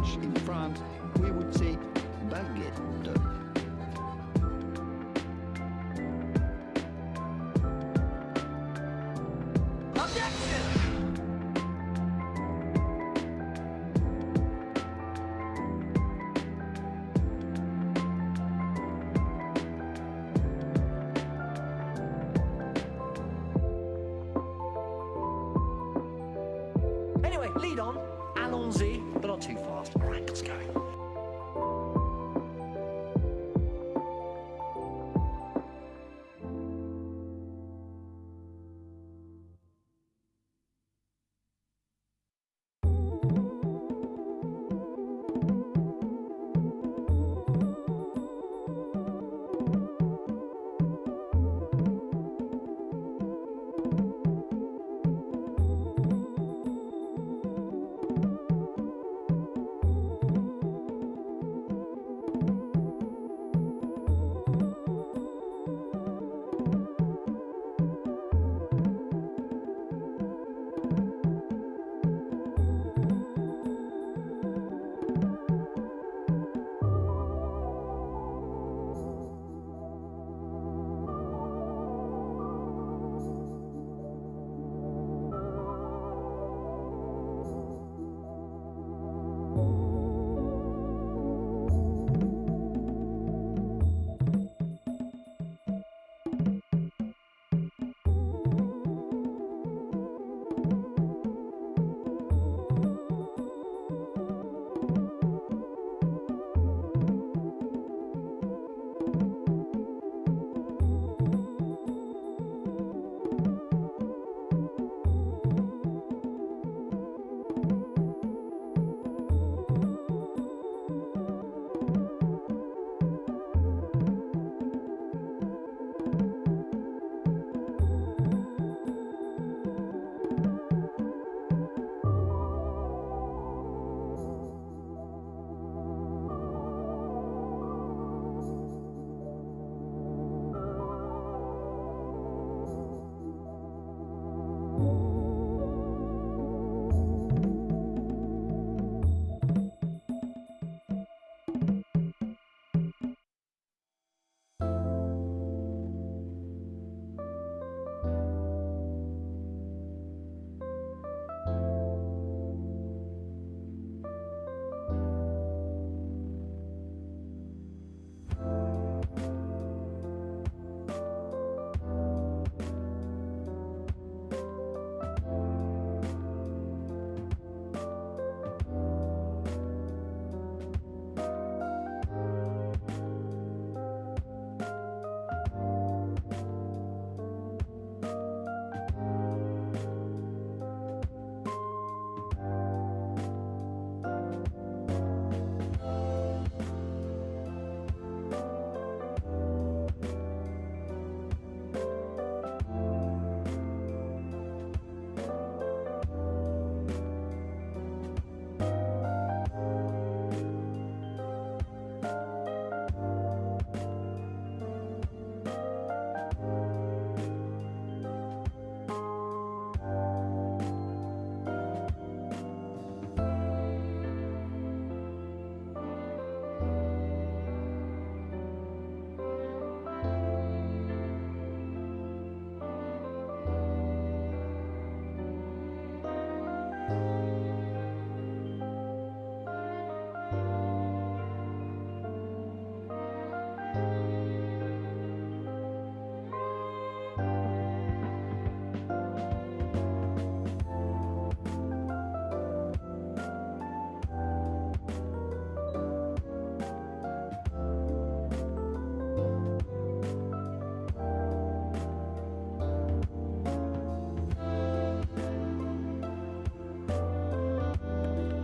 French. In France, we would say baguette. Anyway, lead on. Allons-y, but not too fast. All right, let's go.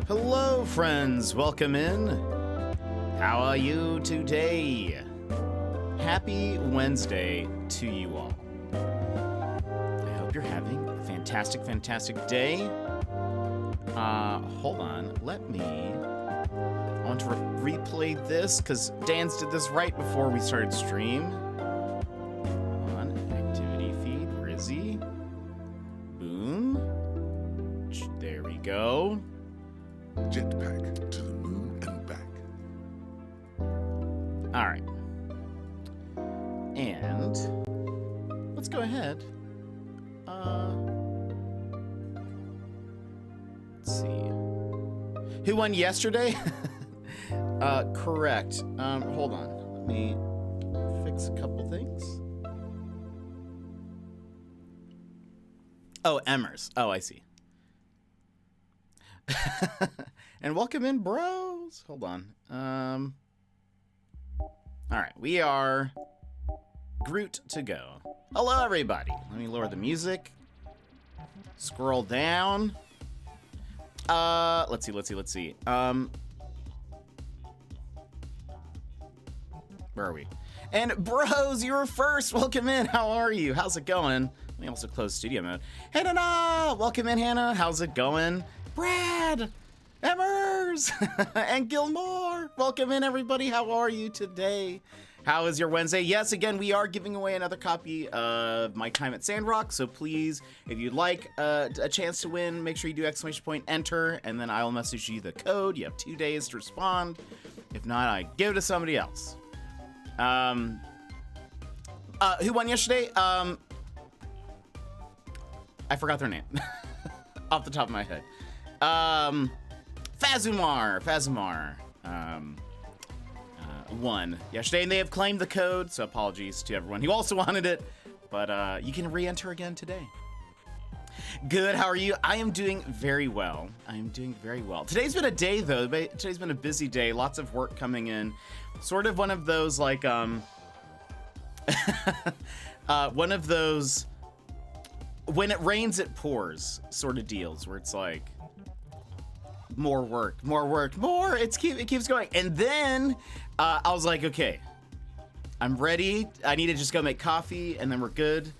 Hello, friends. Welcome in. How are you today? Happy Wednesday to you all. I hope you're having a fantastic, fantastic day. Hold on. Let me... I want to replay this because Dan's did this right before we started stream. On activity feed. Where is he? Boom. There we go. Jetpack to the moon and back. All right. And let's go ahead. Let's see. Who won yesterday? Correct. Hold on. Let me fix a couple things. Oh, Emmers. Oh, I see. And welcome in, bros. Hold on. All right, we are Groot to go. Hello, everybody. Let me lower the music. Scroll down. Let's see. Where are we? And bros, you were first. Welcome in. How are you? How's it going? Let me also close studio mode. Hannah, welcome in, Hannah. How's it going? Brad, Emmers, and Gilmore. Welcome in, everybody. How are you today? How is your Wednesday? Yes, again, we are giving away another copy of My Time at Sandrock. So please, if you'd like a chance to win, make sure you do ! enter, and then I'll message you the code. You have 2 days to respond. If not, I give it to somebody else. Who won yesterday? I forgot their name off the top of my head. Fazumar won yesterday, and they have claimed the code, so apologies to everyone who also wanted it, but you can re-enter again today. Good, how are you? I am doing very well. Today's been a day, though. Today's been a busy day. Lots of work coming in. Sort of one of those, like, one of those when it rains, it pours sort of deals, where it's like, more work. It keeps going. And then I was like, okay, I'm ready. I need to just go make coffee, and then we're good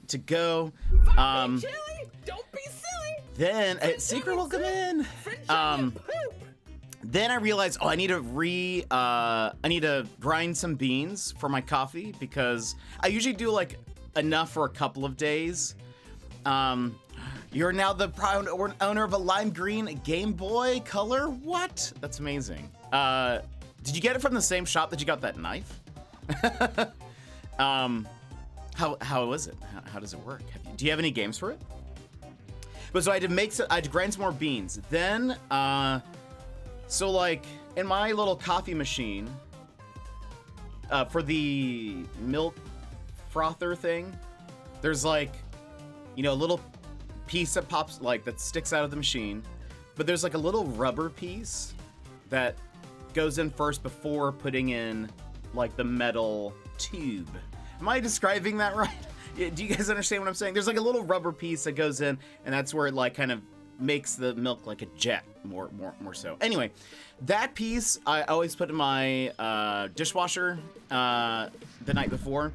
to go. Don't be silly. Then Secret, welcome in. Then I realized, I need to grind some beans for my coffee, because I usually do like enough for a couple of days. You're now the proud owner of a lime green Game Boy Color? What? That's amazing. Did you get it from the same shop that you got that knife? How was it? How does it work? Do you have any games for it? But so I had to grind some more beans. Then, so like in my little coffee machine, for the milk frother thing, there's like, a little piece that pops, like, that sticks out of the machine, but there's like a little rubber piece that goes in first before putting in like the metal tube. Am I describing that right? Do you guys understand what I'm saying? There's like a little rubber piece that goes in, and that's where it like kind of makes the milk like a jet more so. Anyway, that piece I always put in my dishwasher the night before,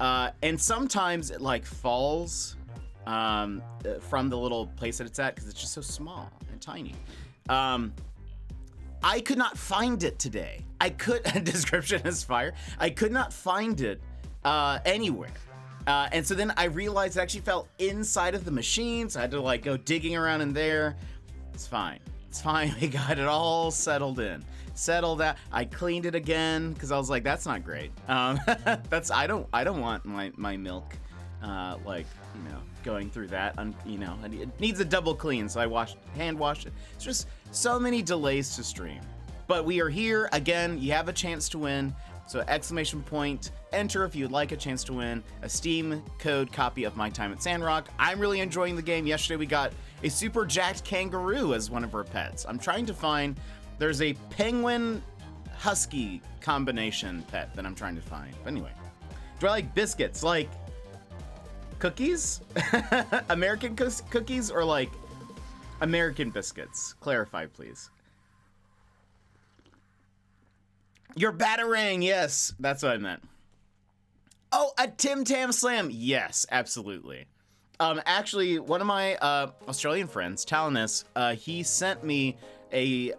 and sometimes it like falls from the little place that it's at, because it's just so small and tiny. I could not find it today. Description is fire. I could not find it anywhere. And so then I realized it actually fell inside of the machine, so I had to like go digging around in there. It's fine. We got it all settled out. I cleaned it again, because I was like, that's not great. I don't want my milk going through that. It needs a double clean, so I hand washed it. It's just so many delays to stream. But we are here again. You have a chance to win. So ! Enter if you'd like a chance to win a Steam code copy of My Time at Sandrock. I'm really enjoying the game. Yesterday we got a super jacked kangaroo as one of our pets. I'm trying to find, there's a penguin husky combination pet that I'm trying to find. But anyway, do I like biscuits? Like cookies? American cookies, or like American biscuits? Clarify, please. Your Batarang, yes, that's what I meant. Oh, a Tim Tam Slam, yes, absolutely. Actually, one of my Australian friends, Talanis, he sent me a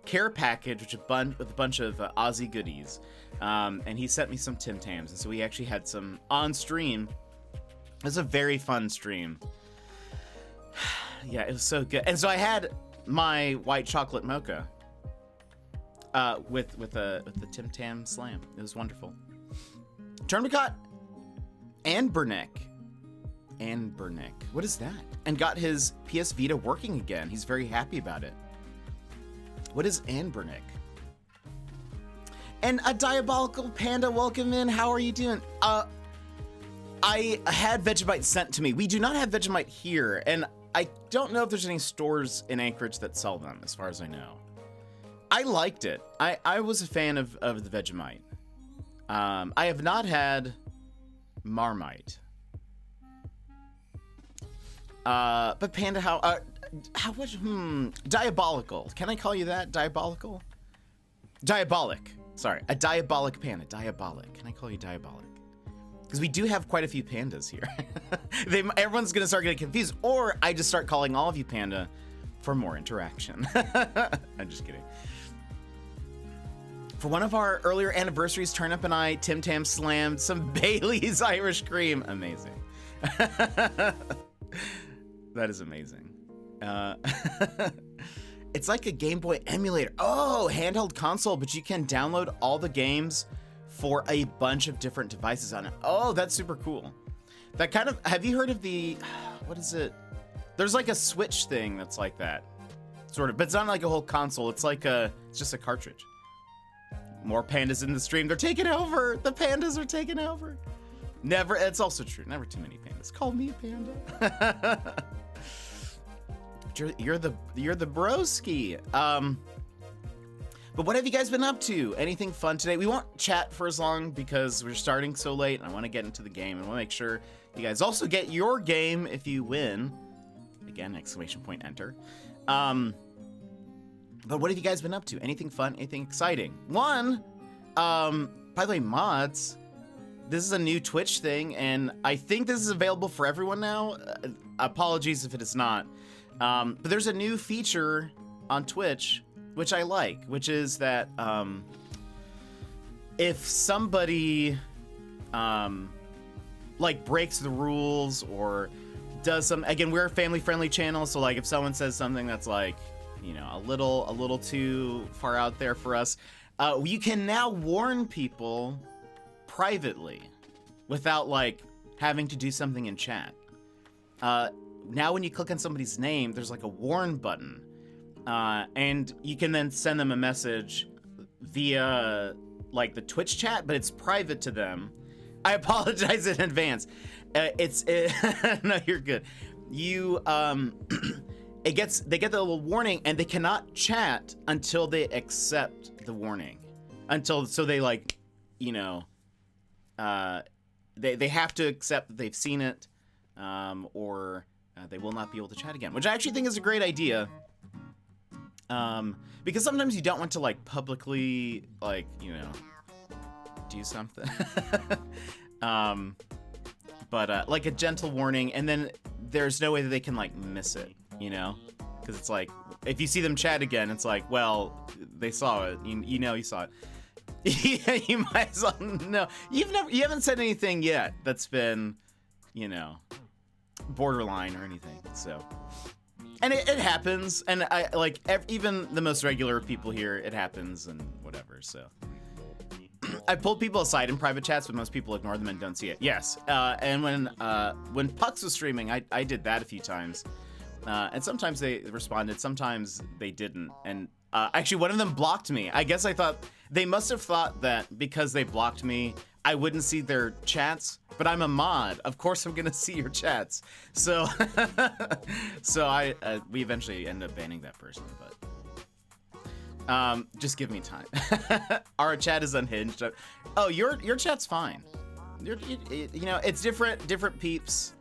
care package with a bunch of Aussie goodies, and he sent me some Tim Tams, and so we actually had some on stream. It was a very fun stream. Yeah, it was so good. And so I had my white chocolate mocha. With the Tim Tam Slam. It was wonderful. Termicott and Bernick. What is that? And got his PS Vita working again. He's very happy about it. What is Ann Bernick? And a Diabolical Panda, welcome in. How are you doing? I had Vegemite sent to me. We do not have Vegemite here, and I don't know if there's any stores in Anchorage that sell them, as far as I know. I liked it. I was a fan of the Vegemite. I have not had Marmite. But Panda, how much, Diabolical. Can I call you that? Diabolical? Diabolic. Sorry, a Diabolic Panda. Diabolic. Can I call you Diabolic? Because we do have quite a few pandas here. Everyone's going to start getting confused, or I just start calling all of you Panda for more interaction. I'm just kidding. For one of our earlier anniversaries, Turnip and I, Tim Tam slammed some Bailey's Irish Cream. Amazing. That is amazing. It's like a Game Boy emulator. Oh, handheld console, but you can download all the games for a bunch of different devices on it. Oh, that's super cool. That kind of, have you heard of the, what is it? There's like a Switch thing that's like that, sort of, but it's not like a whole console. It's like it's just a cartridge. More pandas in the stream. They're taking over. The pandas are taking over. Never, it's also true. Never too many pandas. Call me a panda. You're the broski. But what have you guys been up to? Anything fun today? We won't chat for as long because we're starting so late and I want to get into the game and I want to make sure you guys also get your game if you win. Again, exclamation point enter. But what have you guys been up to? Anything fun? Anything exciting? One, by the way, mods, this is a new Twitch thing and I think this is available for everyone now. Apologies if it is not. But there's a new feature on Twitch which I like, which is that if somebody like breaks the rules or does some, again, we're a family-friendly channel, so like if someone says something that's like, you know, a little too far out there for us, you can now warn people privately without like having to do something in chat. Now when you click on somebody's name, there's like a warn button. And you can then send them a message via like the Twitch chat, but it's private to them. I apologize in advance. No, you're good. You, they get the little warning and they cannot chat until they accept the warning. So they like, you know, they have to accept that they've seen it, or they will not be able to chat again, which I actually think is a great idea. Because sometimes you don't want to like publicly, like, you know, do something. But like a gentle warning, and then there's no way that they can like miss it, you know? Because it's like, if you see them chat again, it's like, well, they saw it, you know you saw it. Yeah, you might as well know. You haven't said anything yet that's been, you know, borderline or anything, so. And it happens, and I like even the most regular people here, it happens and whatever, so. I pulled people aside in private chats, but most people ignore them and don't see it. Yes, and when Pucks was streaming, I did that a few times. And sometimes they responded, sometimes they didn't. And actually one of them blocked me. I guess they must have thought that because they blocked me, I wouldn't see their chats, but I'm a mod. Of course I'm gonna see your chats. So, we eventually ended up banning that person, but just give me time. Our chat is unhinged. Oh, your chat's fine. You know, it's different peeps,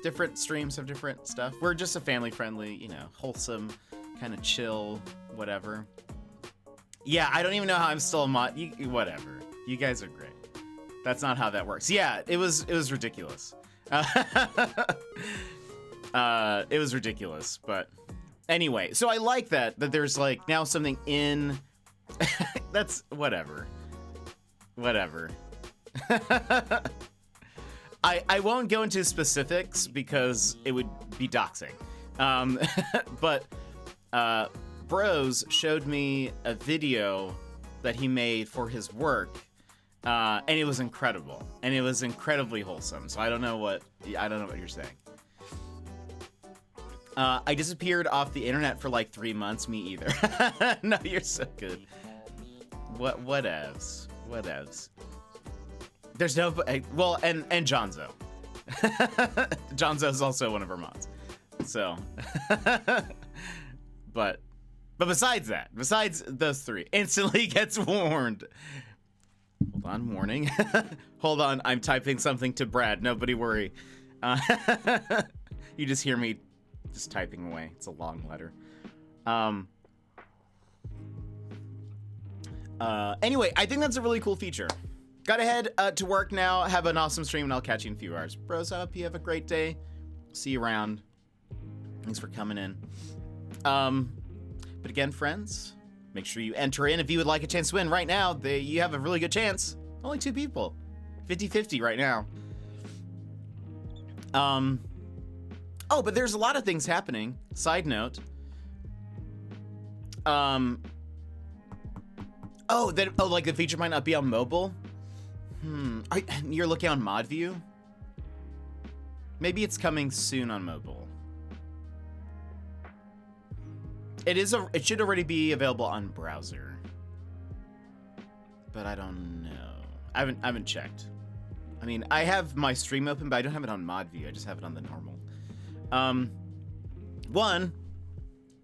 different streams of different stuff. We're just a family-friendly, you know, wholesome, kind of chill, whatever. Yeah, I don't even know how I'm still a mod. Whatever. You guys are great. That's not how that works. Yeah, it was ridiculous. It was ridiculous, but anyway. So I like that there's like now something in. That's whatever. Whatever. I won't go into specifics because it would be doxing. But Bros showed me a video that he made for his work, and it was incredible, and it was incredibly wholesome. So I don't know what you're saying. I disappeared off the internet for like 3 months. Me either. No, you're so good. Whatevs. There's no well, and Jonzo. Jonzo is also one of our mods. So, but besides those three, instantly gets warned. Hold on, warning. Hold on, I'm typing something to Brad. Nobody worry. You just hear me just typing away. It's a long letter. Anyway, I think that's a really cool feature. Gotta head to work now. Have an awesome stream, and I'll catch you in a few hours. Bros, I hope you have a great day. See you around. Thanks for coming in. But again, friends, make sure you enter in if you would like a chance to win. Right now, you have a really good chance. Only 2 people. 50-50 right now. Oh, but there's a lot of things happening. Side note. Like the feature might not be on mobile? You're looking on mod view? Maybe it's coming soon on mobile. It should already be available on browser. But I don't know. I haven't checked. I mean, I have my stream open, but I don't have it on mod view. I just have it on the normal.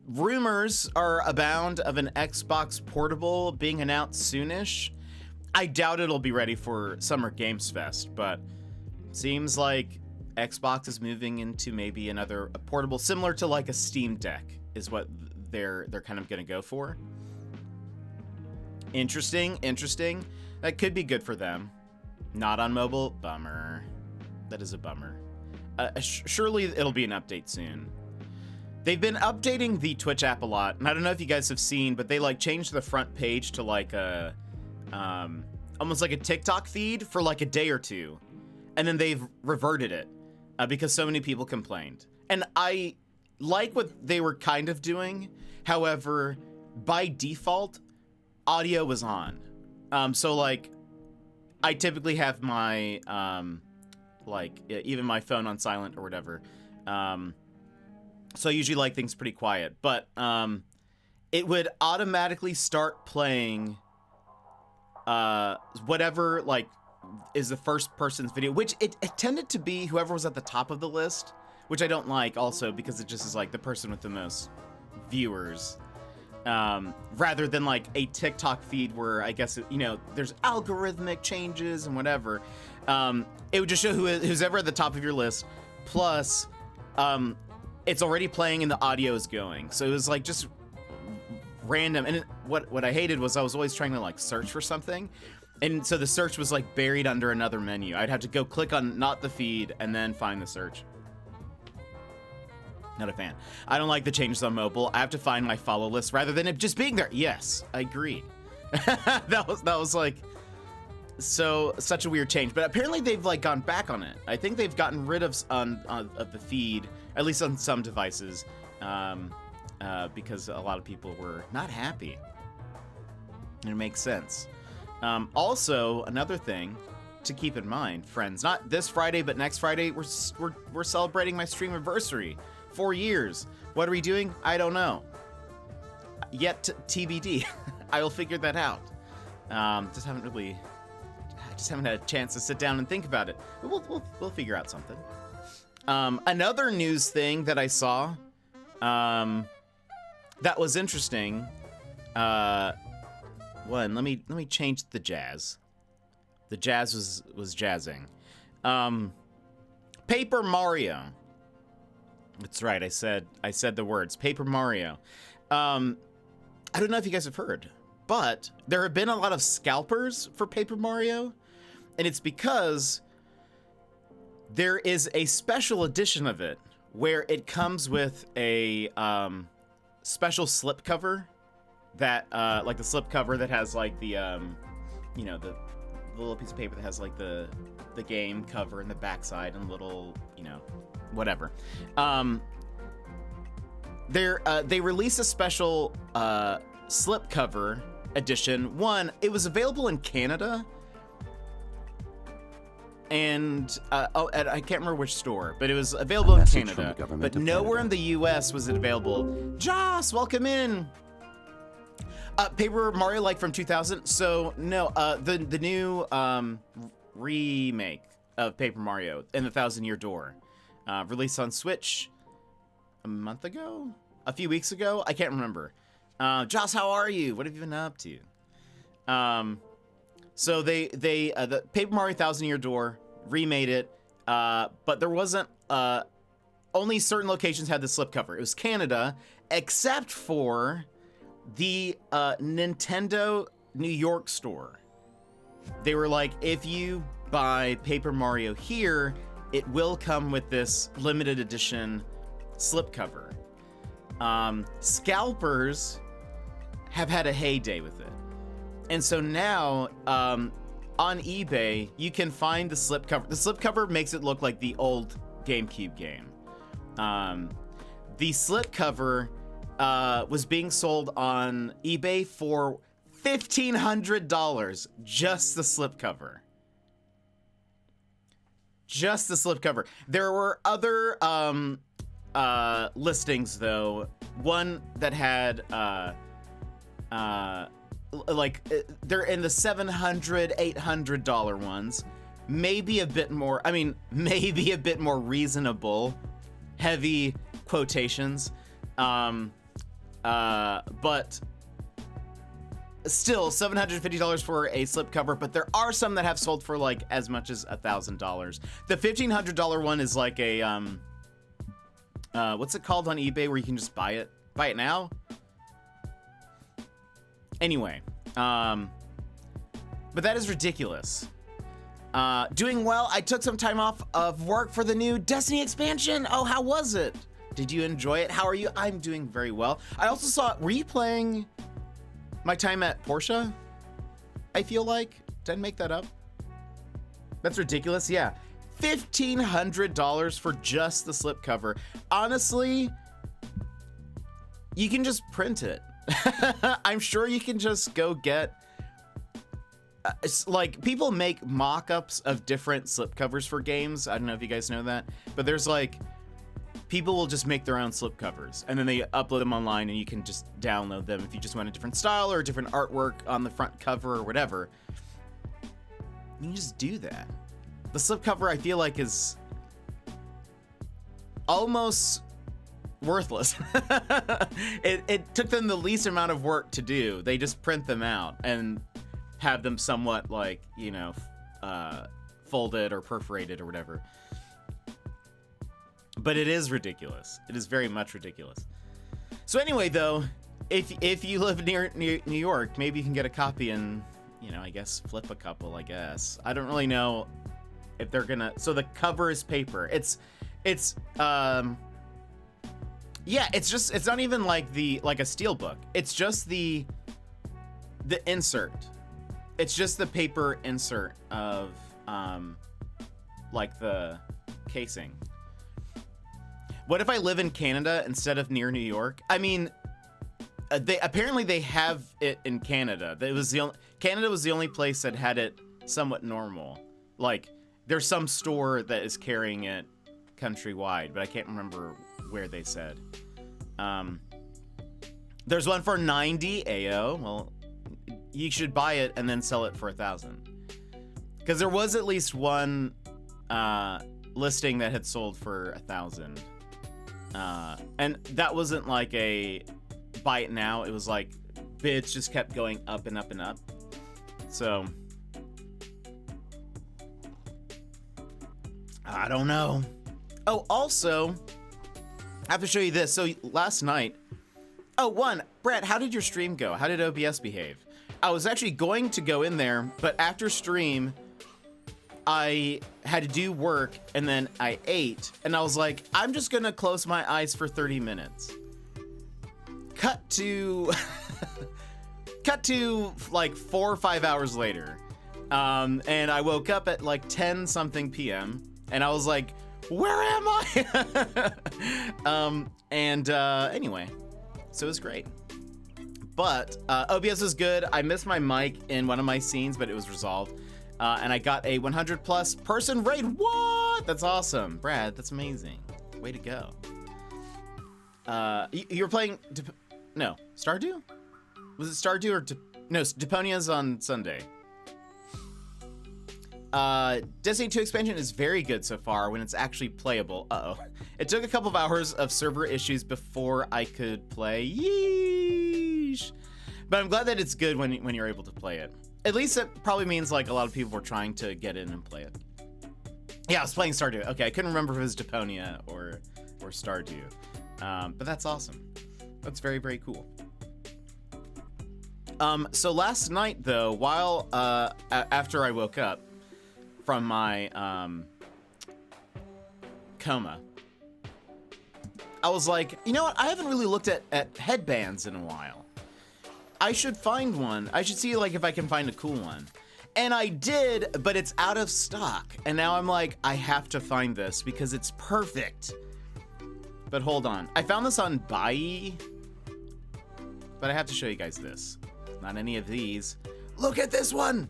Rumors are abound of an Xbox Portable being announced soonish. I doubt it'll be ready for Summer Games Fest, but seems like Xbox is moving into maybe a portable similar to like a Steam Deck is what they're kind of gonna go for. Interesting. That could be good for them. Not on mobile, bummer. That is a bummer. Surely it'll be an update soon. They've been updating the Twitch app a lot, and I don't know if you guys have seen, but they like changed the front page to like a almost like a TikTok feed for like a day or two, and then they've reverted it because so many people complained. And I like what they were kind of doing. However, by default, audio was on. So like, I typically have my even my phone on silent or whatever. So I usually like things pretty quiet, but it would automatically start playing whatever like is the first person's video, which it tended to be whoever was at the top of the list, which I don't like also because it just is like the person with the most viewers, rather than like a TikTok feed where I guess there's algorithmic changes and whatever. It would just show who's ever at the top of your list, plus it's already playing and the audio is going. So it was like just random. And what I hated was I was always trying to like search for something. And so the search was like buried under another menu. I'd have to go click on not the feed and then find the search. Not a fan. I don't like the changes on mobile. I have to find my follow list rather than it just being there. Yes, I agree. that was like such a weird change. But apparently they've like gone back on it. I think they've gotten rid of the feed, at least on some devices, because a lot of people were not happy. And it makes sense. Also, another thing to keep in mind, friends, not this Friday, but next Friday, we're celebrating my streamiversary. 4 years. What are we doing? I don't know. Yet TBD. I will figure that out. Just haven't had a chance to sit down and think about it. But we'll figure out something. Another news thing that I saw, that was interesting. Let me change the jazz. The jazz was jazzing. Paper Mario. That's right. I said the words Paper Mario. I don't know if you guys have heard, but there have been a lot of scalpers for Paper Mario, and it's because there is a special edition of it where it comes with a special slipcover that like the slipcover that has like the the little piece of paper that has like the game cover in the backside and little whatever. they released a special slipcover edition. One, it was available in Canada, and I can't remember which store, but it was available in Canada. But nowhere in the U.S. was it available. Joss, welcome in. Paper Mario like from 2000. So no, the new remake of Paper Mario and the Thousand Year Door, released on Switch a month ago, a few weeks ago. I can't remember. Joss, how are you? What have you been up to? So the Paper Mario Thousand Year Door remade it, but there wasn't only certain locations had the slipcover. It was Canada, except for the Nintendo New York store. They were like, if you buy Paper Mario here, it will come with this limited edition slipcover. Scalpers have had a heyday with it. And so now, on eBay, you can find the slipcover. The slipcover makes it look like the old GameCube game. The slipcover was being sold on eBay for $1,500. Just the slipcover. Just the slipcover. There were other listings, though. One that had they're in the $700, $800 ones. Maybe a bit more, maybe a bit more reasonable, heavy quotations. But still $750 for a slipcover, but there are some that have sold for like as much as $1,000. The $1,500 one is like a, what's it called on eBay where you can just buy it now? Anyway, but that is ridiculous. Doing well. I took some time off of work for the new Destiny expansion. Oh, how was it? Did you enjoy it? How are you? I'm doing very well. I also saw, were you playing My Time at Portia? I feel like. Did I make that up? That's ridiculous. Yeah. $1,500 for just the slipcover. Honestly, you can just print it. I'm sure you can just go get it's like people make mock-ups of different slipcovers for games. I don't know if you guys know that, but there's like people will just make their own slipcovers and then they upload them online and you can just download them if you just want a different style or a different artwork on the front cover or whatever. You can just do that. The slipcover I feel like is almost worthless. It took them the least amount of work to do. They just print them out and have them somewhat like, you know, folded or perforated or whatever. But it is ridiculous. It is very much ridiculous. So anyway, though, if you live near New York, maybe you can get a copy and, you know, I guess flip a couple, I guess. I don't really know if they're gonna, so the cover is paper. Yeah, it's not even like a steel book. It's just the insert. It's just the paper insert of like the casing. What if I live in Canada instead of near New York? I mean, they apparently have it in Canada. Canada was the only place that had it somewhat normal. Like there's some store that is carrying it countrywide, but I can't remember where they said. There's one for 90 AO. Well, you should buy it and then sell it for 1,000. Because there was at least one listing that had sold for 1,000. And that wasn't like a buy it now. It was like bids just kept going up and up and up. So I don't know. Oh, also, I have to show you this. So last night, Brett, how did your stream go? How did OBS behave? I was actually going to go in there, but after stream, I had to do work and then I ate and I was like, I'm just gonna close my eyes for 30 minutes. Cut to like 4 or 5 hours later. And I woke up at like 10 something PM and I was like, where am I? Anyway, so it was great. But OBS was good. I missed my mic in one of my scenes, but it was resolved. And I got a 100 plus person raid. What? That's awesome. Brad, that's amazing. Way to go. You're playing... No, Stardew? Was it Stardew or... No, Deponia's on Sunday. Destiny 2 expansion is very good so far when it's actually playable. Uh-oh. It took a couple of hours of server issues before I could play. Yeesh. But I'm glad that it's good when you're able to play it. At least it probably means like a lot of people were trying to get in and play it. Yeah, I was playing Stardew. Okay, I couldn't remember if it was Deponia or Stardew. But that's awesome. That's very, very cool. So last night though, while after I woke up from my coma, I was like, you know what? I haven't really looked at headbands in a while. I should find one. I should see like if I can find a cool one. And I did, but it's out of stock. And now I'm like, I have to find this because it's perfect. But hold on. I found this on Buy. But I have to show you guys this. Not any of these. Look at this one.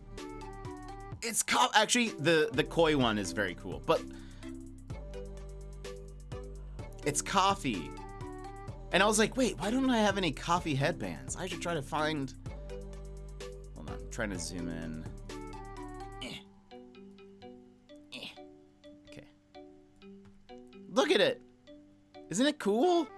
It's actually the koi one is very cool, but it's coffee. And I was like, wait, why don't I have any coffee headbands? I should try to find... Hold on, I'm trying to zoom in. Okay. Look at it. Isn't it cool?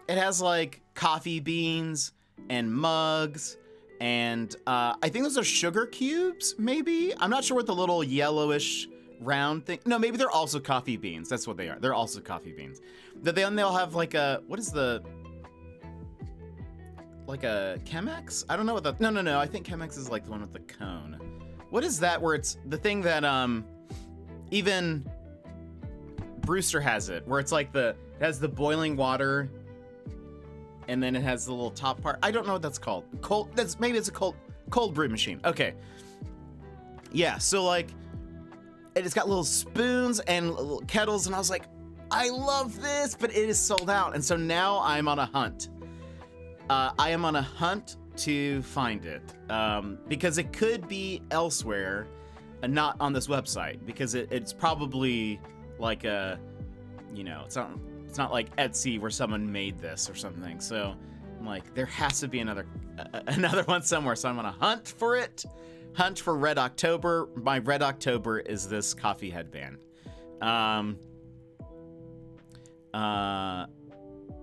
It has like coffee beans and mugs and I think those are sugar cubes, maybe? I'm not sure what the little yellowish round thing. No, maybe they're also coffee beans. That's what they are. They're also coffee beans. They'll have like a, what is the, like a Chemex? I don't know what the, no. I think Chemex is like the one with the cone. What is that where it's the thing that even Brewster has it, where it's like it has the boiling water and then it has the little top part. I don't know what that's called. Maybe it's a cold brew machine. Okay. Yeah, so like it's got little spoons and little kettles, and I was like, I love this, but it is sold out. And so now I'm on a hunt. I am on a hunt to find it because it could be elsewhere, not on this website, because it's probably like a, it's not like Etsy where someone made this or something. So I'm like, there has to be another one somewhere. So I'm on a hunt for it. Hunt for Red October. My Red October is this coffee headband.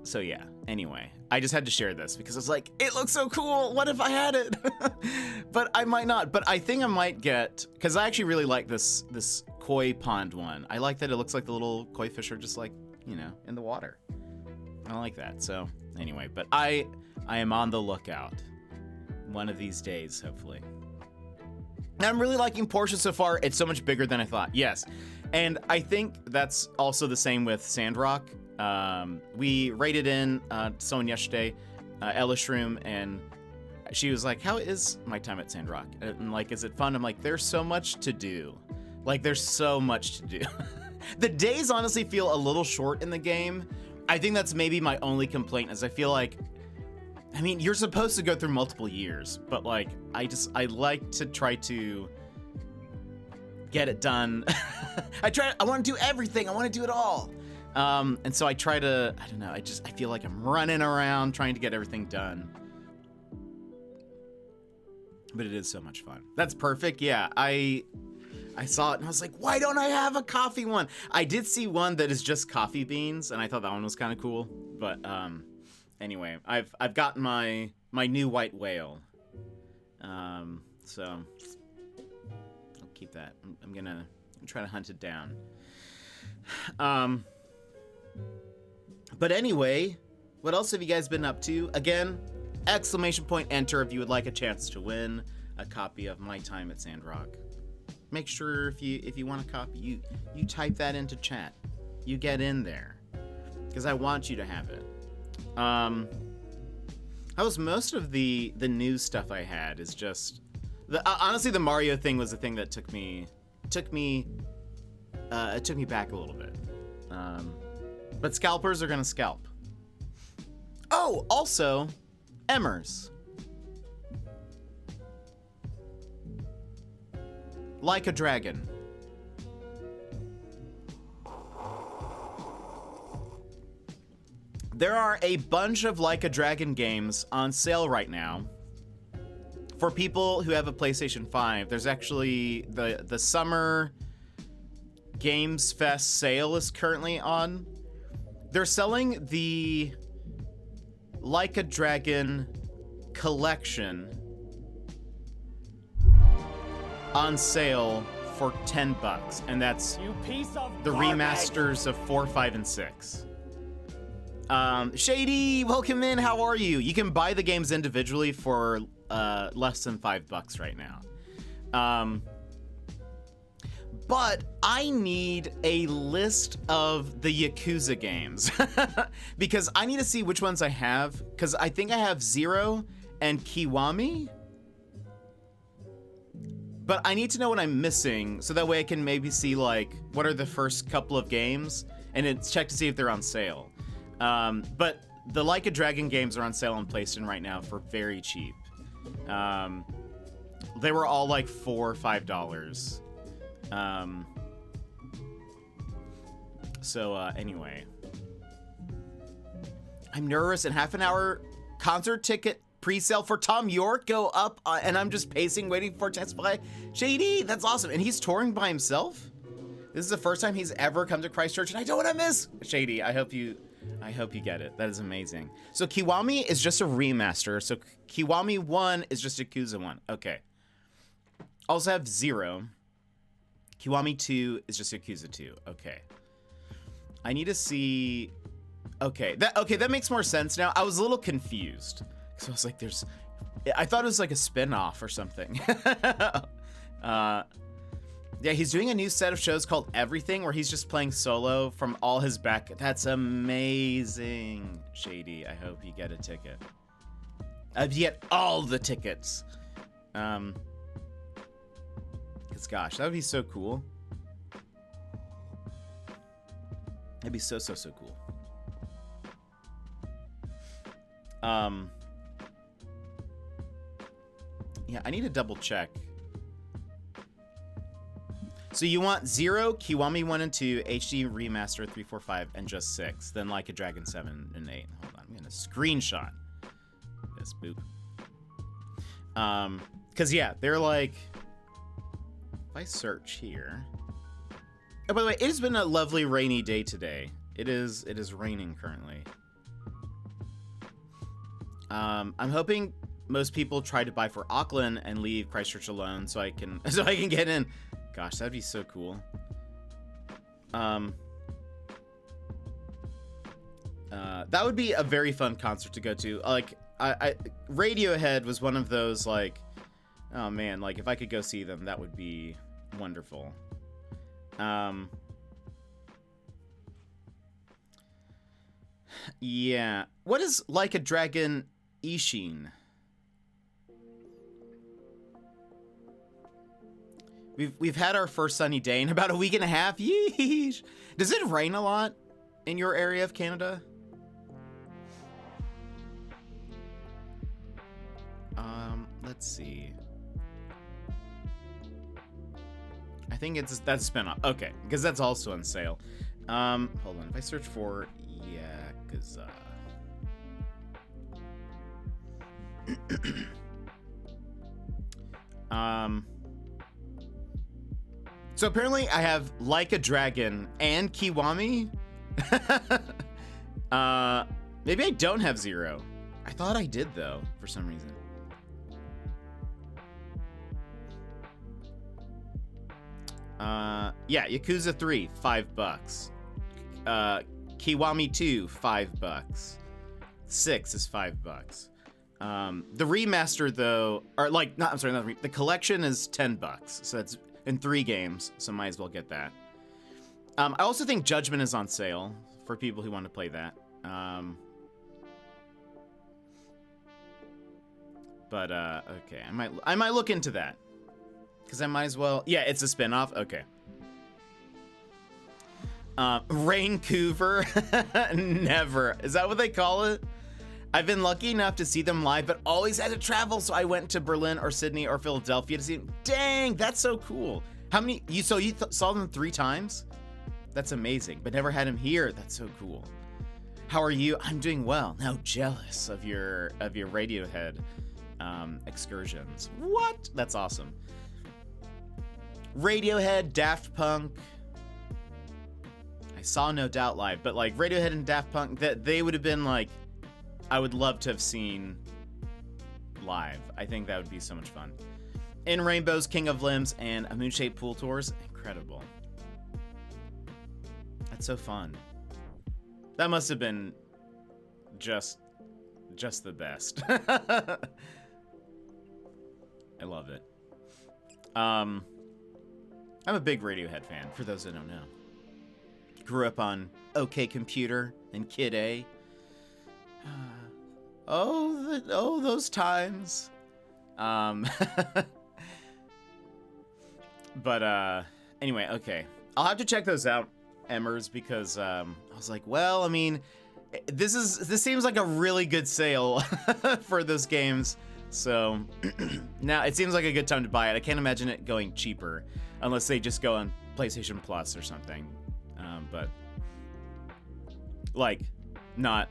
So yeah, anyway, I just had to share this because it's like, it looks so cool. What if I had it? But I might not. But I think I might get, because I actually really like this koi pond one. I like that it looks like the little koi fish are just like, in the water. I like that. So anyway, but I am on the lookout one of these days, hopefully. I'm really liking Porsche so far. It's so much bigger than I thought. Yes. And I think that's also the same with Sandrock. We raided in someone yesterday, Ella Shroom, and she was like, how is my time at Sandrock? And like, is it fun? I'm like, there's so much to do. Like, there's so much to do. The days honestly feel a little short in the game. I think that's maybe my only complaint is I feel like, you're supposed to go through multiple years, but like, I like to try to get it done. I want to do everything. I want to do it all. And so I try to, I don't know, I feel like I'm running around trying to get everything done. But it is so much fun. That's perfect. Yeah, I saw it and I was like, why don't I have a coffee one? I did see one that is just coffee beans, and I thought that one was kind of cool. But anyway, I've gotten my new white whale. So I'll keep that. I'm gonna try to hunt it down. But anyway, what else have you guys been up to? Again, ! Enter if you would like a chance to win a copy of My Time at Sandrock. Make sure if you want a copy, you type that into chat. You get in there, because I want you to have it. That was most of the new stuff I had. Is just honestly the Mario thing was the thing that took me back a little bit. But scalpers are gonna scalp. Oh, also, Emmers. Like a Dragon. There are a bunch of Like a Dragon games on sale right now. For people who have a PlayStation 5, there's actually the Summer Games Fest sale is currently on. They're selling the Like a Dragon collection on sale for $10, and that's the remasters of 4, 5, and 6. Shady, welcome in. How are you? You can buy the games individually for less than $5 right now. But I need a list of the Yakuza games because I need to see which ones I have, because I think I have Zero and Kiwami. But I need to know what I'm missing so that way I can maybe see like what are the first couple of games and it's check to see if they're on sale. But the Like a Dragon games are on sale on PlayStation right now for very cheap. They were all like $4 or $5. Anyway, I'm nervous. In half an hour, concert ticket pre-sale for Tom York go up, and I'm just pacing, waiting for chance to play. JD, that's awesome. And he's touring by himself. This is the first time he's ever come to Christchurch, and I don't want to miss. Shady, I hope you get it. That is amazing. So Kiwami is just a remaster. So Kiwami 1 is just Yakuza 1. Okay. Also have Zero. Kiwami 2 is just Yakuza 2. Okay. I need to see... Okay, that makes more sense now. I was a little confused. So I was like, I thought it was like a spin-off or something. Yeah, he's doing a new set of shows called Everything, where he's just playing solo from all his back. That's amazing, Shady. I hope you get a ticket. You get all the tickets. Because gosh, that would be so cool. That'd be so cool. Yeah, I need to double check. So you want 0, Kiwami 1 and 2, HD Remaster 3, 4, 5, and just 6. Then Like a Dragon 7 and 8. Hold on, I'm gonna screenshot this, boop. Cause yeah, they're like, if I search here. Oh, by the way, it has been a lovely rainy day today. It is raining currently. I'm hoping most people try to buy for Auckland and leave Christchurch alone so I can get in. Gosh, that'd be so cool. That would be a very fun concert to go to. Like, Radiohead was one of those, like, oh man, like if I could go see them, that would be wonderful. Yeah. What is Like a Dragon Ishin? We've had our first sunny day in about a week and a half. Yeesh. Does it rain a lot in your area of Canada? Let's see. I think that's a spin-off. Okay, because that's also on sale. Hold on. If I search for Yakuza. So apparently I have Like a Dragon and Kiwami. Maybe I don't have 0. I thought I did though, for some reason. Yeah, Yakuza 3, $5. Kiwami 2, $5. 6 is $5. The remaster though, or like, not, I'm sorry, not the collection is $10. So that's in 3 games, so might as well get that. I also think Judgment is on sale for people who want to play that. Okay, I might look into that. Because I might as well... Yeah, it's a spin-off? Okay. Raincouver. Never. Is that what they call it? I've been lucky enough to see them live, but always had to travel, so I went to Berlin or Sydney or Philadelphia to see them. Dang, that's so cool. How many, you saw them 3 times? That's amazing, but never had them here. That's so cool. How are you? I'm doing well. Now jealous of your Radiohead excursions. What? That's awesome. Radiohead, Daft Punk. I saw No Doubt live, but like Radiohead and Daft Punk, that they would have been like, I would love to have seen live. I think that would be so much fun. In Rainbows, King of Limbs, and a Moonshaped Pool Tours. Incredible. That's so fun. That must have been just the best. I love it. I'm a big Radiohead fan, for those that don't know. Grew up on OK Computer and Kid A. Those times. But anyway, okay. I'll have to check those out, Emmers, because I was like, well, I mean, this seems like a really good sale for those games. So now it seems like a good time to buy it. I can't imagine it going cheaper unless they just go on PlayStation Plus or something. But like not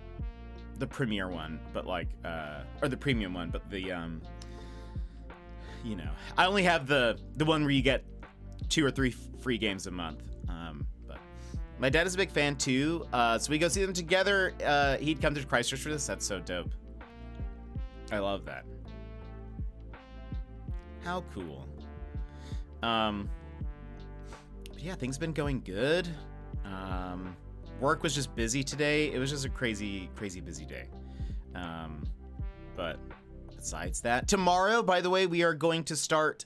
the premier one, but like or the premium one, but the you know, I only have the one where you get 2 or 3 free games a month. But my dad is a big fan too, so we go see them together. He'd come to Christchurch for this. That's so dope. I love that. How cool. But yeah, things been going good. Work was just busy today. It was just a crazy busy day. But besides that, tomorrow, by the way, we are going to start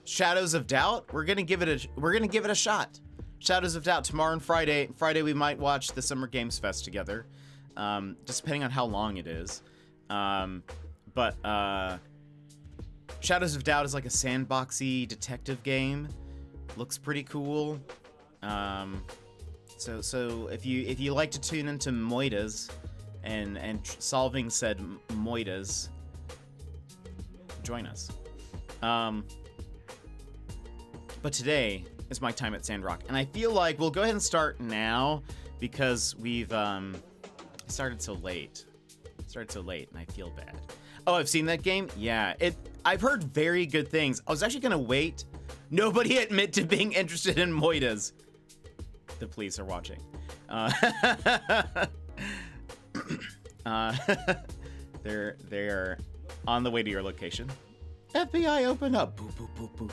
Shadows of Doubt. We're gonna give it a shot. Shadows of Doubt tomorrow and Friday. Friday we might watch the Summer Games Fest together, just depending on how long it is. But Shadows of Doubt is like a sandboxy detective game. Looks pretty cool. So if you like to tune into moitas and solving said moitas, join us. But today is my time at Sandrock, and I feel like we'll go ahead and start now because we've started so late, and I feel bad. Oh, I've seen that game. Yeah, I've heard very good things. I was actually gonna wait. Nobody admit to being interested in moitas. The police are watching. They're on the way to your location. FBI, open up. Boo, boo, boo, boo.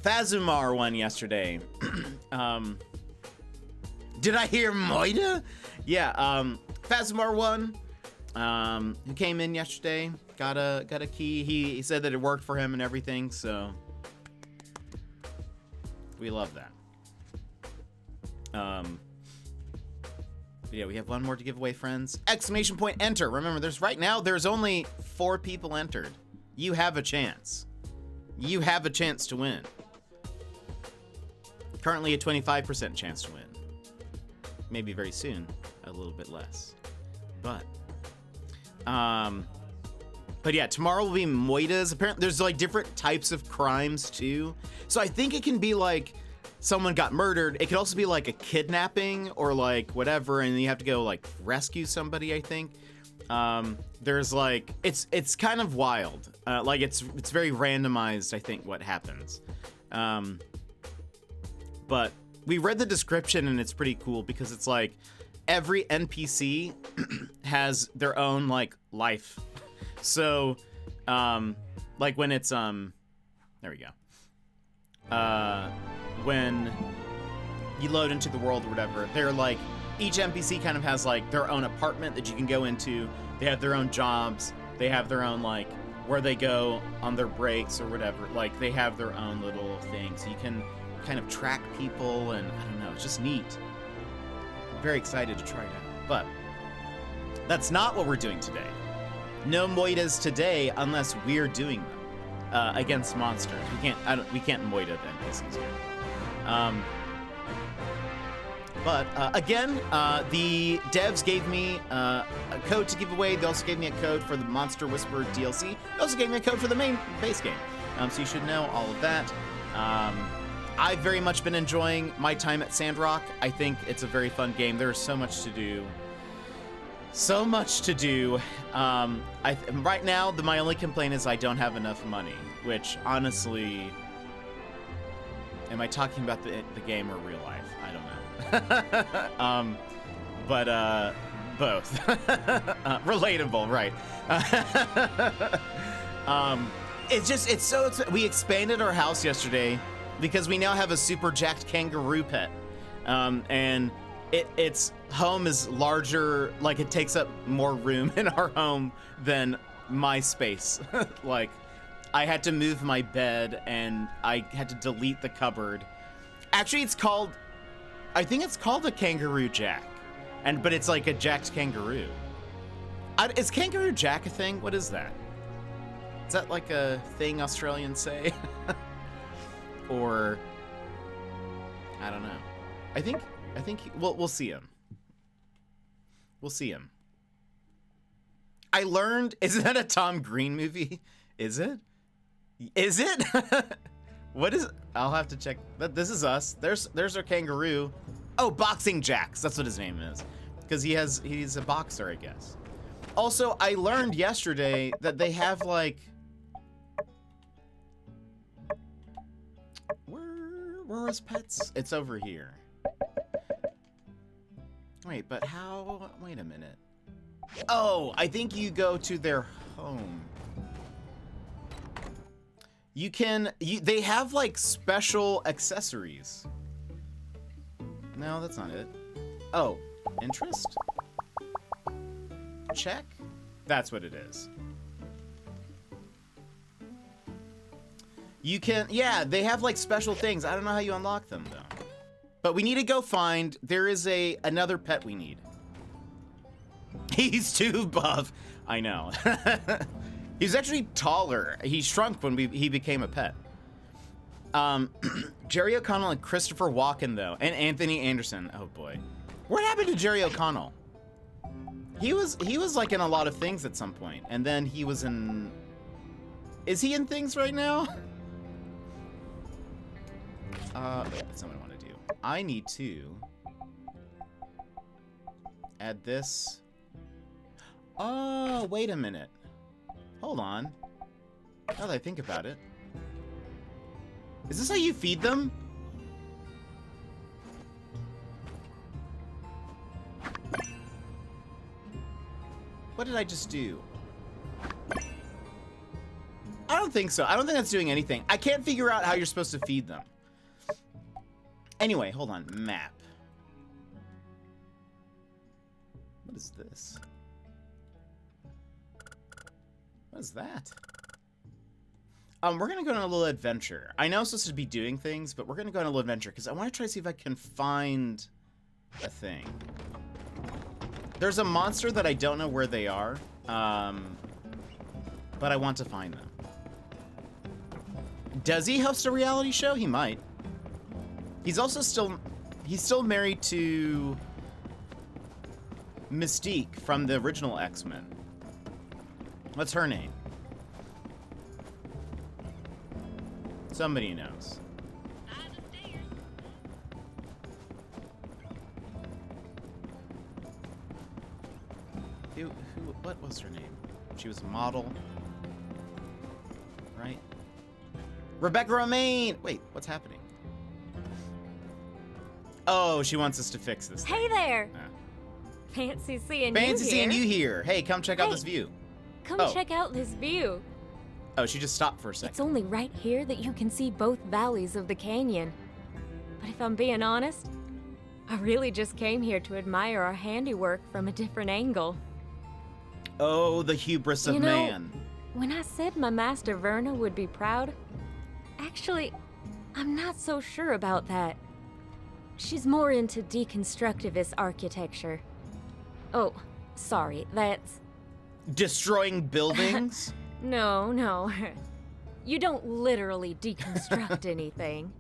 Fazumar won yesterday. Did I hear Moida? Yeah, Fazumar won. Who came in yesterday, got a key. He said that it worked for him and everything, so we love that. Yeah, we have one more to give away, friends. Exclamation point enter. Remember, there's only 4 people entered. You have a chance. You have a chance to win. Currently a 25% chance to win. Maybe very soon, a little bit less. But yeah, tomorrow will be moitas. Apparently there's like different types of crimes too. So I think it can be like someone got murdered. It could also be like a kidnapping or like whatever, and you have to go like rescue somebody, I think. There's like, it's kind of wild. Like it's very randomized, I think, what happens. But we read the description and it's pretty cool because it's like every NPC has their own like life. So, like when it's, there we go. When you load into the world or whatever, they're like, each NPC kind of has like their own apartment that you can go into. They have their own jobs. They have their own like where they go on their breaks or whatever. Like they have their own little thing. So you can kind of track people, and I don't know, it's just neat. I'm very excited to try it out. But that's not what we're doing today. No moitas today unless we're doing them. against monsters. We can't moid at NPCs here. But again, the devs gave me a code to give away. They also gave me a code for the Monster Whisperer DLC. They also gave me a code for the main base game. So you should know all of that. I've very much been enjoying my time at Sandrock. I think it's a very fun game. There's so much to do. So much to do. Right now, my only complaint is I don't have enough money, which honestly, am I talking about the game or real life? I don't know. But both. Relatable, right? We expanded our house yesterday because we now have a super jacked kangaroo pet, and its home is larger, like it takes up more room in our home than my space. Like, I had to move my bed and I had to delete the cupboard. Actually, I think it's called a kangaroo jack, but it's like a jacked kangaroo. Is kangaroo jack a thing? What is that? Is that like a thing Australians say? Or I don't know. I think we'll see him. We'll see him. I learned, isn't that a Tom Green movie? Is it? Is it? What is it? I'll have to check. This is us. There's our kangaroo. Oh, Boxing Jacks. That's what his name is. Because he's a boxer, I guess. Also, I learned yesterday that they have like, where was pets? It's over here. Wait, but how? Wait a minute. Oh, I think you go to their home. They have like special accessories. No, that's not it. Oh, interest? Check? That's what it is. Yeah, they have like special things. I don't know how you unlock them though. But we need to go find, there is another pet we need. He's too buff. I know. He's actually taller. He shrunk when he became a pet. Jerry O'Connell and Christopher Walken though, and Anthony Anderson. Oh boy. What happened to Jerry O'Connell? He was like in a lot of things at some point, and then he was in. Is he in things right now? That's not what I want to do. I need to add this. Oh, wait a minute. Hold on. Now that I think about it. Is this how you feed them? What did I just do? I don't think so. I don't think that's doing anything. I can't figure out how you're supposed to feed them. Anyway, hold on. Map. What is this? What is that? We're gonna go on a little adventure. I know I'm supposed to be doing things, but we're gonna go on a little adventure because I want to try to see if I can find a thing. There's a monster that I don't know where they are, but I want to find them. Does he host a reality show? He might. He's also still married to Mystique from the original X-Men. What's her name? Somebody knows. What was her name? She was a model, right? Rebecca Romaine! Wait, what's happening? Oh, she wants us to fix this thing. Hey there! Ah. Fancy seeing Fancy you seeing here. you here. Hey, come check out this view. Come check out this view. Oh, she just stopped for a It's second. only right here that you can see both valleys of the canyon. But if I'm being honest, I really just came here to admire our handiwork from a different angle. Oh, the hubris of You know, man. When I said my master Verna would be proud, actually, I'm not so sure about that. She's more into deconstructivist architecture. Oh, sorry, that's... Destroying buildings? No. You don't literally deconstruct anything.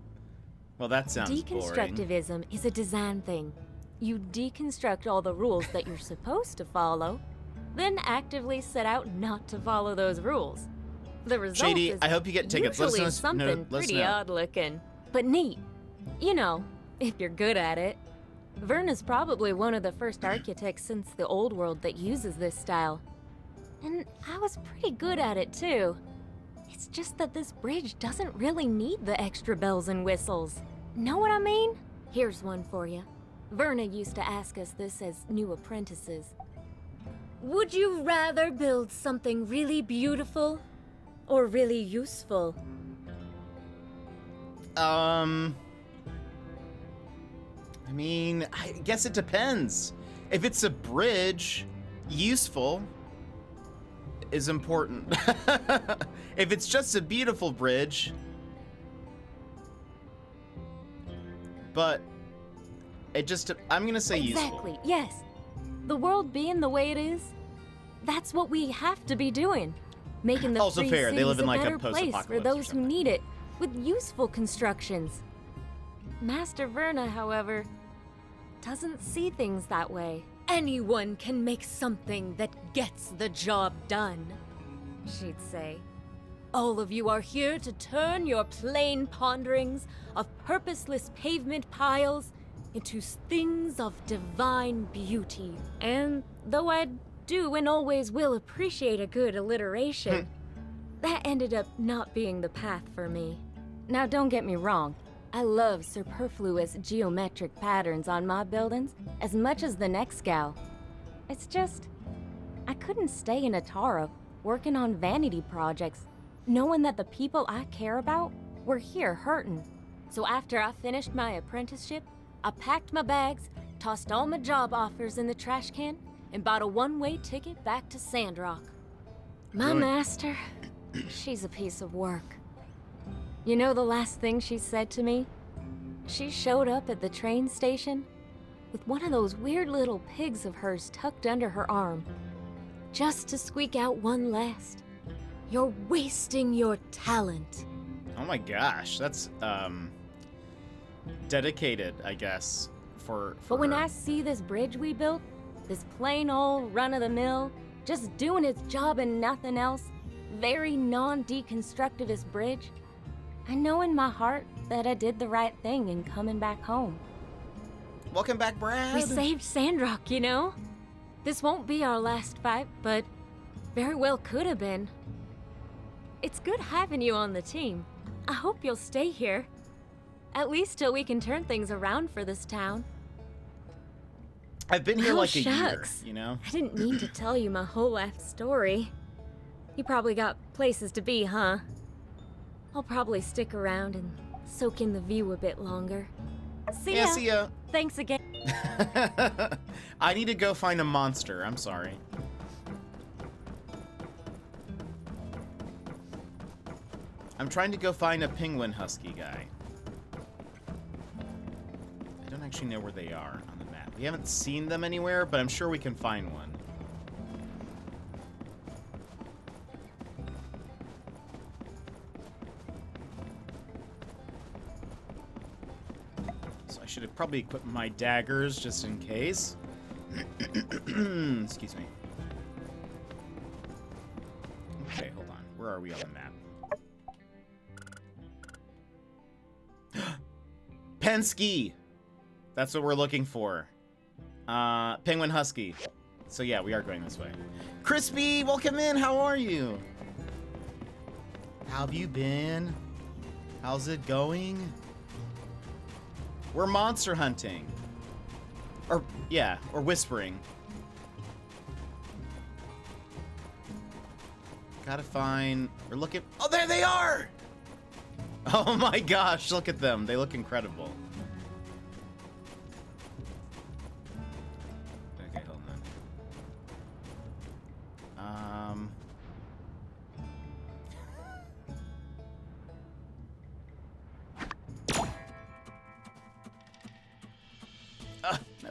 Well, that sounds boring. Deconstructivism is a design thing. You deconstruct all the rules that you're supposed to follow, then actively set out not to follow those rules. The result Shady, is I hope you get tickets. usually Let's know- something no, let's pretty know. odd looking, but neat. You know, if you're good at it. Verna's probably one of the first architects since the old world that uses this style. And I was pretty good at it too. It's just that this bridge doesn't really need the extra bells and whistles. Know what I mean? Here's one for you. Verna used to ask us this as new apprentices. Would you rather build something really beautiful or really useful? I mean, I guess it depends. If it's a bridge, useful is important. If it's just a beautiful bridge, but it just, I'm gonna say useful. Exactly, yes. The world being the way it is, that's what we have to be doing. Making the Also free fair, they cities live in, like, a better place for post-apocalypse or those who something. need it, with useful constructions. Master Verna, however, doesn't see things that way. Anyone can make something that gets the job done, she'd say. All of you are here to turn your plain ponderings of purposeless pavement piles into things of divine beauty. And though I do and always will appreciate a good alliteration, that ended up not being the path for me. Now don't get me wrong, I love superfluous geometric patterns on my buildings as much as the next gal. It's just, I couldn't stay in Atara working on vanity projects, knowing that the people I care about were here hurting. So after I finished my apprenticeship, I packed my bags, tossed all my job offers in the trash can, and bought a one-way ticket back to Sandrock. My Good. master, she's a piece of work. You know the last thing she said to me? She showed up at the train station with one of those weird little pigs of hers tucked under her arm, just to squeak out one last, "You're wasting your talent." Oh my gosh, that's dedicated, I guess, for But when her. I see this bridge we built, this plain old run-of-the-mill, just doing its job and nothing else, very non-deconstructivist bridge, I know in my heart that I did the right thing in coming back home. Welcome back, Brad. We saved Sandrock, you know? This won't be our last fight, but very well could have been. It's good having you on the team. I hope you'll stay here. At least till we can turn things around for this town. I've been here Oh, like a year, shucks. you know? I didn't mean to tell you my whole life story. You probably got places to be, huh? I'll probably stick around and soak in the view a bit longer. See ya. Yeah, see ya. Thanks again. I need to go find a monster. I'm sorry. I'm trying to go find a penguin husky guy. I don't actually know where they are on the map. We haven't seen them anywhere, but I'm sure we can find one. So I should have probably equipped my daggers just in case. Excuse me. Okay, hold on. Where are we on the map? Penske! That's what we're looking for. Penguin Husky. So yeah, we are going this way. Crispy, welcome in. How are you? How have you been? How's it going? We're monster hunting. Or, yeah, or whispering. Gotta find... We're looking... Oh, there they are! Oh my gosh, look at them. They look incredible. Okay, hold on. No.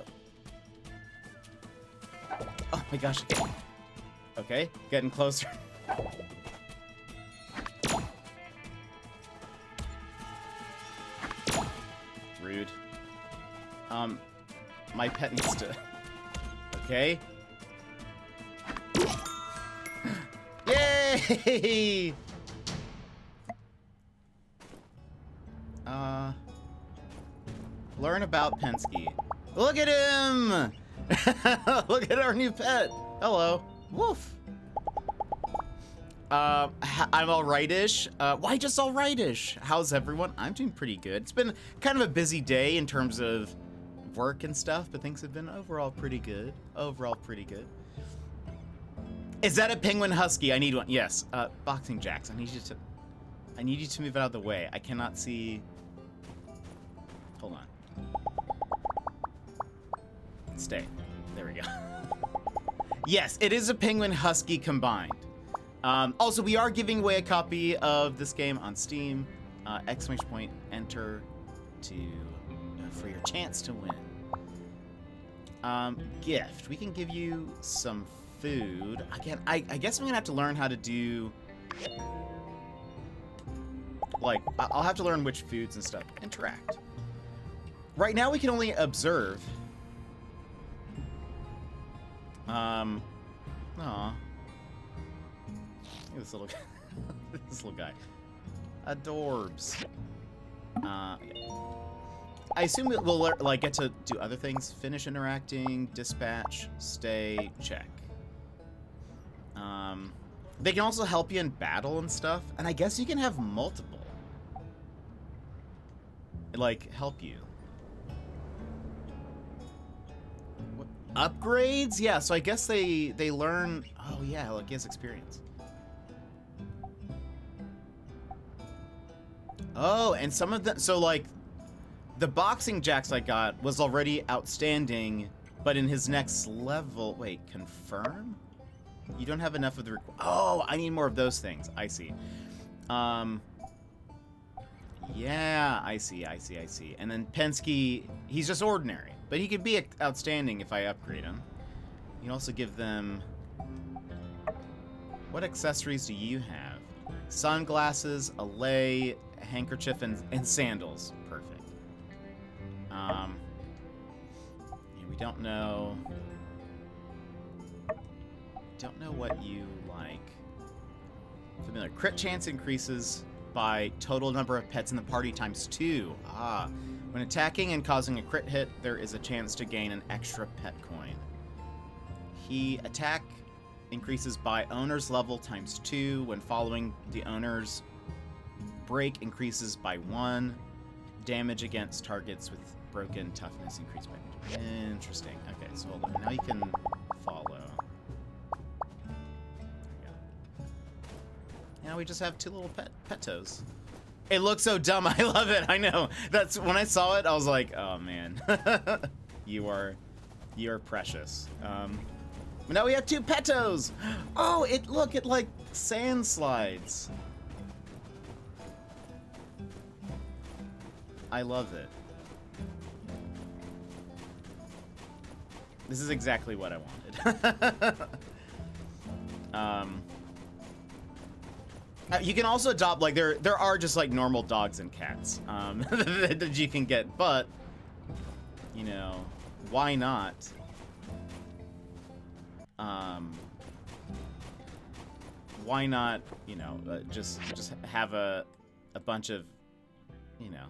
Oh my gosh. Okay, getting closer. My pet needs to... Okay. Yay! Learn about Penske. Look at him! Look at our new pet. Hello. Woof. I'm alright-ish. Why just alright-ish? How's everyone? I'm doing pretty good. It's been kind of a busy day in terms of work and stuff, but things have been overall pretty good. Overall pretty good. Is that a penguin husky? I need one. Yes. Boxing jacks. I need you to move out of the way. I cannot see. Hold on. Stay. There we go. Yes, it is a penguin husky combined. Also, we are giving away a copy of this game on Steam. Exclamation point, enter for your chance to win. Gift. We can give you some food. Again, I guess I'm gonna have to learn how to do... Like, I'll have to learn which foods and stuff. Interact. Right now, we can only observe. Aw. Look at this little guy. This little guy. Adorbs. Yeah. I assume we'll like get to do other things. Finish interacting, dispatch, stay, check. They can also help you in battle and stuff, and I guess you can have multiple. Like, help you. What? Upgrades? Yeah, so I guess they learn... Oh, yeah, like, he has experience. Oh, and some of them... So, like, the boxing jacks I got was already outstanding, but in his next level... Wait, confirm? You don't have enough of the... Oh, I need more of those things. I see. Yeah, I see. And then Penske, he's just ordinary. But he could be outstanding if I upgrade him. You can also give them... What accessories do you have? Sunglasses, a lei, a handkerchief, and sandals. Perfect. Yeah, we don't know... Don't know what you like. Familiar. Crit chance increases by total number of pets in the party times 2. Ah. When attacking and causing a crit hit, there is a chance to gain an extra pet coin. Attack increases by owner's level times 2. When following the owner's break increases by 1. Damage against targets with broken toughness increased by... Interesting. Okay, so hold on. Now you can follow. Now we just have 2 little pet toes. It looks so dumb. I love it. I know. That's when I saw it. I was like, oh man, you are precious. But now we have 2 pet toes. Oh, it like sand slides. I love it. This is exactly what I wanted. You can also adopt, like, there are just, like, normal dogs and cats that you can get, but, you know, why not? Why not, you know, just have a bunch of, you know.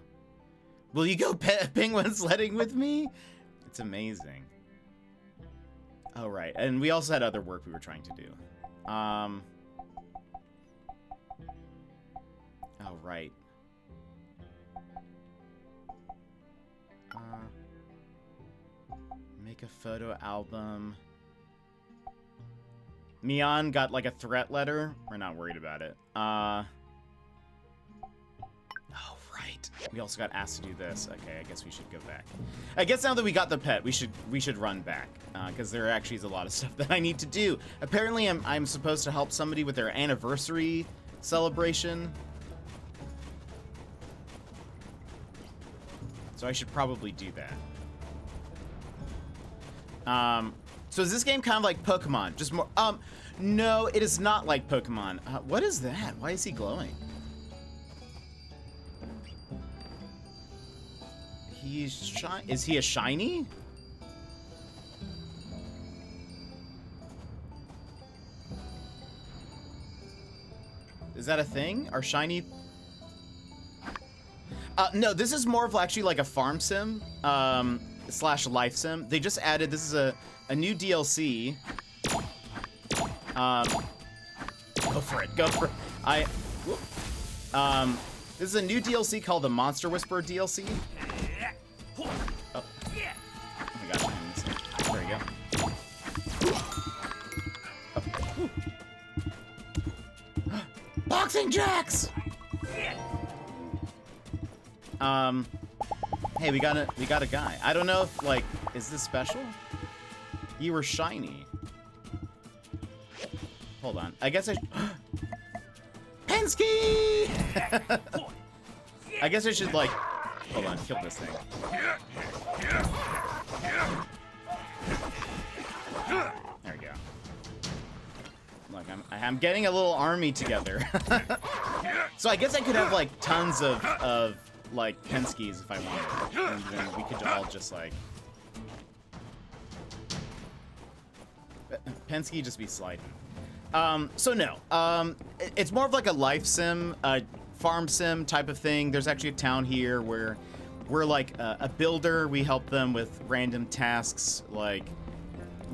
Will you go penguin sledding with me? It's amazing. Oh, right. And we also had other work we were trying to do. Oh, right. Make a photo album. Mian got like a threat letter. We're not worried about it. Oh, right. We also got asked to do this. Okay, I guess we should go back. I guess now that we got the pet, we should run back because there actually is a lot of stuff that I need to do. Apparently, I'm supposed to help somebody with their anniversary celebration. So I should probably do that. So is this game kind of like Pokemon? Just more, no, it is not like Pokemon. What is that? Why is he glowing? Is he a shiny? Is that a thing? Are shiny... no, this is more of actually like a farm sim, slash life sim. They just added, this is a new DLC. Go for it, go for it. This is a new DLC called the Monster Whisperer DLC. Oh, oh my gosh, I'm missing. There you go. Oh. Boxing jacks! Hey, we got a guy. I don't know if, like, is this special? You were shiny. Hold on. I guess I... Penske! I guess I should, like... Hold on, kill this thing. There we go. Look, I'm getting a little army together. So I guess I could have, like, tons of like, Penskes if I wanted. And then we could all just, like... Penske just be sliding. So no. It's more of like a life sim, farm sim type of thing. There's actually a town here where we're like a builder. We help them with random tasks, like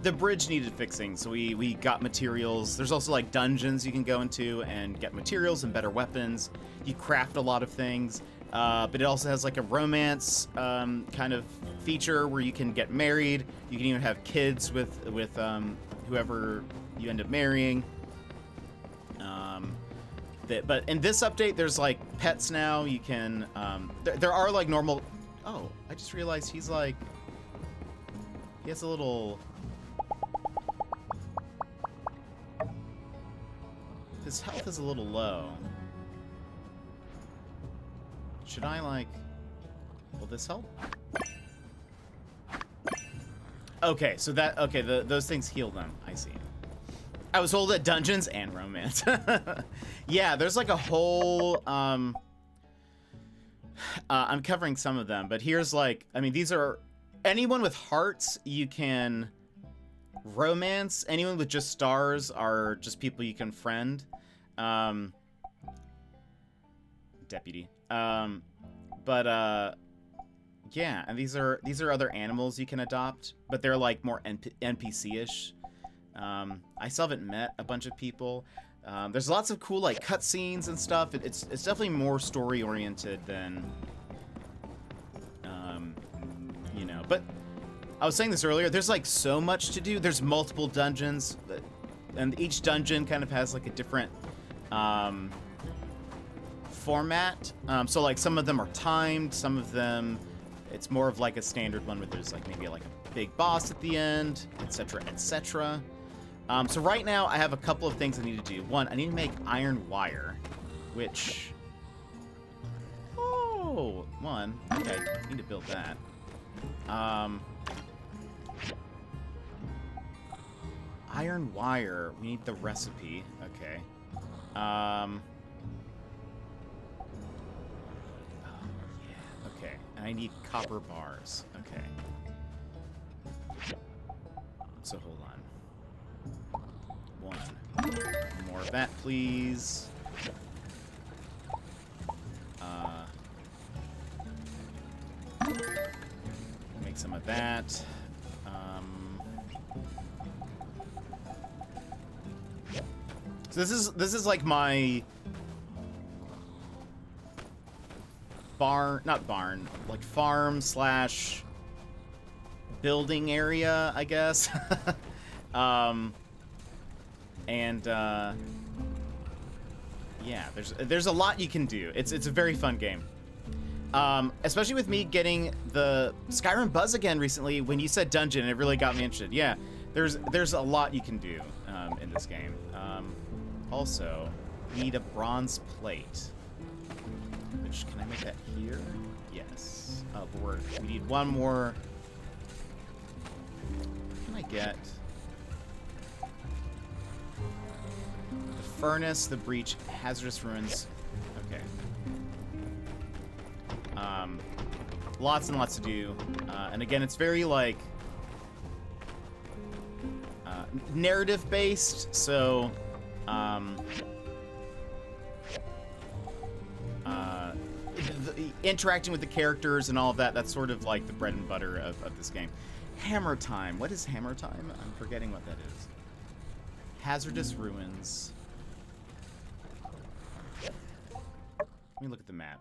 the bridge needed fixing, so we got materials. There's also like dungeons you can go into and get materials and better weapons. You craft a lot of things, but it also has like a romance kind of feature where you can get married. You can even have kids with whoever you end up marrying. But in this update, there's like pets now. You can there are like normal. Oh, I just realized he's like he has a little. His health is a little low. Should I, like... Will this help? Okay, so that... Okay, those things heal them. I see. I was told that dungeons and romance. Yeah, there's like a whole... I'm covering some of them, but here's like... I mean, these are... Anyone with hearts, you can... Romance. Anyone with just stars are just people you can friend. Deputy. Yeah, and these are other animals you can adopt, but they're like more NPC-ish. I still haven't met a bunch of people. There's lots of cool like cutscenes and stuff. It's definitely more story-oriented than, you know. But I was saying this earlier. There's like so much to do. There's multiple dungeons, and each dungeon kind of has like a different format. So like some of them are timed, some of them it's more of like a standard one where there's like maybe like a big boss at the end, etc., etc. So right now I have a couple of things I need to do. One, I need to make iron wire, which one. Okay, I need to build that. Iron wire, we need the recipe. Okay. Okay, and I need copper bars. Okay. So hold on. One more of that, please. Make some of that. So this is like my not barn, like farm slash building area, I guess. Yeah, there's a lot you can do. It's a very fun game. Especially with me getting the Skyrim buzz again recently. When you said dungeon, it really got me interested. Yeah, there's a lot you can do in this game. Also, need a bronze plate. Which, can I make that here? Yes. Oh, but we need one more. What can I get? The furnace, the breach, hazardous ruins. Okay. lots and lots to do. And again, it's very, like, narrative-based, so, interacting with the characters and all of that, that's sort of like the bread and butter of this game. Hammer time. What is hammer time? I'm forgetting what that is. Hazardous ruins. Let me look at the map.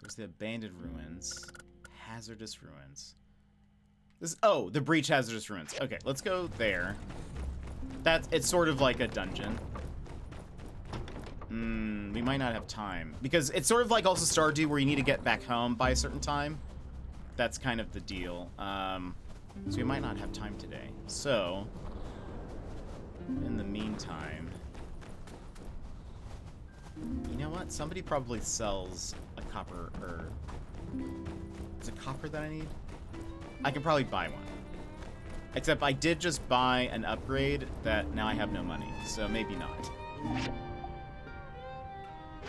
There's the abandoned ruins. Hazardous ruins. Oh, the breach hazardous ruins. Okay, let's go there. It's sort of like a dungeon. We might not have time. Because it's sort of like also Stardew where you need to get back home by a certain time. That's kind of the deal. So we might not have time today. So, in the meantime... You know what? Somebody probably sells a copper, or... Is it copper that I need? I can probably buy one. Except I did just buy an upgrade that now I have no money, so maybe not.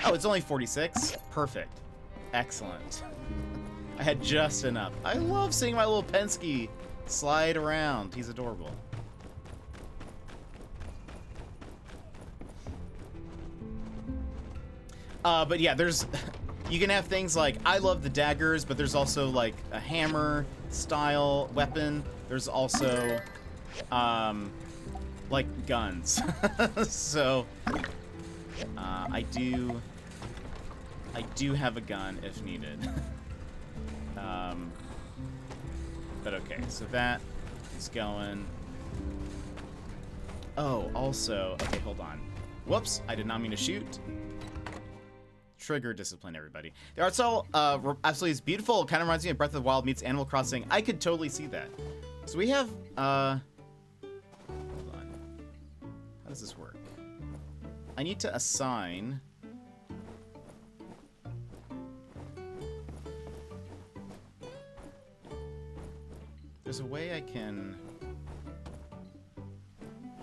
Oh, it's only 46? Perfect. Excellent. I had just enough. I love seeing my little Penske slide around. He's adorable. But yeah, there's... You can have things like, I love the daggers, but there's also like a hammer style weapon. There's also, like guns. So, I do have a gun if needed. But okay, so that is going. Oh, also, okay, hold on. Whoops, I did not mean to shoot. Trigger discipline, everybody. The art style absolutely is beautiful. Kind of reminds me of Breath of the Wild meets Animal Crossing. I could totally see that. So we have, hold on. How does this work? I need to assign... There's a way I can...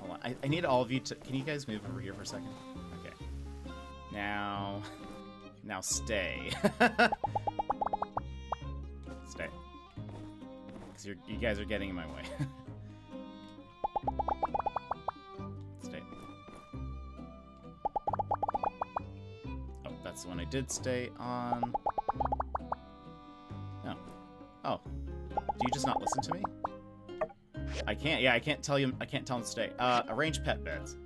Hold on. I need all of you to... Can you guys move over here for a second? Okay. Now stay. Stay. Because you guys are getting in my way. Stay. Oh, that's the one I did stay on. No. Oh. Do you just not listen to me? I can't. Yeah, I can't tell him to stay. Arrange pet beds.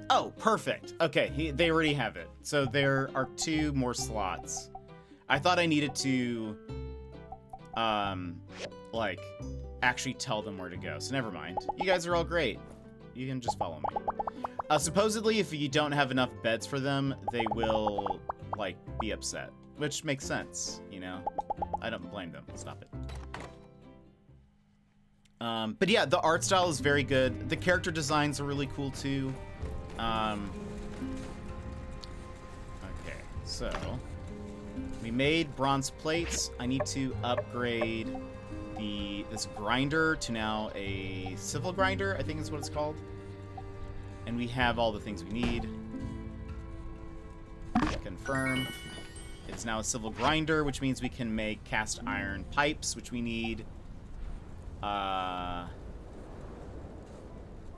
Oh, perfect. Okay, they already have it. So there are 2 more slots. I thought I needed to, like, actually tell them where to go. So never mind. You guys are all great. You can just follow me. Supposedly, if you don't have enough beds for them, they will, like, be upset. Which makes sense, you know? I don't blame them. Stop it. But yeah, the art style is very good. The character designs are really cool, too. Okay, so we made bronze plates. I need to upgrade this grinder to now a civil grinder, I think is what it's called. And we have all the things we need. Confirm. It's now a civil grinder, which means we can make cast iron pipes, which we need.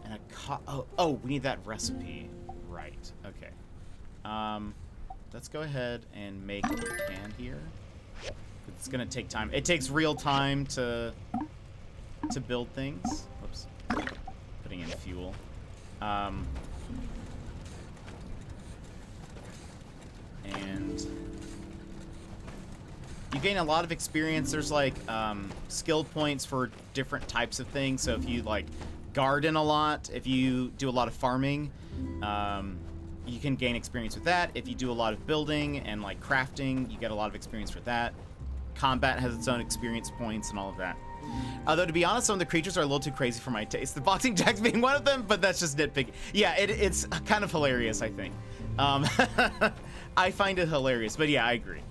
And oh, we need that recipe. Right. Okay. Let's go ahead and make what we can here. It's gonna take time. It takes real time to build things. Whoops. Putting in fuel. And you gain a lot of experience. There's like skill points for different types of things. So if you like garden a lot, if you do a lot of farming, you can gain experience with that. If you do a lot of building and like crafting, you get a lot of experience for that. Combat has its own experience points and all of that. Although to be honest, some of the creatures are a little too crazy for my taste. The boxing jacks being one of them, but that's just nitpicking. Yeah, it's kind of hilarious, I think. I find it hilarious, but yeah, I agree.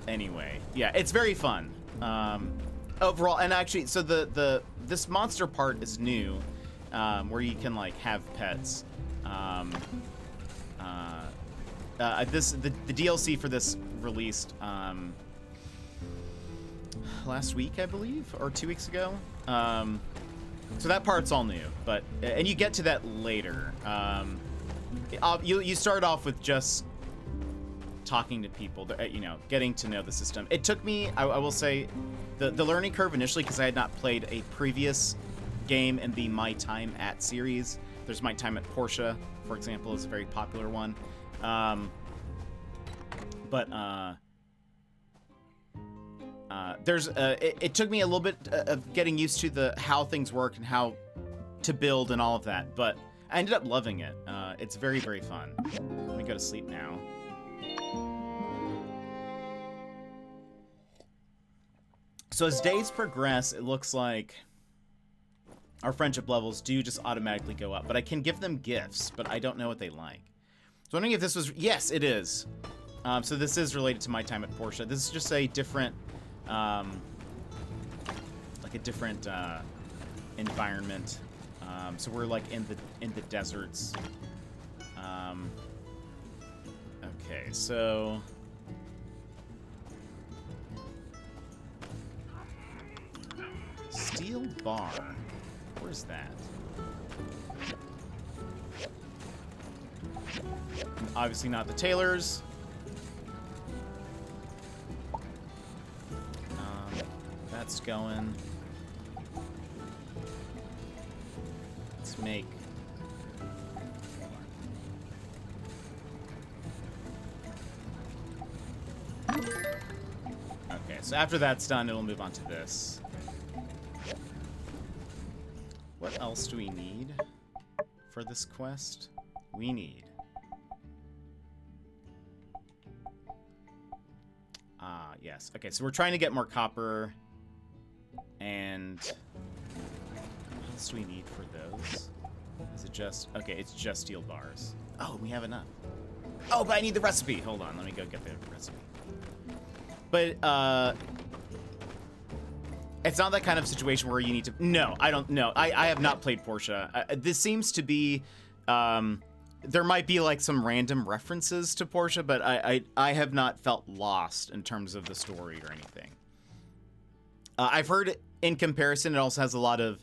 Anyway, yeah, it's very fun. Overall, and actually, so this monster part is new, where you can like have pets. the DLC for this released last week, I believe, or 2 weeks ago. So that part's all new, but and you get to that later. You start off with just talking to people, you know, getting to know the system. It took me, I will say, the learning curve initially, because I had not played a previous game in the My Time at series. There's My Time at Porsche, for example, is a very popular one. It took me a little bit of getting used to how things work and how to build and all of that, but I ended up loving it. It's very, very fun. Let me go to sleep now. So as days progress, it looks like our friendship levels do just automatically go up, but I can give them gifts, but I don't know what they like. So I'm wondering if this was, yes, it is. So this is related to My Time at Porsche. This is just a different, like a different environment. So we're like in the deserts. Okay, so steel bar. Where's that? Obviously not the tailors. That's going. Let's make. Okay, so after that's done, it'll move on to this. What else do we need for this quest? We need... yes. Okay, so we're trying to get more copper. And... what else do we need for those? Is it just... okay, it's just steel bars. Oh, we have enough. Oh, but I need the recipe! Hold on, let me go get the recipe. But, it's not that kind of situation where you need to... no, I don't know. I have not played Porsche. This seems to be... there might be, like, some random references to Porsche, but I have not felt lost in terms of the story or anything. I've heard, in comparison, it also has a lot of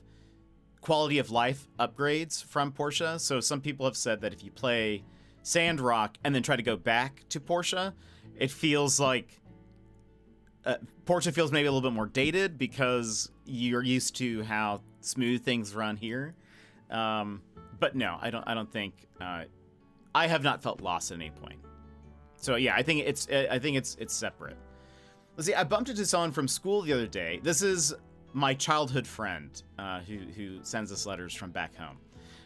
quality of life upgrades from Porsche. So some people have said that if you play Sandrock and then try to go back to Porsche, it feels like... Porsche feels maybe a little bit more dated because you're used to how smooth things run here. But no, I don't think I have not felt lost at any point. So yeah, I think it's separate. Let's see. I bumped into someone from school the other day. This is my childhood friend who sends us letters from back home.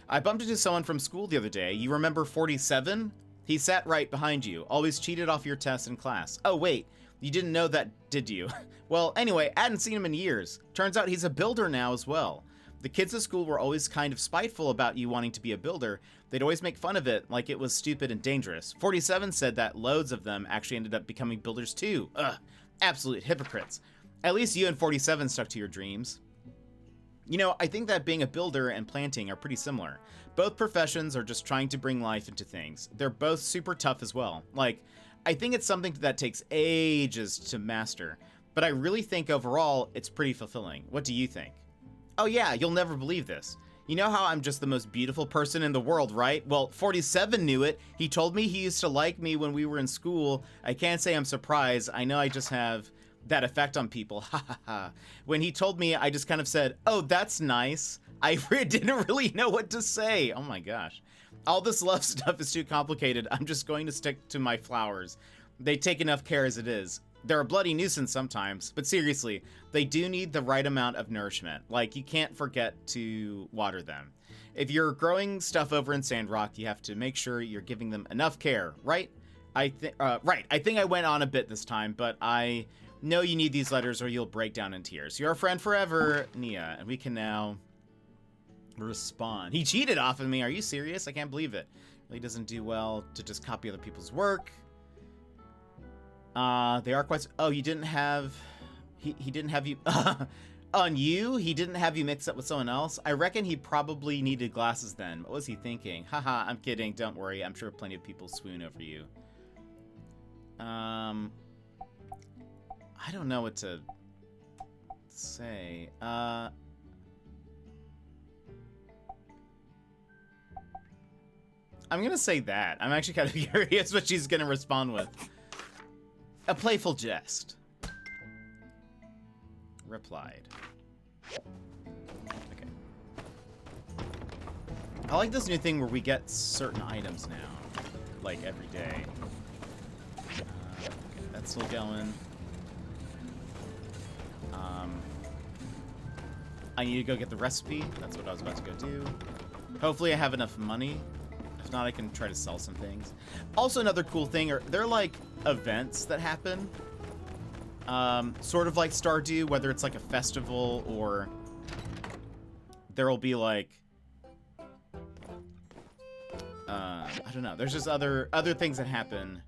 I bumped into someone from school the other day. You remember 47? He sat right behind you. Always cheated off your tests in class. Oh wait. You didn't know that, did you? Well, anyway, I hadn't seen him in years. Turns out he's a builder now as well. The kids at school were always kind of spiteful about you wanting to be a builder. They'd always make fun of it, like it was stupid and dangerous. 47 said that loads of them actually ended up becoming builders too. Ugh, absolute hypocrites. At least you and 47 stuck to your dreams. You know, I think that being a builder and planting are pretty similar. Both professions are just trying to bring life into things. They're both super tough as well. Like, I think it's something that takes ages to master, but I really think overall it's pretty fulfilling. What do you think? Oh yeah, you'll never believe this. You know how I'm just the most beautiful person in the world, right? Well, 47 knew it. He told me he used to like me when we were in school. I can't say I'm surprised. I know I just have that effect on people. Ha ha ha. When he told me, I just kind of said, oh, that's nice. I didn't really know what to say. Oh my gosh. All this love stuff is too complicated. I'm just going to stick to my flowers. They take enough care as it is. They're a bloody nuisance sometimes, but seriously, they do need the right amount of nourishment. Like, you can't forget to water them. If you're growing stuff over in Sandrock, you have to make sure you're giving them enough care, right? Right. I think I went on a bit this time, but I know you need these letters or you'll break down in tears. You're a friend forever, Nia, and we can now... respond. He cheated off of me. Are you serious? I can't believe it. Really doesn't do well to just copy other people's work. They are quite... oh, you didn't have... He didn't have you... on you? He didn't have you mixed up with someone else? I reckon he probably needed glasses then. What was he thinking? Haha, I'm kidding. Don't worry. I'm sure plenty of people swoon over you. I don't know what to say. I'm gonna say that. I'm actually kind of curious what she's gonna respond with. A playful jest. Replied. Okay. I like this new thing where we get certain items now, like every day. Okay, that's still going. I need to go get the recipe. That's what I was about to go do. Hopefully I have enough money. If not, I can try to sell some things. Also, another cool thing, they're like events that happen. Sort of like Stardew, whether it's like a festival or there'll be like, I don't know. There's just other things that happen.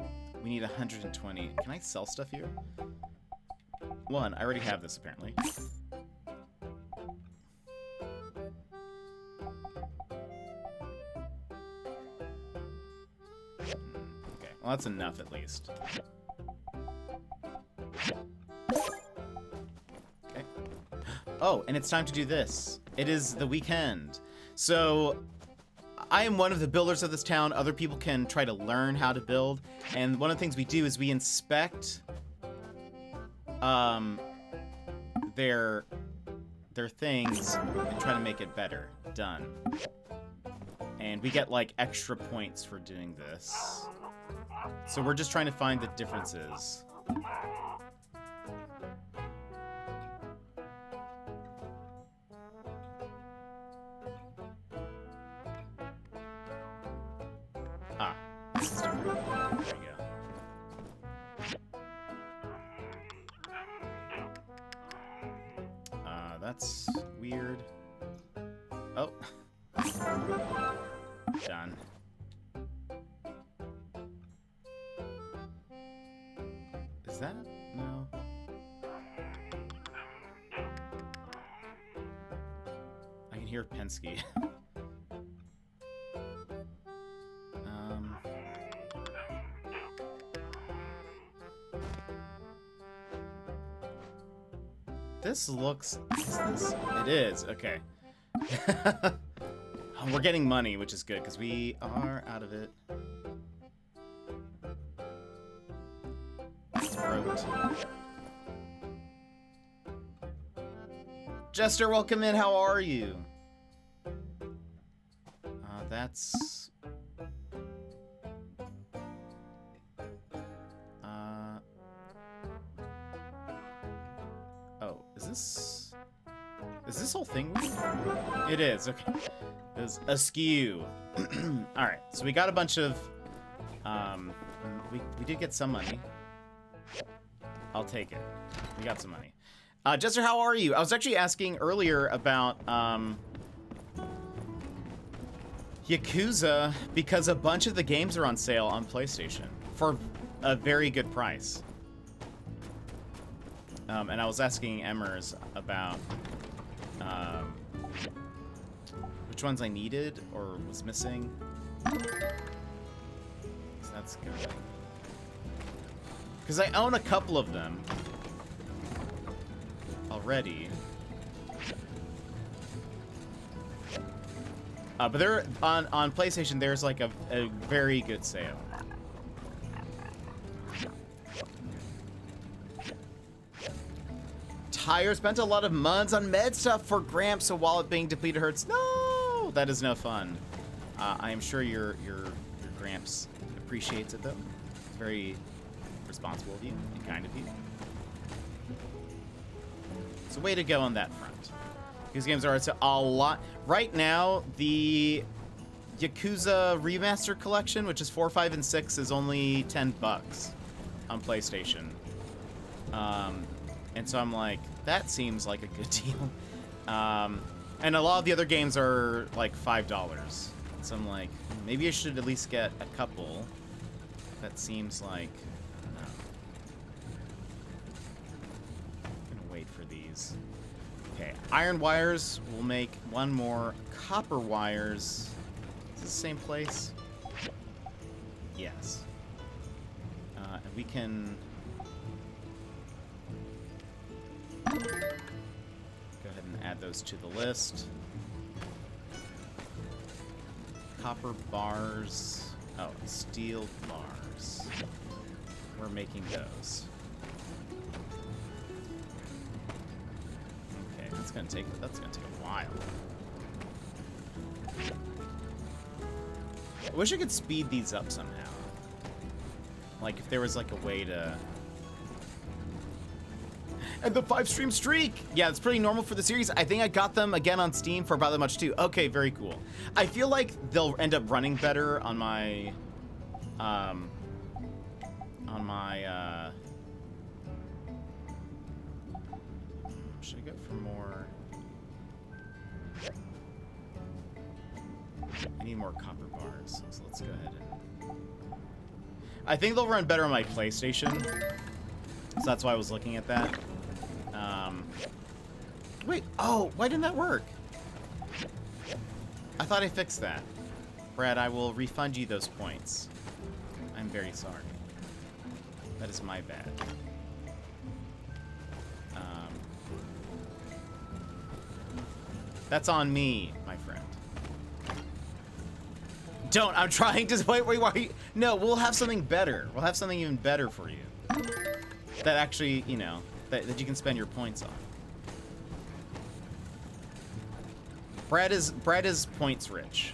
We need 120. Can I sell stuff here? One, I already have this apparently. Okay, well that's enough at least. Okay. Oh, and it's time to do this. It is the weekend. So I am one of the builders of this town. Other people can try to learn how to build. And one of the things we do is we inspect their things and try to make it better. Done. And we get like extra points for doing this. So we're just trying to find the differences. Ah, this is different. There we go. That's weird. Oh. Done. Is that? No. I can hear Penske. This looks... Is this? It is. Okay. We're getting money, which is good, because we are out of it. Throat. Jester, welcome in. How are you? That's... Oh, is this whole thing weird? It is, okay. It's askew. Alright, so we got a bunch of... we did get some money. I'll take it. We got some money. Jester, how are you? I was actually asking earlier about, Yakuza, because a bunch of the games are on sale on PlayStation for a very good price. And I was asking Emmers about, which ones I needed or was missing. So that's good. Because I own a couple of them already. But they're on PlayStation. There's like a very good sale. Tyre spent a lot of months on med stuff for Gramps, so wallet being depleted hurts. No, that is no fun. I am sure your Gramps appreciates it though. It's very responsible of you and kind of you. So way to go on that front. These games are a lot. Right now, the Yakuza Remaster Collection, which is 4, 5, and 6, is only $10 on PlayStation. And so I'm like, that seems like a good deal. And a lot of the other games are like $5. So I'm like, maybe I should at least get a couple. That seems like, I don't know. I'm gonna wait for these. Okay, iron wires will make one more. Copper wires. Is this the same place? Yes. And we can go ahead and add those to the list. Copper bars. Oh, steel bars. We're making those. Okay, that's gonna take a while. I wish I could speed these up somehow. Like if there was like a way to. And the 5-stream streak! Yeah, it's pretty normal for the series. I think I got them again on Steam for about that much too. Okay, very cool. I feel like they'll end up running better on my should I go for more? I need more copper bars, so let's go ahead and... I think they'll run better on my PlayStation, so that's why I was looking at that. Wait, oh, why didn't that work? I thought I fixed that. Brad, I will refund you those points. I'm very sorry. That is my bad. That's on me, my friend. Don't, I'm trying to, wait, no, we'll have something better. We'll have something even better for you. That actually, you know, that you can spend your points on. Brad is points rich.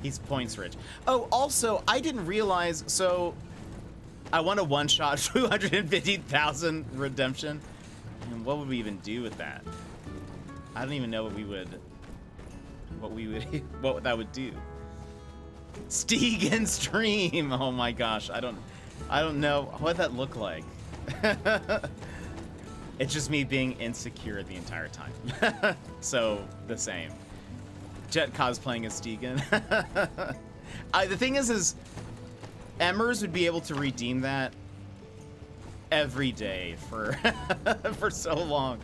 He's points rich. Oh, also, I didn't realize, so I won a one-shot 250,000 redemption. And what would we even do with that? I don't even know what that would do. Stegan stream. Oh my gosh, I don't know what that looked like. It's just me being insecure the entire time. So the same. Jet cosplaying as Stegan. The thing is Emmers would be able to redeem that every day for for so long.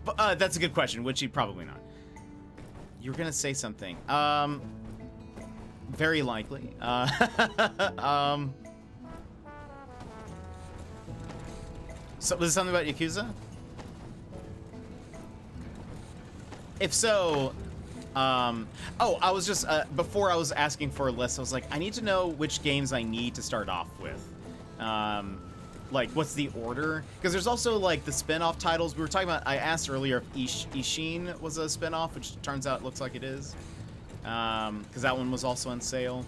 But that's a good question. Would she? Probably not. You were gonna say something. Very likely. So was it something about Yakuza? If so, oh, I was just before I was asking for a list, I was like, I need to know which games I need to start off with. Like, what's the order? Because there's also, like, the spin-off titles. We were talking about, I asked earlier if Ishin was a spin-off, which turns out looks like it is. Because that one was also on sale.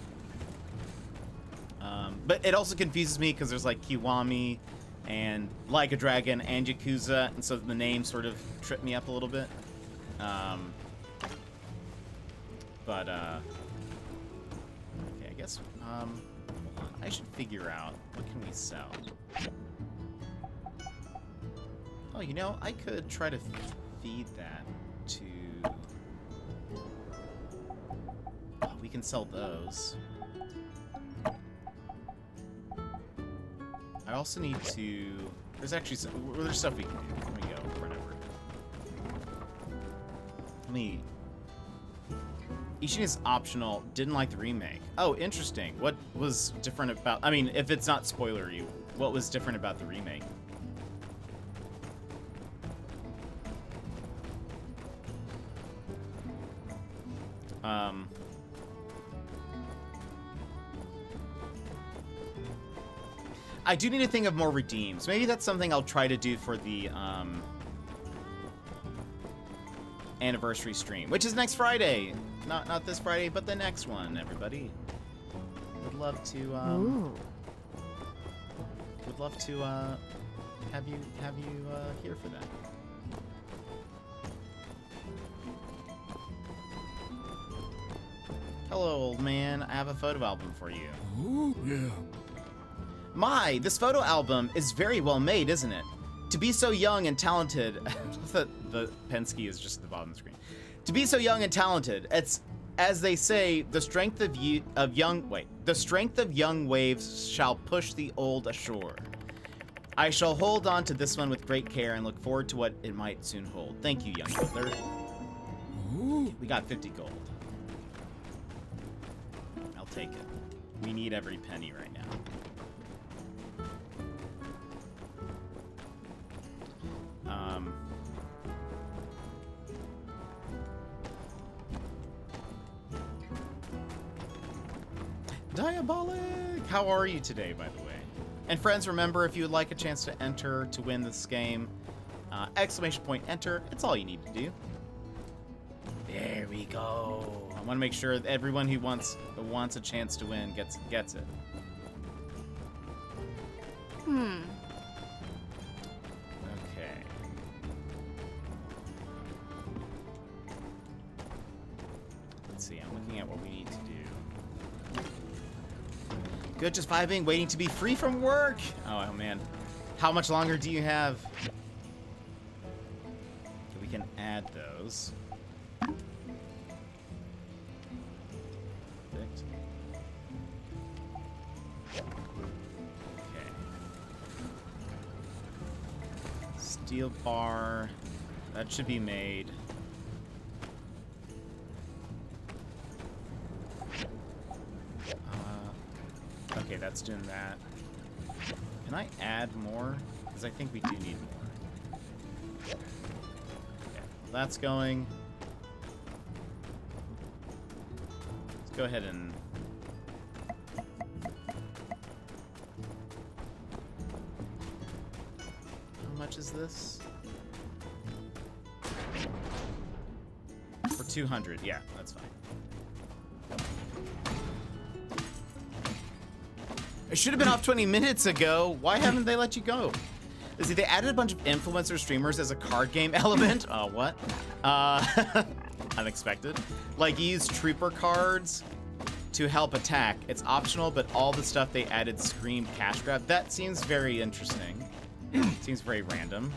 But it also confuses me because there's, like, Kiwami and Like a Dragon and Yakuza, and so the names sort of trip me up a little bit. Okay, I guess, hold on. I should figure out, what can we sell? Oh, you know, I could try to feed that to... Oh, we can sell those. I also need to... There's actually some... There's stuff we can do. Let me go run over. Let me... Ishin is optional. Didn't like the remake. Oh, interesting. What was different about... I mean, if it's not spoilery, what was different about the remake? I do need to think of more redeems. Maybe that's something I'll try to do for the anniversary stream, which is next Friday. Not this Friday, but the next one, everybody. Would love to have you here for that. Hello, old man. I have a photo album for you. Ooh, yeah. My, this photo album is very well made, isn't it? To be so young and talented, the Penske is just at the bottom of the screen. To be so young and talented, it's, as they say, the strength of young waves shall push the old ashore. I shall hold on to this one with great care and look forward to what it might soon hold. Thank you, young brother. Ooh. We got 50 gold. take it. We need every penny right now. Diabolic! How are you today, by the way? And friends, remember, if you would like a chance to enter to win this game, exclamation point enter. It's all you need to do. There we go. I want to make sure that everyone who wants a chance to win gets it. Okay. Let's see. I'm looking at what we need to do. Good, just vibing, waiting to be free from work. Oh man. How much longer do you have? We can add those. Perfect. Okay. Steel bar. That should be made. Okay, that's doing that. Can I add more? Because I think we do need more. Okay, that's going. Let's go ahead and... How much is this? For 200, yeah, that's fine. I should have been off 20 minutes ago. Why haven't they let you go? See, they added a bunch of influencer streamers as a card game element. Oh, what? Unexpected. Like, you use trooper cards to help attack. It's optional, but all the stuff they added screamed cash grab. That seems very interesting. Seems very random.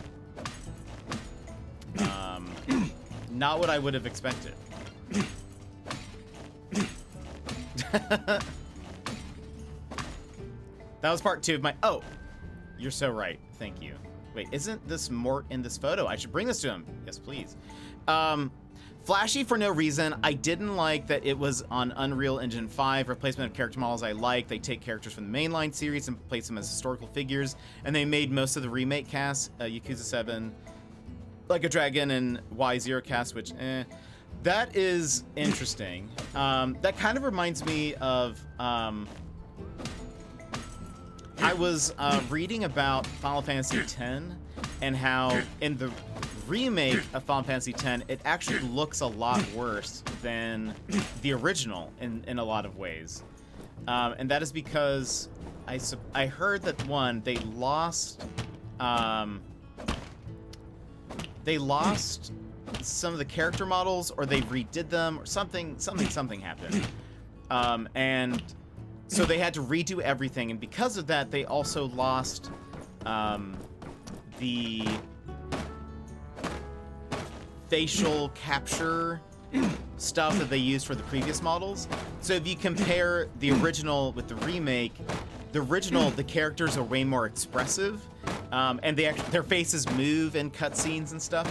Not what I would have expected. That was part 2 of my... Oh, you're so right. Thank you. Wait, isn't this Mort in this photo? I should bring this to him. Yes, please. Flashy for no reason. I didn't like that it was on Unreal Engine 5. Replacement of character models I like. They take characters from the mainline series and place them as historical figures. And they made most of the remake cast, Yakuza 7, Like a Dragon, and Y0 cast, which, that is interesting. That kind of reminds me of... I was reading about Final Fantasy X and how in the remake of Final Fantasy X, it actually looks a lot worse than the original in a lot of ways. And that is because I heard that, one, they lost some of the character models, or they redid them, or something happened. And so they had to redo everything, and because of that, they also lost the facial capture stuff that they used for the previous models. So if you compare the original with the remake, the characters are way more expressive, and their faces move in cutscenes and stuff.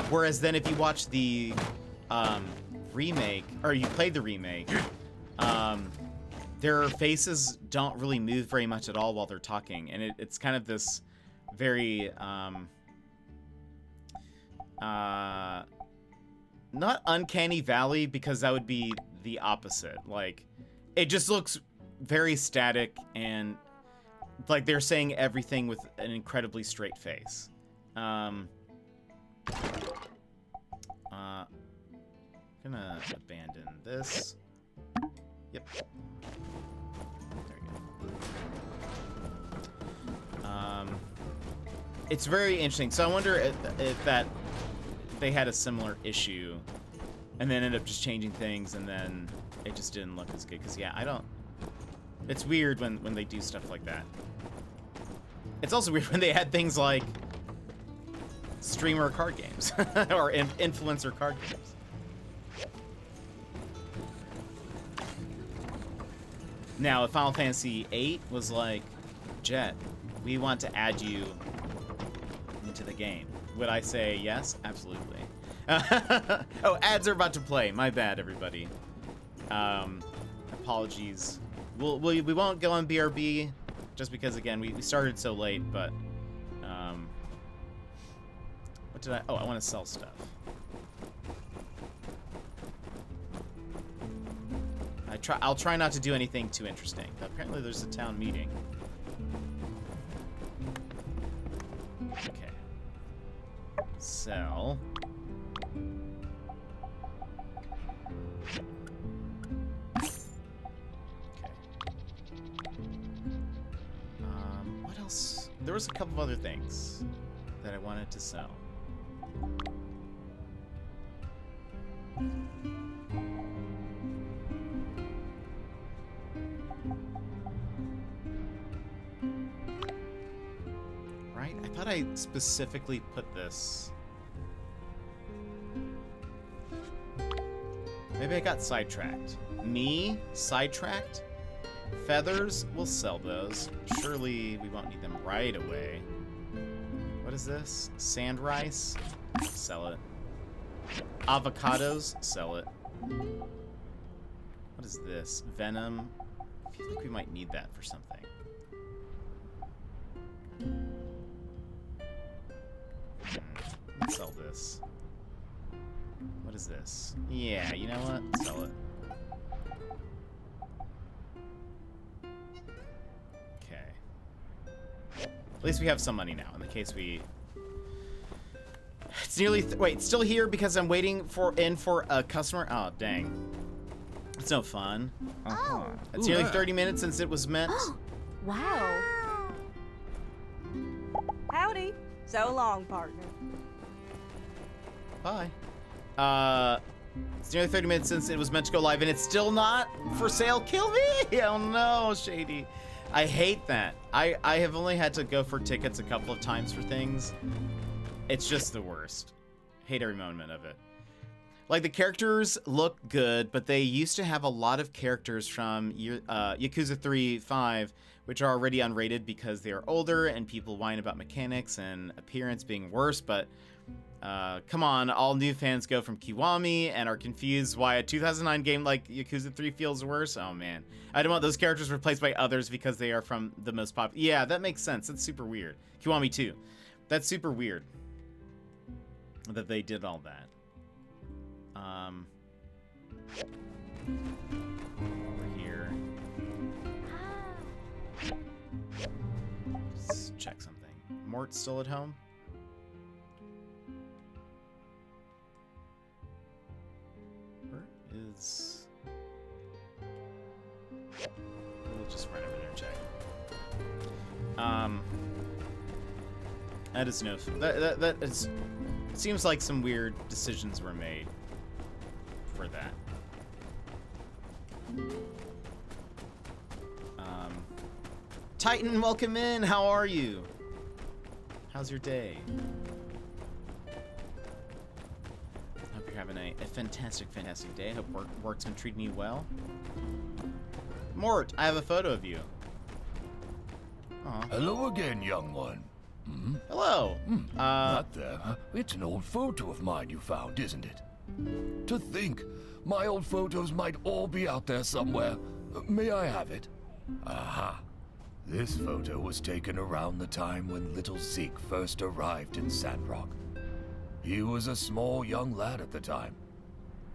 Whereas then if you watch the remake, or you play the remake, their faces don't really move very much at all while they're talking, and it's kind of this very not uncanny valley, because that would be the opposite. Like, it just looks very static, and like they're saying everything with an incredibly straight face. Gonna abandon this. Yep. There we go. It's very interesting. So I wonder if they had a similar issue and then ended up just changing things, and then it just didn't look as good. Because, yeah, it's weird when they do stuff like that. It's also weird when they had things like streamer card games or influencer card games. Now, if Final Fantasy VIII was like, Jet, we want to add you into the game, would I say yes? Absolutely. Oh, ads are about to play. My bad, everybody. Apologies. We won't go on BRB just because, again, we started so late, but what did I want to sell stuff. I'll try not to do anything too interesting. Apparently there's a town meeting. Okay. Sell. Okay. What else? There was a couple of other things that I wanted to sell. Right? I thought I specifically put this. Maybe I got sidetracked. Me? Sidetracked? Feathers? We'll sell those. Surely we won't need them right away. What is this? Sand rice? Sell it. Avocados? Sell it. What is this? Venom? I feel like we might need that for something. Let's sell this. What is this? Yeah, you know what? Sell it. Okay. At least we have some money now, in the case we... It's nearly... Wait, it's still here because I'm waiting for a customer? Oh, dang. It's no fun. It's nearly 30 minutes since it was meant. Wow. Howdy. So long, partner. Bye. It's nearly 30 minutes since it was meant to go live, and it's still not for sale. Kill me! Oh no, Shady. I hate that. I have only had to go for tickets a couple of times for things. It's just the worst. Hate every moment of it. Like, the characters look good, but they used to have a lot of characters from Yakuza 3, 5, which are already unrated because they are older and people whine about mechanics and appearance being worse, but come on, all new fans go from Kiwami and are confused why a 2009 game like Yakuza 3 feels worse. Oh man, I don't want those characters replaced by others because they are from the most popular. Yeah, that makes sense. That's super weird. Kiwami 2. That's super weird that they did all that. Over here. Let's check something. Mort's still at home? Where is... We'll just run over there and check. That is no... That is... Seems like some weird decisions were made for that. Titan, welcome in. How are you? How's your day? Hope you're having a fantastic day. Hope work's been treating you well. Mort, I have a photo of you. Aw. Hello again, young one. Hello. Not there. It's an old photo of mine you found, isn't it? To think, my old photos might all be out there somewhere. May I have it? Aha. This photo was taken around the time when little Zeke first arrived in Sandrock. He was a small young lad at the time.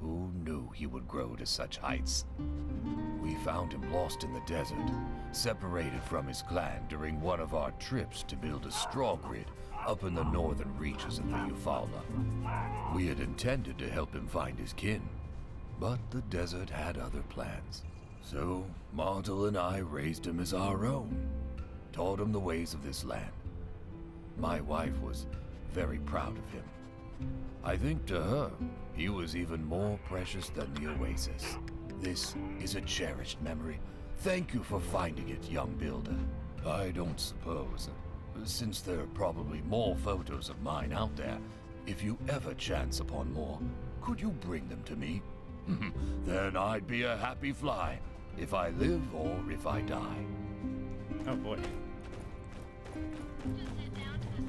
Who knew he would grow to such heights? We found him lost in the desert, separated from his clan during one of our trips to build a straw grid up in the northern reaches of the Eufaula. We had intended to help him find his kin, but the desert had other plans. So, Martel and I raised him as our own, taught him the ways of this land. My wife was very proud of him. I think to her, he was even more precious than the oasis. This is a cherished memory. Thank you for finding it, young builder. I don't suppose, since there are probably more photos of mine out there, if you ever chance upon more, could you bring them to me? Then I'd be a happy fly, if I live or if I die. Oh boy.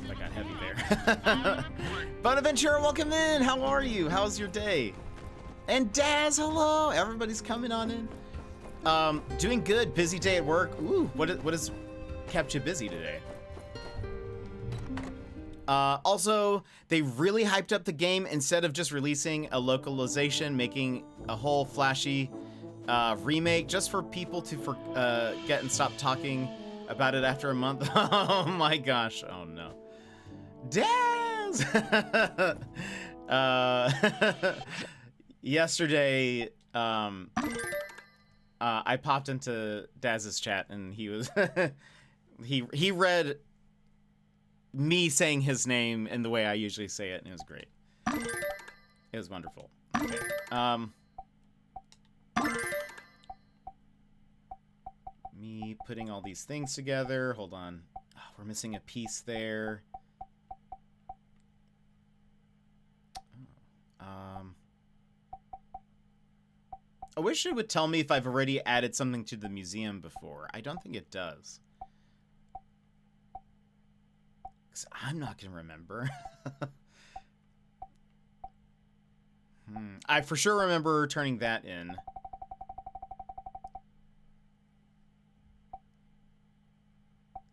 I got heavy there. Bonaventura, welcome in. How are you? How's your day? And Daz, hello. Everybody's coming on in. Doing good. Busy day at work. Ooh, what has kept you busy today? Also, they really hyped up the game instead of just releasing a localization, making a whole flashy remake just for people to forget and stop talking about it after a month. Oh my gosh. Oh no. Daz! Yesterday, I popped into Daz's chat and he was he read me saying his name in the way I usually say it, and it was great. It was wonderful. Okay. Me putting all these things together. Hold on. Oh, we're missing a piece there. I wish it would tell me if I've already added something to the museum before. I don't think it does. 'Cause I'm not going to remember. I for sure remember turning that in.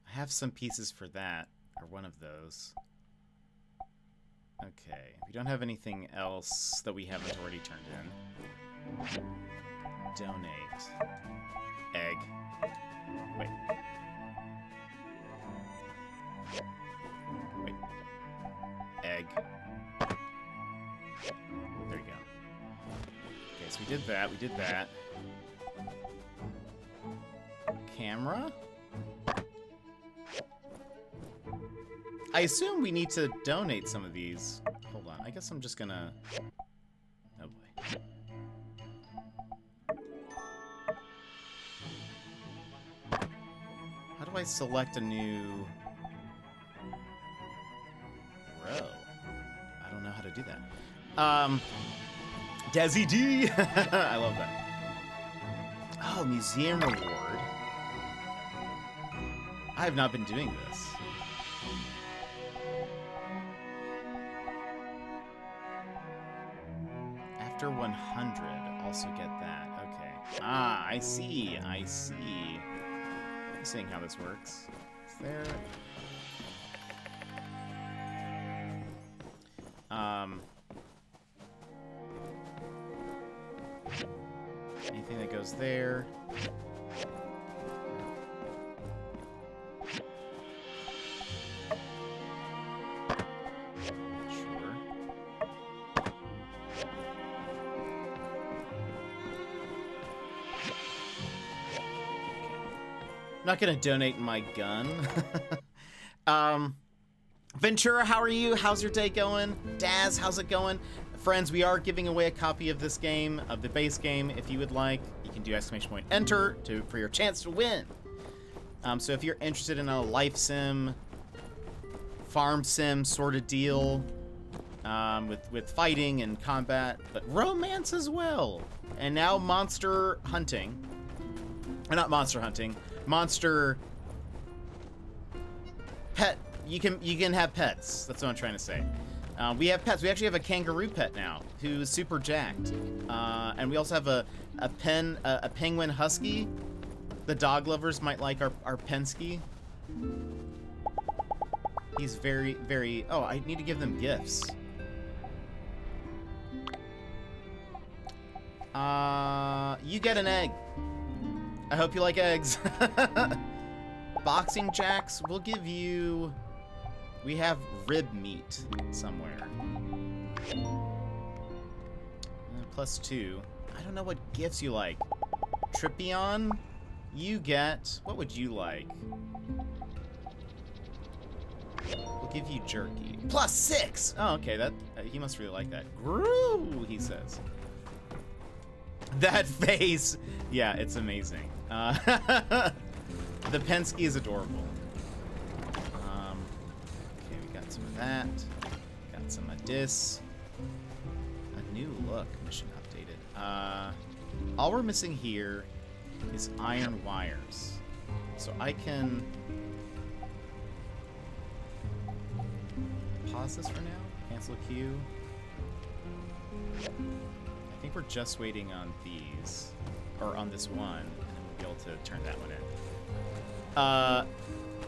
I have some pieces for that, or one of those. Okay, we don't have anything else that we haven't already turned in. Donate. Egg. Wait. Wait. Egg. There you go. Okay, so we did that. We did that. Camera? I assume we need to donate some of these. Hold on. I guess I'm just gonna... Oh boy. How do I select a new row? I don't know how to do that. Desi D! I love that. Oh, museum reward. I have not been doing this. After 100, also get that. Okay. Ah, I see. I see. I'm seeing how this works. Is there... anything that goes there? Sure. I'm not gonna donate my gun. Ventura, how are you? How's your day going? Daz, how's it going? Friends, we are giving away a copy of this game, of the base game. If you would like, you can do !enter for your chance to win. So if you're interested in a life sim, farm sim sort of deal, with fighting and combat, but romance as well, and now monster hunting, or not monster hunting, monster pet. You can have pets. That's what I'm trying to say. We have pets. We actually have a kangaroo pet now who's super jacked, and we also have a penguin husky. The dog lovers might like our Pensky. He's very, very... Oh, I need to give them gifts. You get an egg. I hope you like eggs. Boxing jacks, we'll give you... We have rib meat somewhere. +2. I don't know what gifts you like. Trippion, you get... What would you like? We'll give you jerky. +6! Oh, okay, that he must really like that. Groo, he says. That face! Yeah, it's amazing. The Pensky is adorable. Okay, we got some of that. Got some of this. A new look, mission updated. All we're missing here is iron wires. So I can pause this for now. Cancel queue. I think we're just waiting on these, or on this one. be able to turn that one in.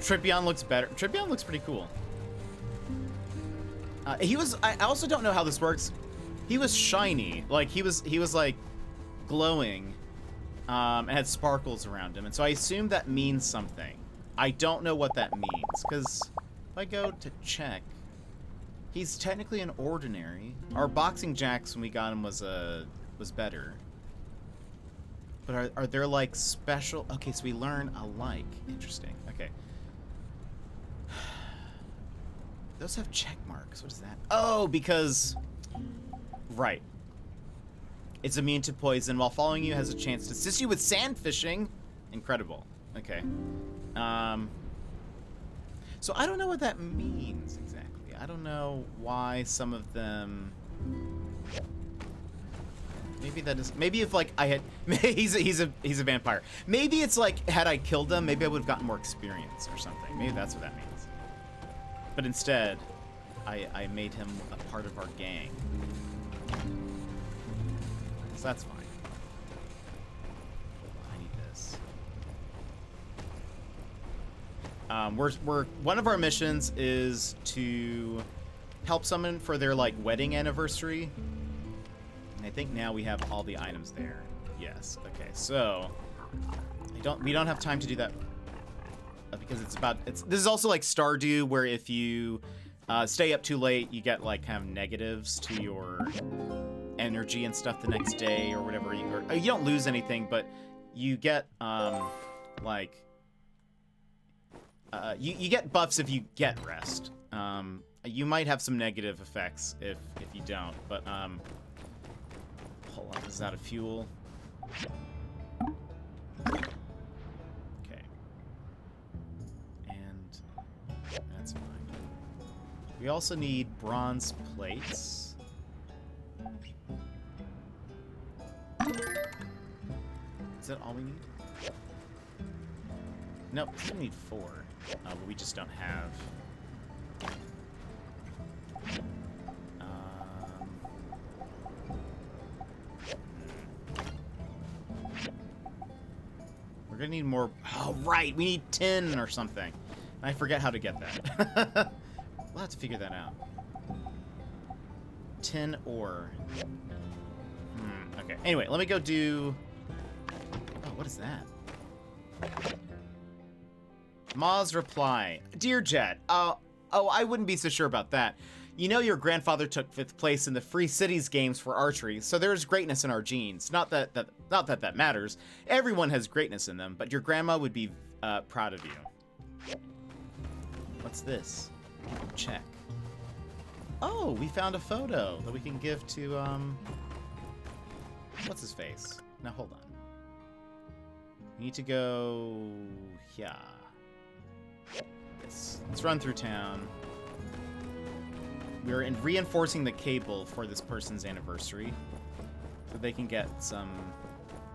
Trippion looks better. Trippion looks pretty cool. I also don't know how this works. He was shiny. Like, he was like, glowing, and had sparkles around him. And so I assume that means something. I don't know what that means, because if I go to check, he's technically an ordinary. Our boxing jacks when we got him was better. But are there like special? Okay, so we learn alike. Interesting. Okay. Those have check marks. What is that? Oh, because right. It's immune to poison. While following you, has a chance to assist you with sand fishing. Incredible. Okay. So I don't know what that means exactly. I don't know why some of them. Maybe that is. Maybe if like I had. He's a vampire. Maybe it's like had I killed him, maybe I would have gotten more experience or something. Maybe that's what that means. But instead, I made him a part of our gang. So that's fine. I need this. We're one of our missions is to help someone for their like wedding anniversary. And I think now we have all the items there. Yes. Okay. So we don't have time to do that because this is also like Stardew, where if you stay up too late, you get like kind of negatives to your energy and stuff the next day or whatever. You don't lose anything, but you get you get buffs if you get rest. You might have some negative effects if you don't, but hold on, this is out of fuel. Okay. And that's fine. We also need bronze plates. Is that all we need? Nope, we need 4. But we just don't have. We're gonna need more. Oh, right, we need tin or something. I forget how to get that. We'll have to figure that out. Tin ore. Okay. Anyway, let me go do. Oh, what is that? Ma's reply. Dear Jet, I wouldn't be so sure about that. You know your grandfather took 5th place in the Free Cities games for archery, so there's greatness in our genes. Not that matters. Everyone has greatness in them, but your grandma would be proud of you. What's this? Check. Oh, we found a photo that we can give to what's his face? Now hold on. We need to go here. Let's run through town. We're reinforcing the cable for this person's anniversary, so they can get some,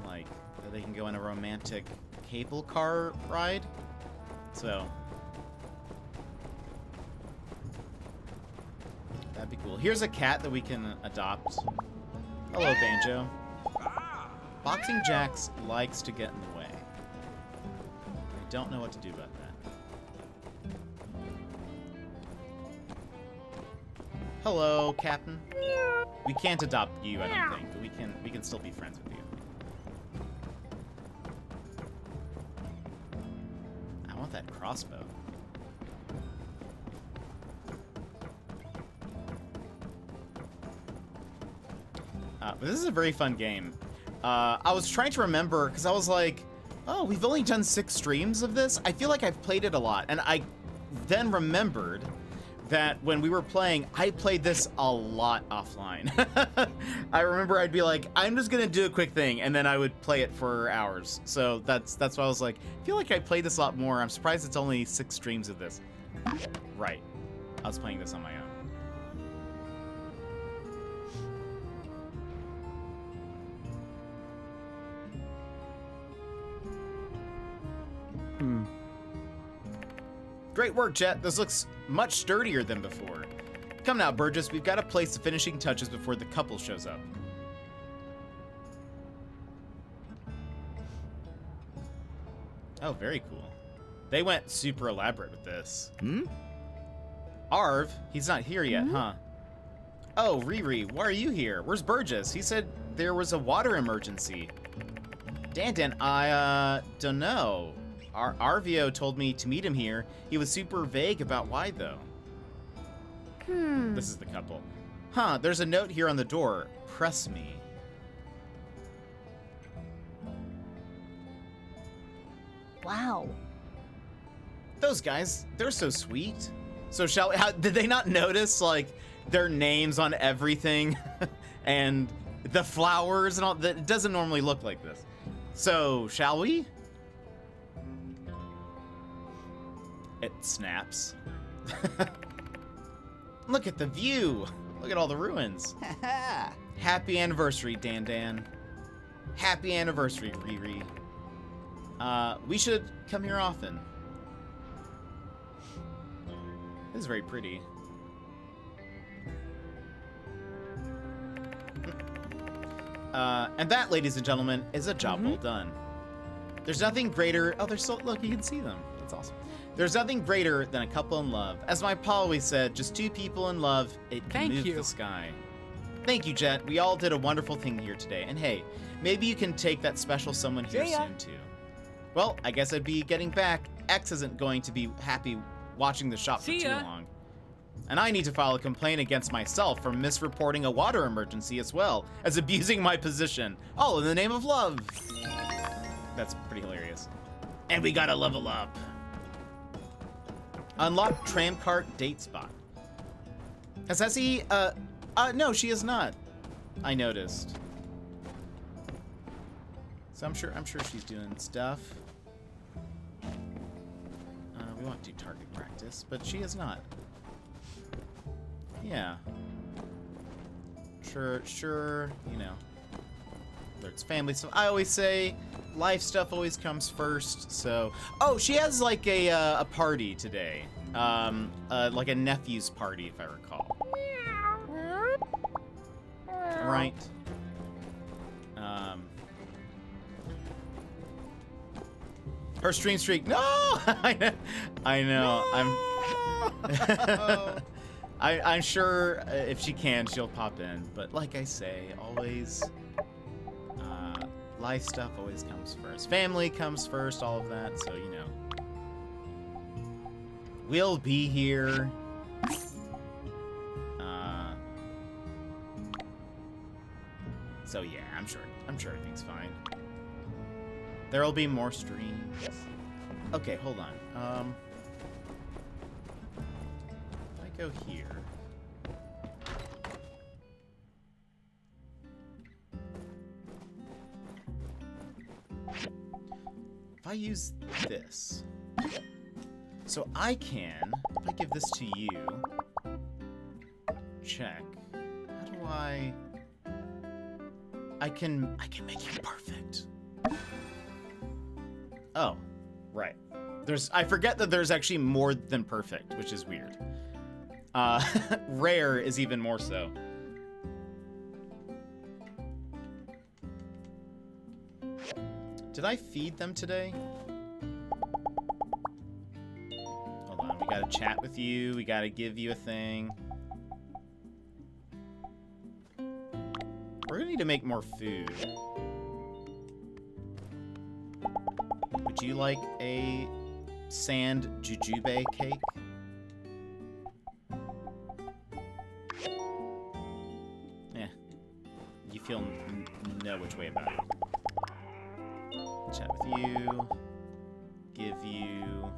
like, they can go on a romantic cable car ride. So that'd be cool. Here's a cat that we can adopt. Hello, Banjo. Boxing Jacks likes to get in the way. I don't know what to do about that. Hello, Captain. We can't adopt you, I don't think, but we can still be friends with you. I want that crossbow. But this is a very fun game. I was trying to remember, because I was like, oh, we've only done 6 streams of this? I feel like I've played it a lot. And I then remembered that when we were playing, I played this a lot offline. I remember I'd be like, I'm just gonna do a quick thing, and then I would play it for hours. So that's why I was like, I feel like I played this a lot more. I'm surprised it's only 6 streams of this. Right. I was playing this on my own. Great work, Jet. This looks much sturdier than before. Come now, Burgess. We've got to place the finishing touches before the couple shows up. Oh, very cool. They went super elaborate with this. Hmm? Arv, he's not here yet, huh? Oh, Riri, why are you here? Where's Burgess? He said there was a water emergency. Dan, I don't know. Arvio told me to meet him here. He was super vague about why, though. This is the couple. Huh, there's a note here on the door. Press me. Wow. Those guys, they're so sweet. So did they not notice, like, their names on everything? And the flowers and all that? It doesn't normally look like this. So, shall we? It snaps. Look at the view. Look at all the ruins. Happy anniversary, Dan. Happy anniversary, Riri. We should come here often. This is very pretty. And that, ladies and gentlemen, is a job well done. There's nothing greater. Oh, they're still. Look, you can see them. That's awesome. There's nothing greater than a couple in love. As my pa always said, just two people in love, it can move the sky. Thank you, Jet. We all did a wonderful thing here today. And hey, maybe you can take that special someone here soon, too. Well, I guess I'd be getting back. X isn't going to be happy watching the shop for too long. And I need to file a complaint against myself for misreporting a water emergency as well as abusing my position. All in the name of love. That's pretty hilarious. And we gotta level up. Unlock tram cart date spot. Has Essie, no, she is not. I noticed. So I'm sure she's doing stuff. We want to do target practice, but she is not. Yeah. Sure, you know. There's family stuff. I always say life stuff always comes first, so... Oh, she has like a party today. Like a nephew's party, if I recall. Right. Her stream streak. No! I know. No! I'm sure if she can, she'll pop in. But like I say, always, life stuff always comes first. Family comes first, all of that. So, you know. We'll be here. So yeah, I'm sure everything's fine. There'll be more streams. Okay, hold on. If I go here. If I use this. So I can, if I give this to you, check. How do I can make you perfect. Oh, right. I forget that there's actually more than perfect, which is weird. Rare is even more so. Did I feed them today? Hold on, we gotta chat with you. We gotta give you a thing. We're gonna need to make more food. Would you like a sand jujube cake? Yeah. You feel no which way about it. Chat with you. Give you.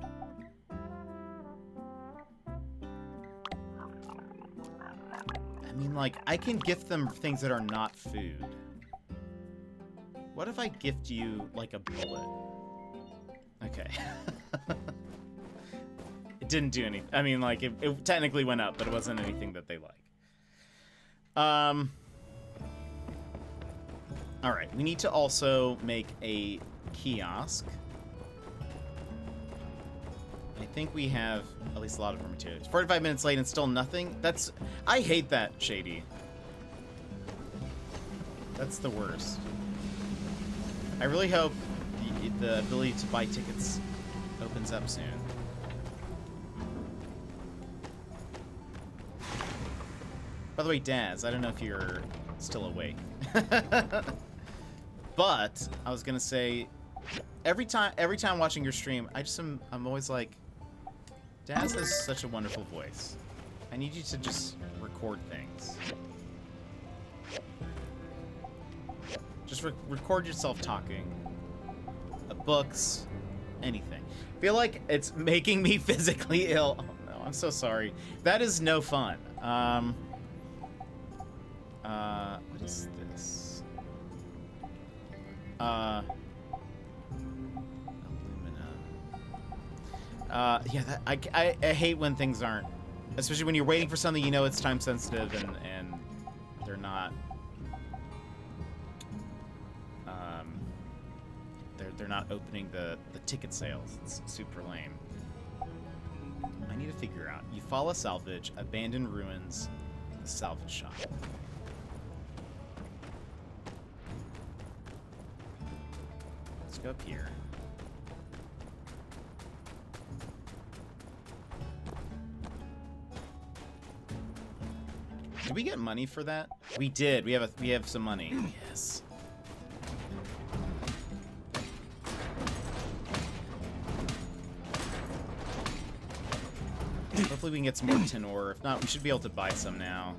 I mean, like, I can gift them things that are not food. What if I gift you, like, a bullet? Okay. It didn't do anything. I mean, like, it technically went up, but it wasn't anything that they like. Alright, we need to also make a kiosk. I think we have at least a lot of our materials. 45 minutes late and still nothing? I hate that, Shady. That's the worst. I really hope the ability to buy tickets opens up soon. By the way, Daz, I don't know if you're still awake. But I was gonna say, every time watching your stream, I'm always like, Daz has such a wonderful voice. I need you to just record things. Just record yourself talking. Books, anything. I feel like it's making me physically ill. Oh no, I'm so sorry. That is no fun. What is this? Aluminum. Yeah, I hate when things aren't, especially when you're waiting for something you know it's time sensitive and they're not. They're not opening the ticket sales. It's super lame. I need to figure out. You follow salvage, abandoned ruins, the salvage shop. Let's go up here. Did we get money for that? We did. We have some money. Yes. Hopefully we can get some more tin ore. If not, we should be able to buy some now.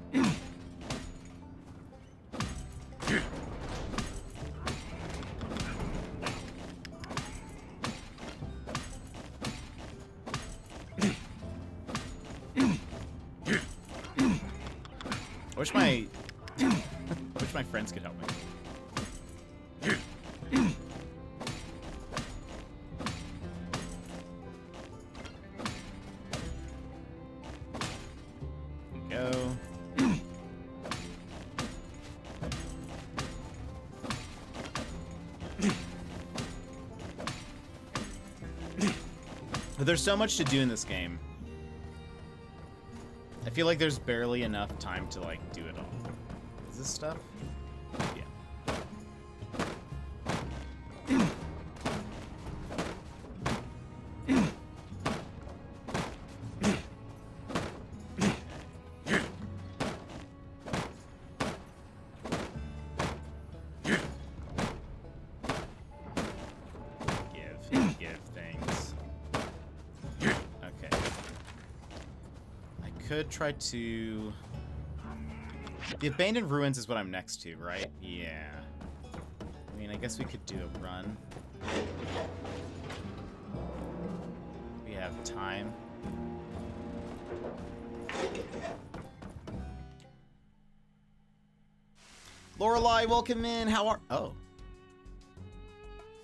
I wish my friends could help me. Go. There's so much to do in this game. I feel like there's barely enough time to, like, do it all. Is this stuff? Yeah. Give things. Okay. I could try to... The abandoned ruins is what I'm next to, right? Yeah. I mean, I guess we could do a run. We have time. Lorelei, welcome in. How are... Oh.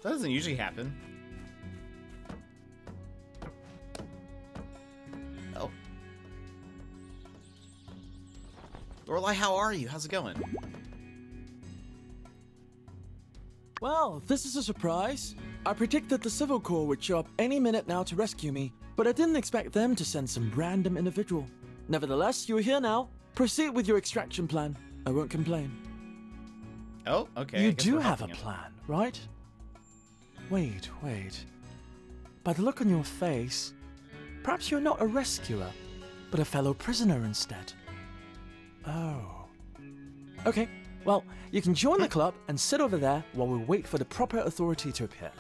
That doesn't usually happen. Oh. Lorelei, how are you? How's it going? Well, this is a surprise. I predicted the Civil Corps would show up any minute now to rescue me, but I didn't expect them to send some random individual. Nevertheless, you're here now. Proceed with your extraction plan. I won't complain. Oh, okay. You do have a plan, right? Wait. By the look on your face, perhaps you're not a rescuer, but a fellow prisoner instead. Oh. Okay, well, you can join the club and sit over there while we wait for the proper authority to appear.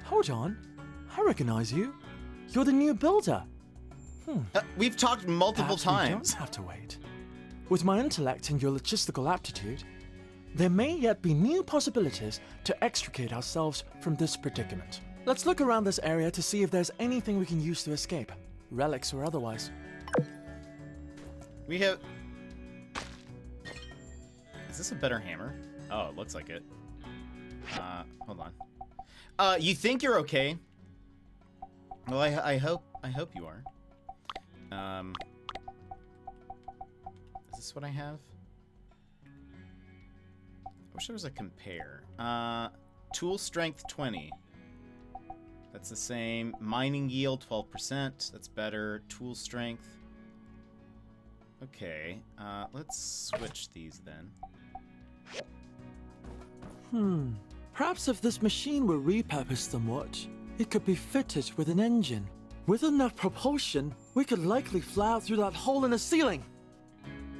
Hold on. I recognize you. You're the new builder. We've talked multiple Perhaps times. we don't have to wait. With my intellect and your logistical aptitude, there may yet be new possibilities to extricate ourselves from this predicament. Let's look around this area to see if there's anything we can use to escape, relics or otherwise. We have... Is this a better hammer? Oh, it looks like it. Hold on. You think you're okay? Well, I hope you are. Is this what I have? I wish there was a compare. Tool strength 20. That's the same. Mining yield 12%. That's better. Tool strength. Okay. Let's switch these then. Perhaps if this machine were repurposed somewhat, it could be fitted with an engine. With enough propulsion, we could likely fly out through that hole in the ceiling.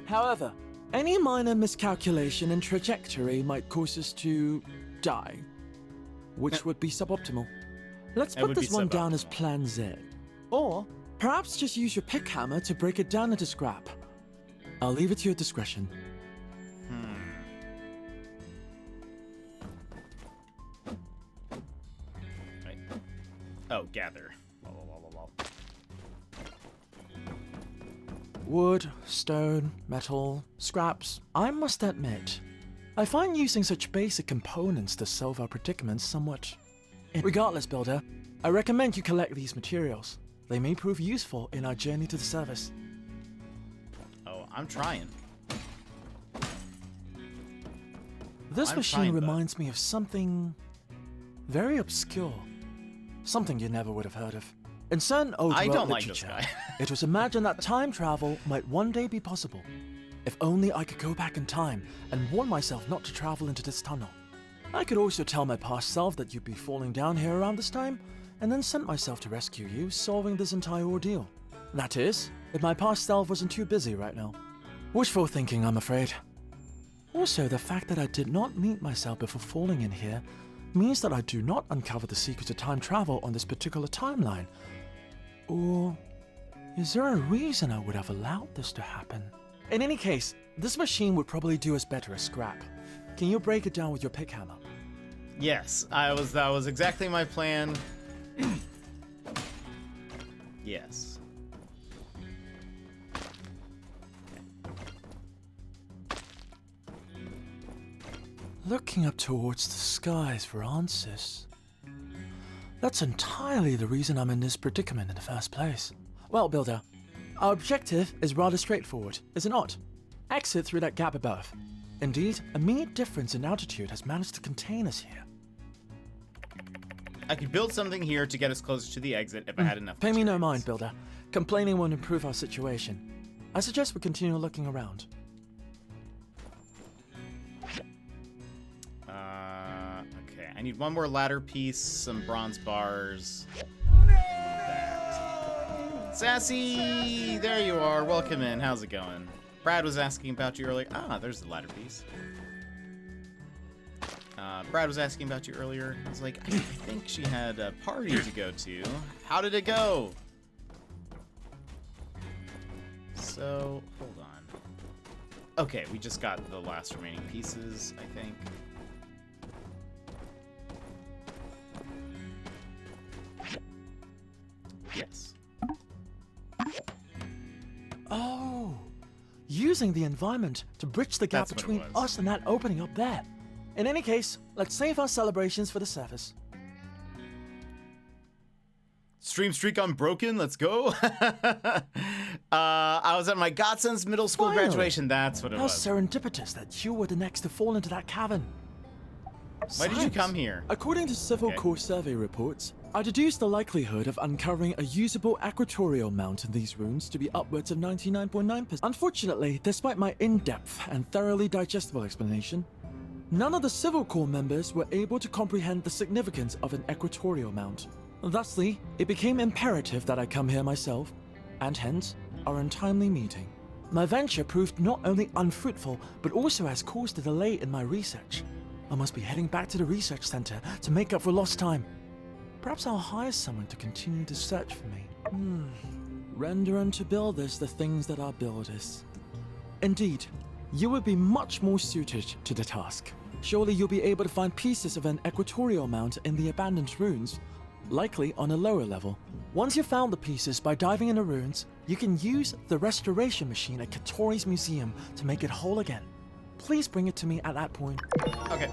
However, any minor miscalculation in trajectory might cause us to die, which would be suboptimal. Let's put this one down as Plan Z. Or perhaps just use your pick hammer to break it down into scrap. I'll leave it to your discretion. Right. Oh, gather. Wood, stone, metal, scraps. I must admit, I find using such basic components to solve our predicaments somewhat... Regardless, Builder, I recommend you collect these materials. They may prove useful in our journey to the surface. Oh, I'm trying. This machine reminds me of something very obscure. Something you never would have heard of. In certain old I world don't like literature, this guy. it was imagined that time travel might one day be possible. If only I could go back in time and warn myself not to travel into this tunnel. I could also tell my past self that you'd be falling down here around this time, and then sent myself to rescue you, solving this entire ordeal. That is, if my past self wasn't too busy right now. Wishful thinking, I'm afraid. Also, the fact that I did not meet myself before falling in here means that I do not uncover the secrets of time travel on this particular timeline. Or is there a reason I would have allowed this to happen? In any case, this machine would probably do us better as scrap. Can you break it down with your pick hammer? Yes, that was exactly my plan. Yes. Looking up towards the skies for answers. That's entirely the reason I'm in this predicament in the first place. Well, Builder, our objective is rather straightforward, is it not? Exit through that gap above. Indeed, a mere difference in altitude has managed to contain us here. I could build something here to get us closer to the exit if I had enough Pay me no materials. mind, Builder. Complaining won't improve our situation. I suggest we continue looking around. Okay, I need one more ladder piece, some bronze bars. That. Sassy! There you are. Welcome in. How's it going? Brad was asking about you earlier. Ah, there's the ladder piece. Brad was asking about you earlier. I was like, I think she had a party to go to. How did it go? So, hold on. Okay, we just got the last remaining pieces, I think. Yes. Oh, using the environment to bridge the gap That's what it between was. us and that opening up there. In any case, let's save our celebrations for the surface. Stream streak unbroken, let's go. I was at my godson's middle school Finally. graduation, that's what it How was. serendipitous that you were the next to fall into that cavern. Why did you Science. come here? According to Civil Okay. Corps survey reports, I deduced the likelihood of uncovering a usable equatorial mount in these rooms to be upwards of 99.9%. Unfortunately, despite my in-depth and thoroughly digestible explanation, none of the Civil Corps members were able to comprehend the significance of an equatorial mount. Thusly, it became imperative that I come here myself, and hence, our untimely meeting. My venture proved not only unfruitful, but also has caused a delay in my research. I must be heading back to the research center to make up for lost time. Perhaps I'll hire someone to continue the search for me. Render unto builders the things that are builders. Indeed, you would be much more suited to the task. Surely you'll be able to find pieces of an equatorial mount in the abandoned ruins, likely on a lower level. Once you've found the pieces by diving in the ruins, you can use the restoration machine at Katori's museum to make it whole again. Please bring it to me at that point. Okay.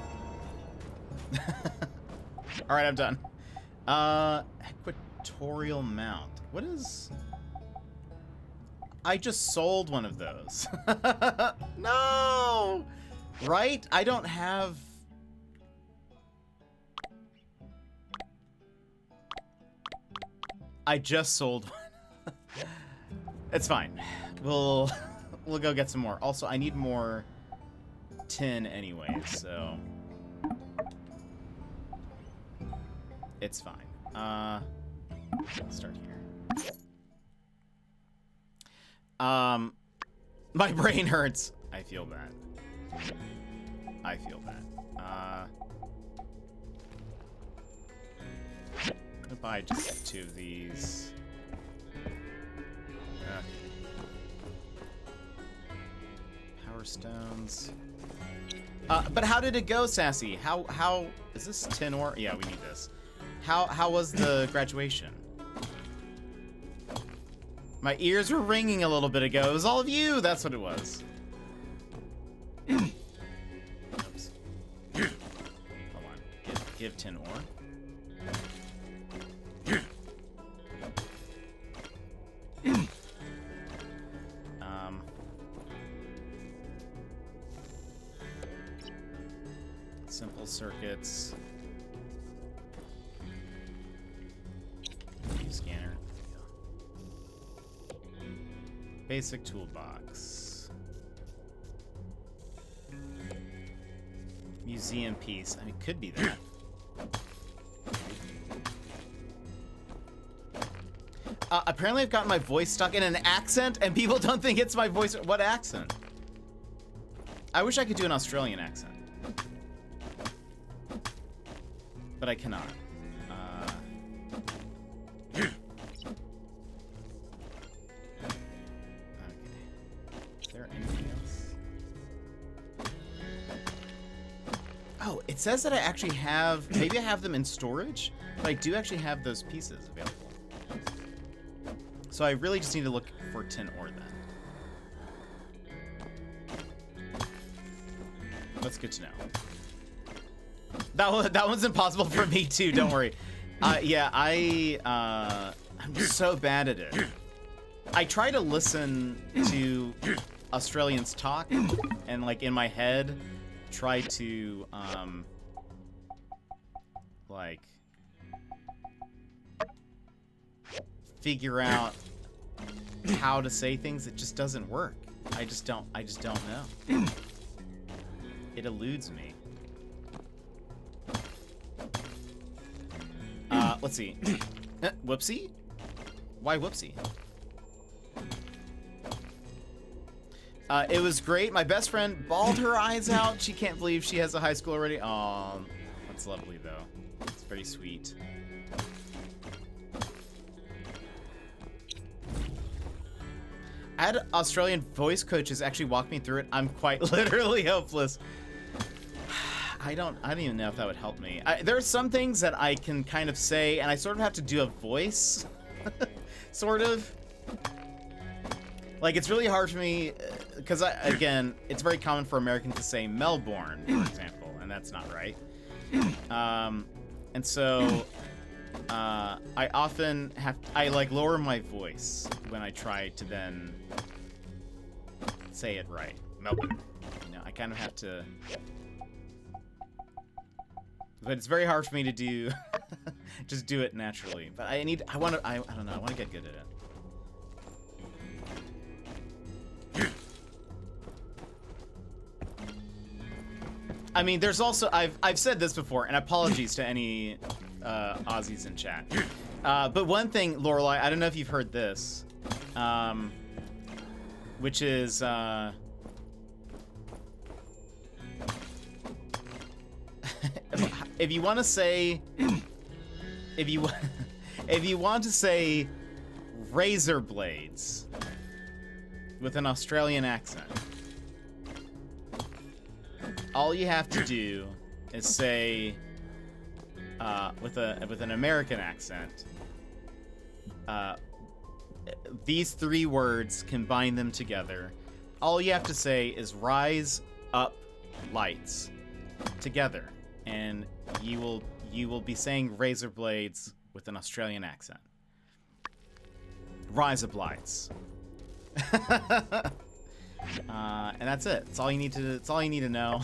Alright, I'm done. Equatorial mount. What is... I just sold one of those. No! Right? I don't have... I just sold one. It's fine. We'll go get some more. Also, I need more tin anyway, so... It's fine. Let's start here. My brain hurts. I feel bad. I feel bad. I'll buy just 2 of these. Power stones. But how did it go, Sassy? How is this tin ore? Yeah, we need this. How was the graduation? My ears were ringing a little bit ago. It was all of you. That's what it was. Oops. Hold on. Give tin ore. Simple circuits. Scanner. Basic toolbox. Museum piece. I mean, could be that. Apparently I've gotten my voice stuck in an accent and people don't think it's my voice. What accent? I wish I could do an Australian accent. But I cannot. Okay. Is there anything else? Oh, it says that I actually have, maybe I have them in storage, but I do actually have those pieces available. So I really just need to look for tin ore then. That's good to know. That one's impossible for me too, don't worry. Yeah, I'm so bad at it. I try to listen to Australians talk and like in my head try to like figure out how to say things. It just doesn't work. I just don't know. It eludes me. Let's see. Whoopsie? Why whoopsie? It was great. My best friend bawled her eyes out. She can't believe she has a high school already. Oh, that's lovely though. It's very sweet. I had Australian voice coaches actually walk me through it. I'm quite literally hopeless. I don't even know if that would help me. There are some things that I can kind of say, and I sort of have to do a voice, sort of. Like, it's really hard for me, because, again, it's very common for Americans to say Melbourne, for example, and that's not right. And so, I often like, lower my voice when I try to then say it right. Melbourne. You know, I kind of have to... But it's very hard for me to do, just do it naturally. But I don't know, I want to get good at it. I mean, there's also, I've said this before, and apologies to any Aussies in chat. But one thing, Lorelai, I don't know if you've heard this, which is, if you want to say, if you want to say razor blades with an Australian accent, all you have to do is say, with an American accent, these 3 words, combine them together. All you have to say is rise up lights together, and you will be saying razor blades with an Australian accent. Rise up lights. And that's it. It's all you need to. It's all you need to know.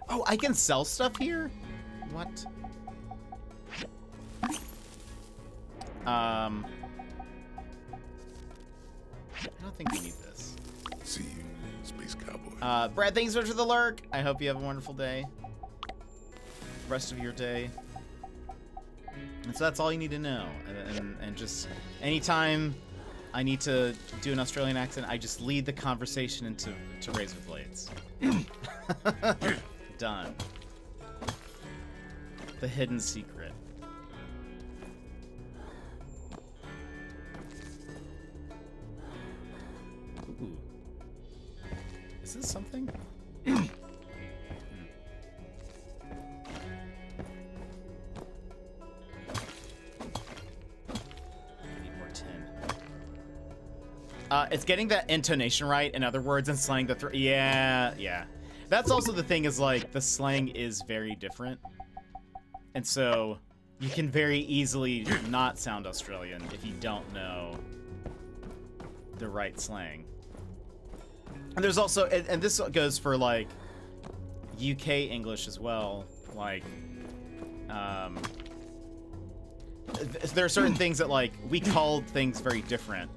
Oh, I can sell stuff here? What? I don't think we need this. See you, Space Cowboy. Brad, thanks so much for the lurk. I hope you have a wonderful day. Rest of your day. And so that's all you need to know. And just anytime I need to do an Australian accent, I just lead the conversation into razor blades. Done. The hidden secret. Ooh. Is this something? It's getting that intonation right, in other words, and slang the yeah. That's also the thing, is like the slang is very different. And so you can very easily not sound Australian if you don't know the right slang. And there's also, and this goes for like UK English as well, like there are certain things that like we called things very different.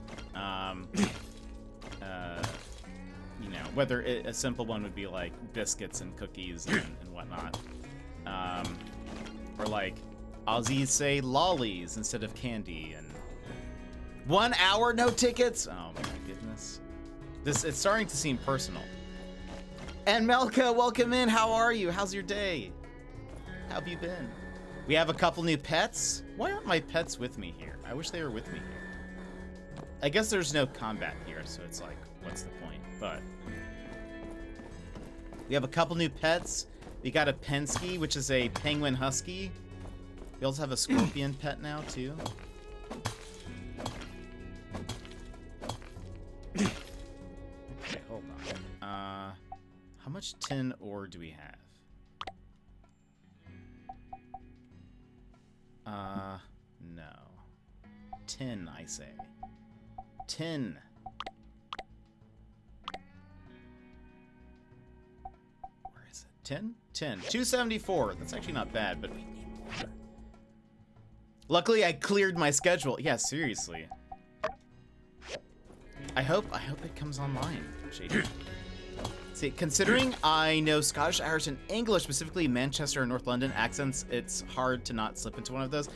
You know, whether a simple one would be like biscuits and cookies and whatnot, or like Aussies say lollies instead of candy, and 1 hour no tickets. Oh my goodness, it's starting to seem personal. And Melka, welcome in. How are you? How's your day? How have you been? We have a couple new pets. Why aren't my pets with me here? I wish they were with me here. I guess there's no combat here, so it's like, what's the point? But we have a couple new pets. We got a Penske, which is a penguin husky. We also have a scorpion pet now, too. Okay, hold on. How much tin ore do we have? No. Tin, I say. Tin. Where is it? 10? 10. 274. That's actually not bad, but we need more. Luckily, I cleared my schedule. Yeah, seriously. I hope it comes online, Shady. See, considering I know Scottish, Irish, and English, specifically Manchester and North London accents, it's hard to not slip into one of those.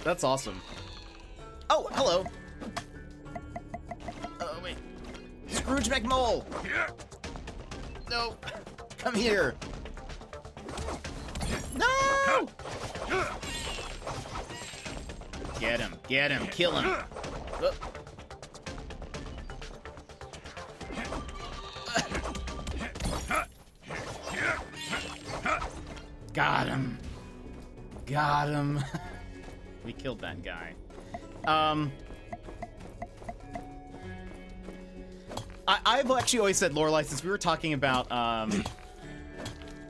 That's awesome. Oh, hello. Oh, wait. Scrooge McMole! No! Come here! No! Get him, kill him. Oh. Got him. We killed that guy. I've actually always said, Lorelai, since we were talking about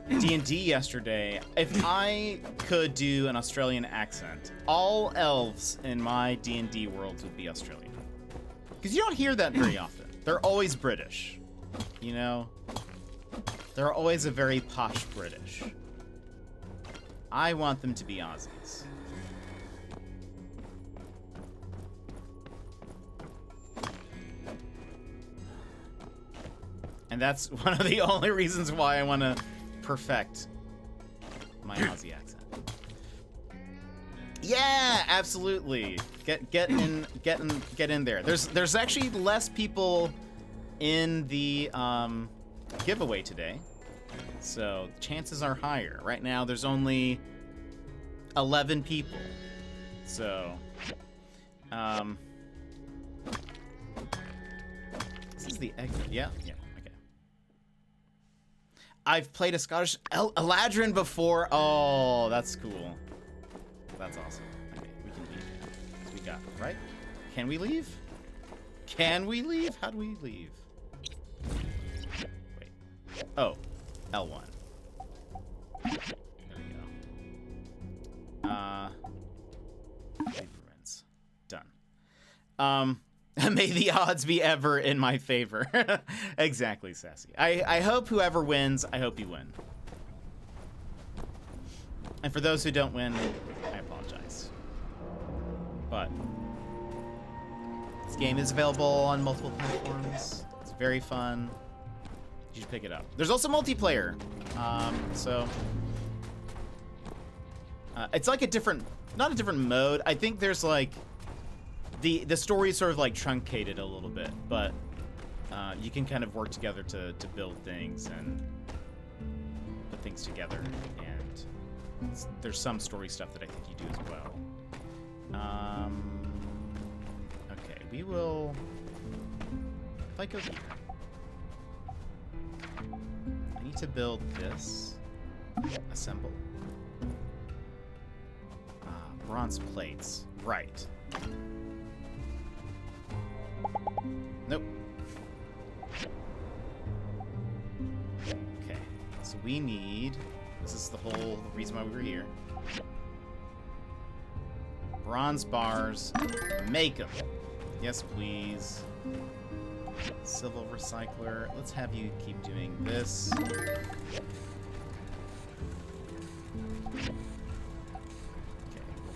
D&D yesterday, if I could do an Australian accent, all elves in my D&D worlds would be Australian. Because you don't hear that very often. They're always British, you know? They're always a very posh British. I want them to be Aussies. And that's one of the only reasons why I want to perfect my Aussie accent. Yeah, absolutely. Get in there. There's actually less people in the giveaway today, so chances are higher. Right now, there's only 11 people. So, this is the exit. Yeah. Okay. I've played a Scottish Eladrin before. Oh, that's cool. That's awesome. Okay, we can leave. We got it, right? Can we leave? Can we leave? How do we leave? Wait. Oh, L1. There we go. Leave ruins. Done. May the odds be ever in my favor. Exactly, Sassy. I hope whoever wins, I hope you win. And for those who don't win, I apologize. But this game is available on multiple platforms. It's very fun. You should pick it up. There's also multiplayer. So it's like a different not a different mode. I think there's like the story is sort of like truncated a little bit, but you can kind of work together to build things and put things together, and there's some story stuff that I think you do as well. Okay, we will. If I go here, I need to build this. Assemble. Bronze plates. Right. Nope. Okay. So we need... This is the whole reason why we were here. Bronze bars. Make them. Yes, please. Civil recycler. Let's have you keep doing this.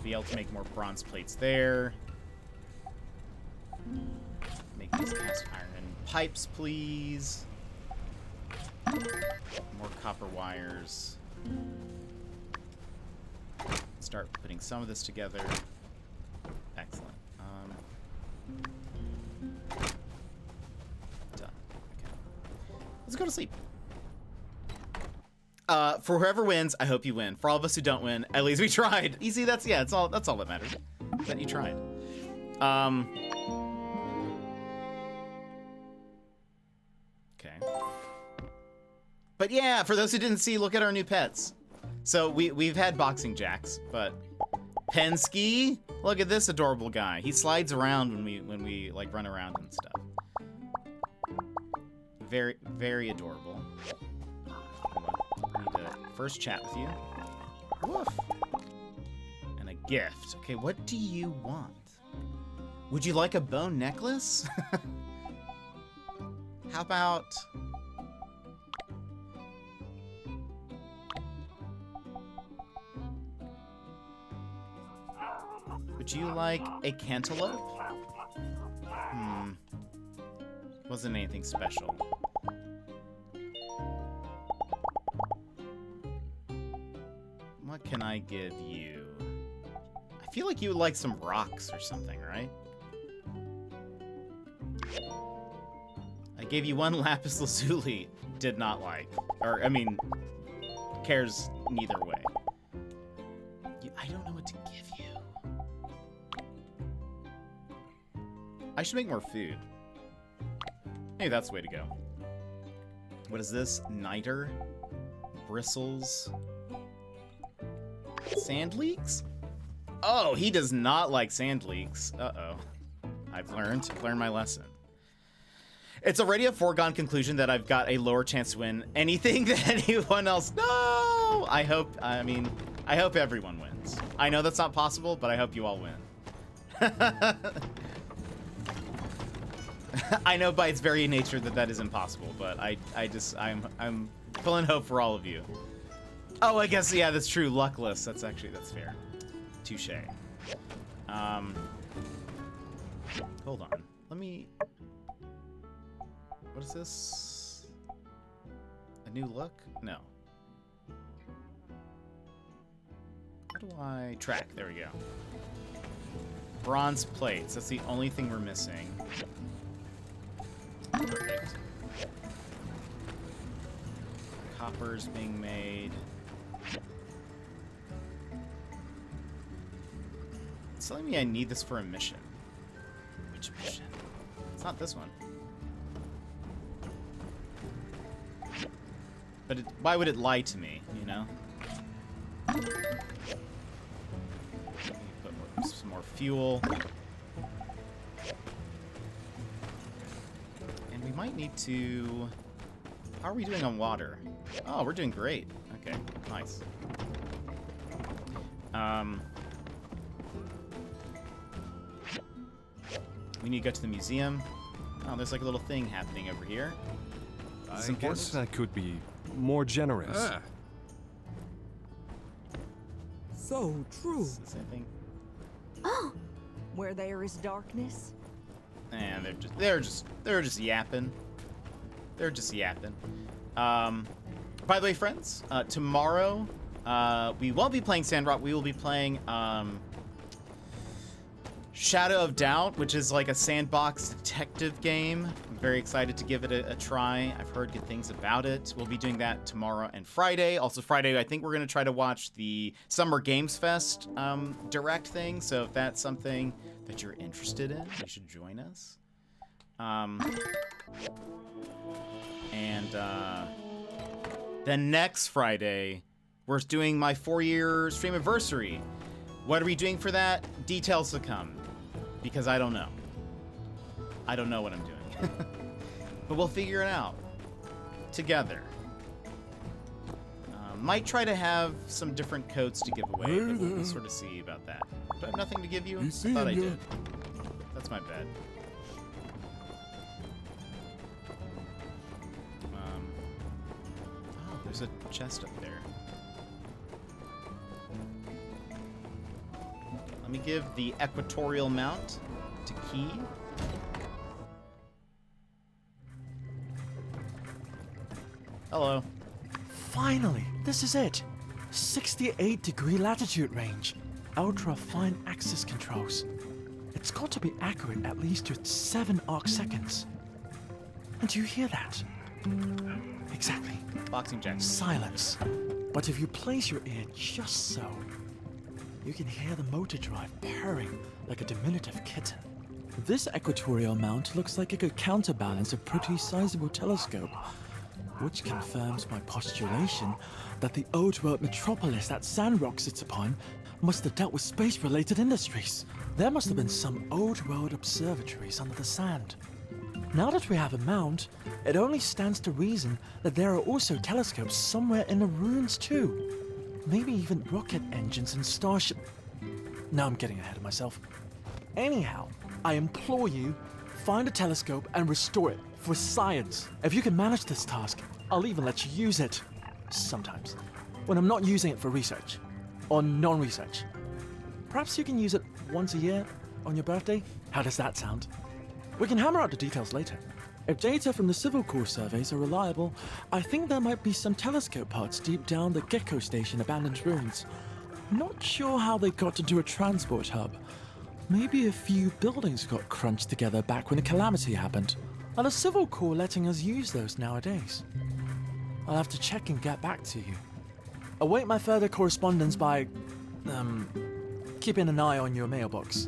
Be able to make more bronze plates there. Make these cast iron pipes, please. More copper wires. Start putting some of this together. Excellent. Done. Okay. Let's go to sleep. For whoever wins, I hope you win. For all of us who don't win, at least we tried. Easy, that's all that matters. That you tried. Okay. But yeah, for those who didn't see, look at our new pets. So we've had boxing jacks, but Pensky, look at this adorable guy. He slides around when we like run around and stuff. Very, very adorable. I need to first chat with you. Woof. And a gift. Okay, what do you want? Would you like a bone necklace? How about... Would you like a cantaloupe? Wasn't anything special. What can I give you? I feel like you would like some rocks or something, right? I gave you one lapis lazuli. Did not like. Or, I mean, cares neither way. I don't know what to give you. I should make more food. Maybe that's the way to go. What is this? Niter? Bristles? Sand leaks? Oh, he does not like sand leaks. Uh-oh. I've learned my lesson. It's already a foregone conclusion that I've got a lower chance to win anything than anyone else. No! I hope everyone wins. I know that's not possible, but I hope you all win. I know by its very nature that is impossible, but I'm pulling hope for all of you. Oh, I guess, yeah, that's true. Luckless. That's fair. Touche. Hold on. Let me... What is this? A new look? No. How do I... Track. There we go. Bronze plates. That's the only thing we're missing. Perfect. Copper's being made. It's telling me I need this for a mission. Which mission? It's not this one. But why would it lie to me, you know? Put some more fuel. And we might need to... How are we doing on water? Oh, we're doing great. Okay, nice. We need to go to the museum. Oh, there's like a little thing happening over here. I guess I could be more generous. So true. Is anything? Oh, Where there is darkness. And they're just yapping. They're just yapping. By the way, friends, tomorrow We won't be playing Sandrock. We will be playing Shadow of Doubt, which is like a sandbox detective game. I'm very excited to give it a try. I've heard good things about it. We'll be doing that tomorrow and Friday. Also Friday, I think we're going to try to watch the Summer Games Fest direct thing. So if that's something that you're interested in, you should join us. Then next Friday, we're doing my 4-year stream anniversary. What are we doing for that? Details to come, because I don't know. I don't know what I'm doing. But we'll figure it out together. Might try to have some different codes to give away, but we'll sort of see about that. Do I have nothing to give you? I thought I did. That's my bad. Oh, there's a chest up there. Let me give the equatorial mount to Key. Hello. Finally, this is it. 68-degree latitude range. Ultra fine axis controls. It's got to be accurate at least to 7 arc seconds. And do you hear that? Exactly. Boxing jack. Silence. But if you place your ear just so, you can hear the motor drive purring like a diminutive kitten. This equatorial mount looks like it could counterbalance a pretty sizable telescope, which confirms my postulation that the old world metropolis that Sandrock sits upon must have dealt with space-related industries. There must have been some old world observatories under the sand. Now that we have a mount, it only stands to reason that there are also telescopes somewhere in the ruins too. Maybe even rocket engines and starship... Now I'm getting ahead of myself. Anyhow, I implore you, find a telescope and restore it for science. If you can manage this task, I'll even let you use it. Sometimes. When I'm not using it for research. Or non-research. Perhaps you can use it once a year on your birthday? How does that sound? We can hammer out the details later. If data from the Civil Corps surveys are reliable, I think there might be some telescope parts deep down the Gecko Station abandoned ruins. Not sure how they got into a transport hub. Maybe a few buildings got crunched together back when a calamity happened. Are the Civil Corps letting us use those nowadays? I'll have to check and get back to you. Await my further correspondence by... keeping an eye on your mailbox.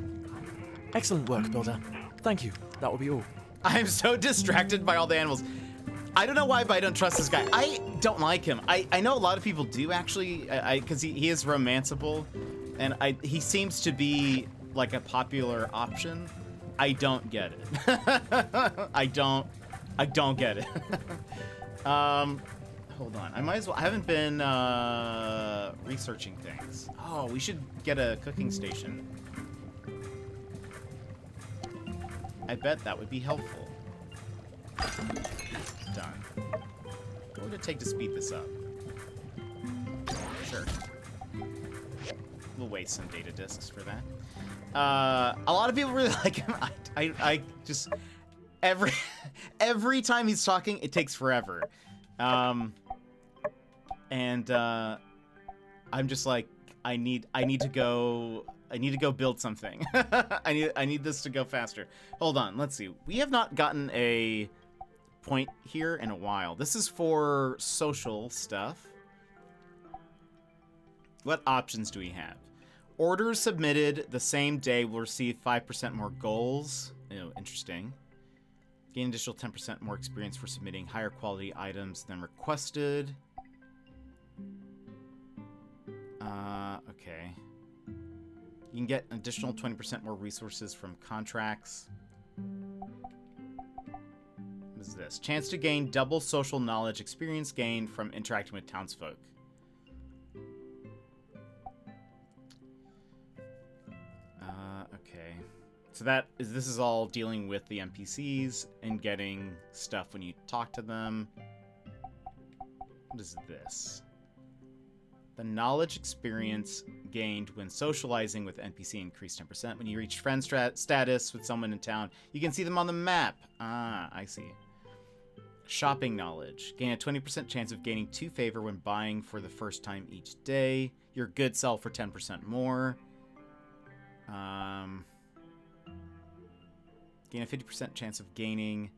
Excellent work, Builder. Thank you. That will be all. I'm so distracted by all the animals. I don't know why, but I don't trust this guy. I don't like him. I know a lot of people do, actually, because he is romanceable, and he seems to be like a popular option. I don't get it. I don't get it. Hold on. I might as well. I haven't been researching things. Oh, we should get a cooking station. I bet that would be helpful. Done. What would it take to speed this up? Sure. We'll waste some data disks for that. A lot of people really like him. I just every time he's talking, it takes forever. I'm just like, I need to go build something. I need this to go faster. Hold on, let's see. We have not gotten a point here in a while. This is for social stuff. What options do we have? Orders submitted the same day will receive 5% more goals. Ew, interesting. Gain additional 10% more experience for submitting higher quality items than requested. Okay. You can get an additional 20% more resources from contracts. What is this? Chance to gain double social knowledge experience gained from interacting with townsfolk. Okay. So this is all dealing with the NPCs and getting stuff when you talk to them. What is this? The knowledge experience gained when socializing with NPC increased 10%. When you reach friend status with someone in town, you can see them on the map. Ah, I see. Shopping knowledge. Gain a 20% chance of gaining 2 favor when buying for the first time each day. Your goods sell for 10% more. Gain a 50% chance of gaining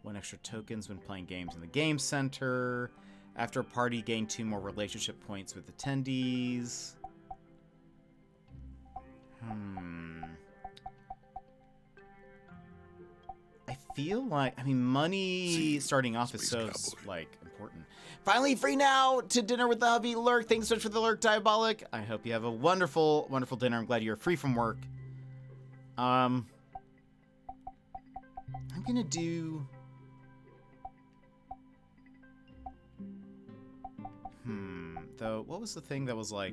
1 extra tokens when playing games in the game center. After a party, gain 2 more relationship points with attendees. I feel like, I mean, money starting off is so, like, important. Finally free now to dinner with the hubby. Lurk, thanks so much for the lurk, Diabolic. I hope you have a wonderful, wonderful dinner. I'm glad you're free from work. I'm gonna do... Though, what was the thing that was like...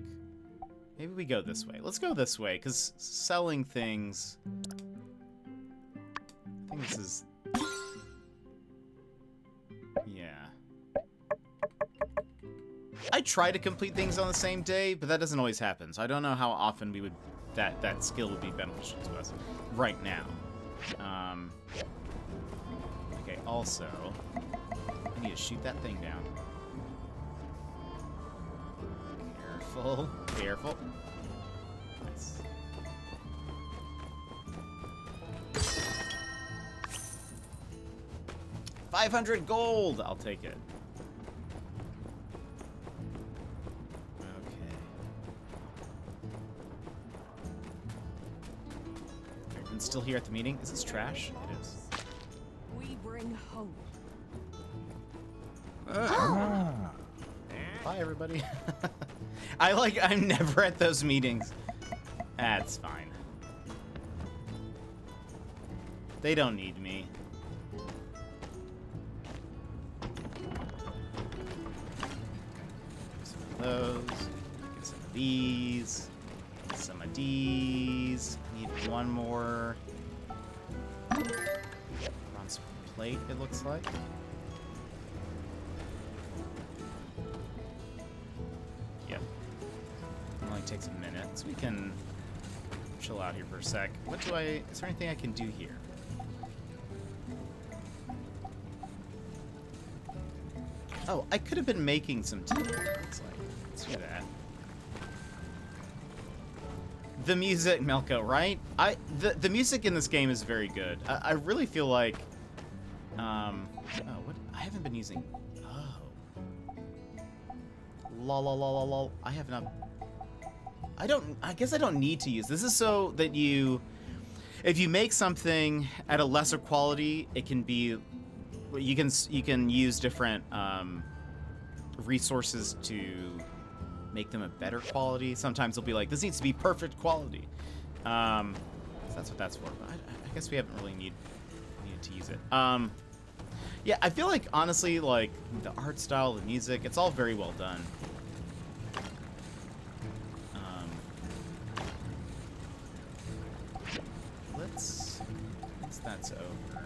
Maybe we go this way. Let's go this way, because selling things... I think this is... Yeah. I try to complete things on the same day, but that doesn't always happen. So I don't know how often we would... That skill would be beneficial to us right now. Okay, also... I need to shoot that thing down. Careful. Careful. Nice. $500 gold! I'll take it. Okay. Everyone's still here at the meeting? Is this trash? It is. We bring hope. Bye, everybody. I'm never at those meetings. That's fine. They don't need me. Some of those. Get some of these. Some of these. Need one more. Bronze plate, it looks like. Takes a minute, so we can chill out here for a sec. Is there anything I can do here? Oh, I could have been making some tea. Let's do that. The music, Melko, right? The music in this game is very good. I really feel like oh, what? I haven't been using lol. I have not. I guess I don't need to use this. This is so that if you make something at a lesser quality, it can be, you can use different resources to make them a better quality. Sometimes they'll be like, this needs to be perfect quality. So that's what that's for. But I guess we haven't really needed to use it. Yeah, I feel like honestly, like the art style, the music, it's all very well done. Once that's over.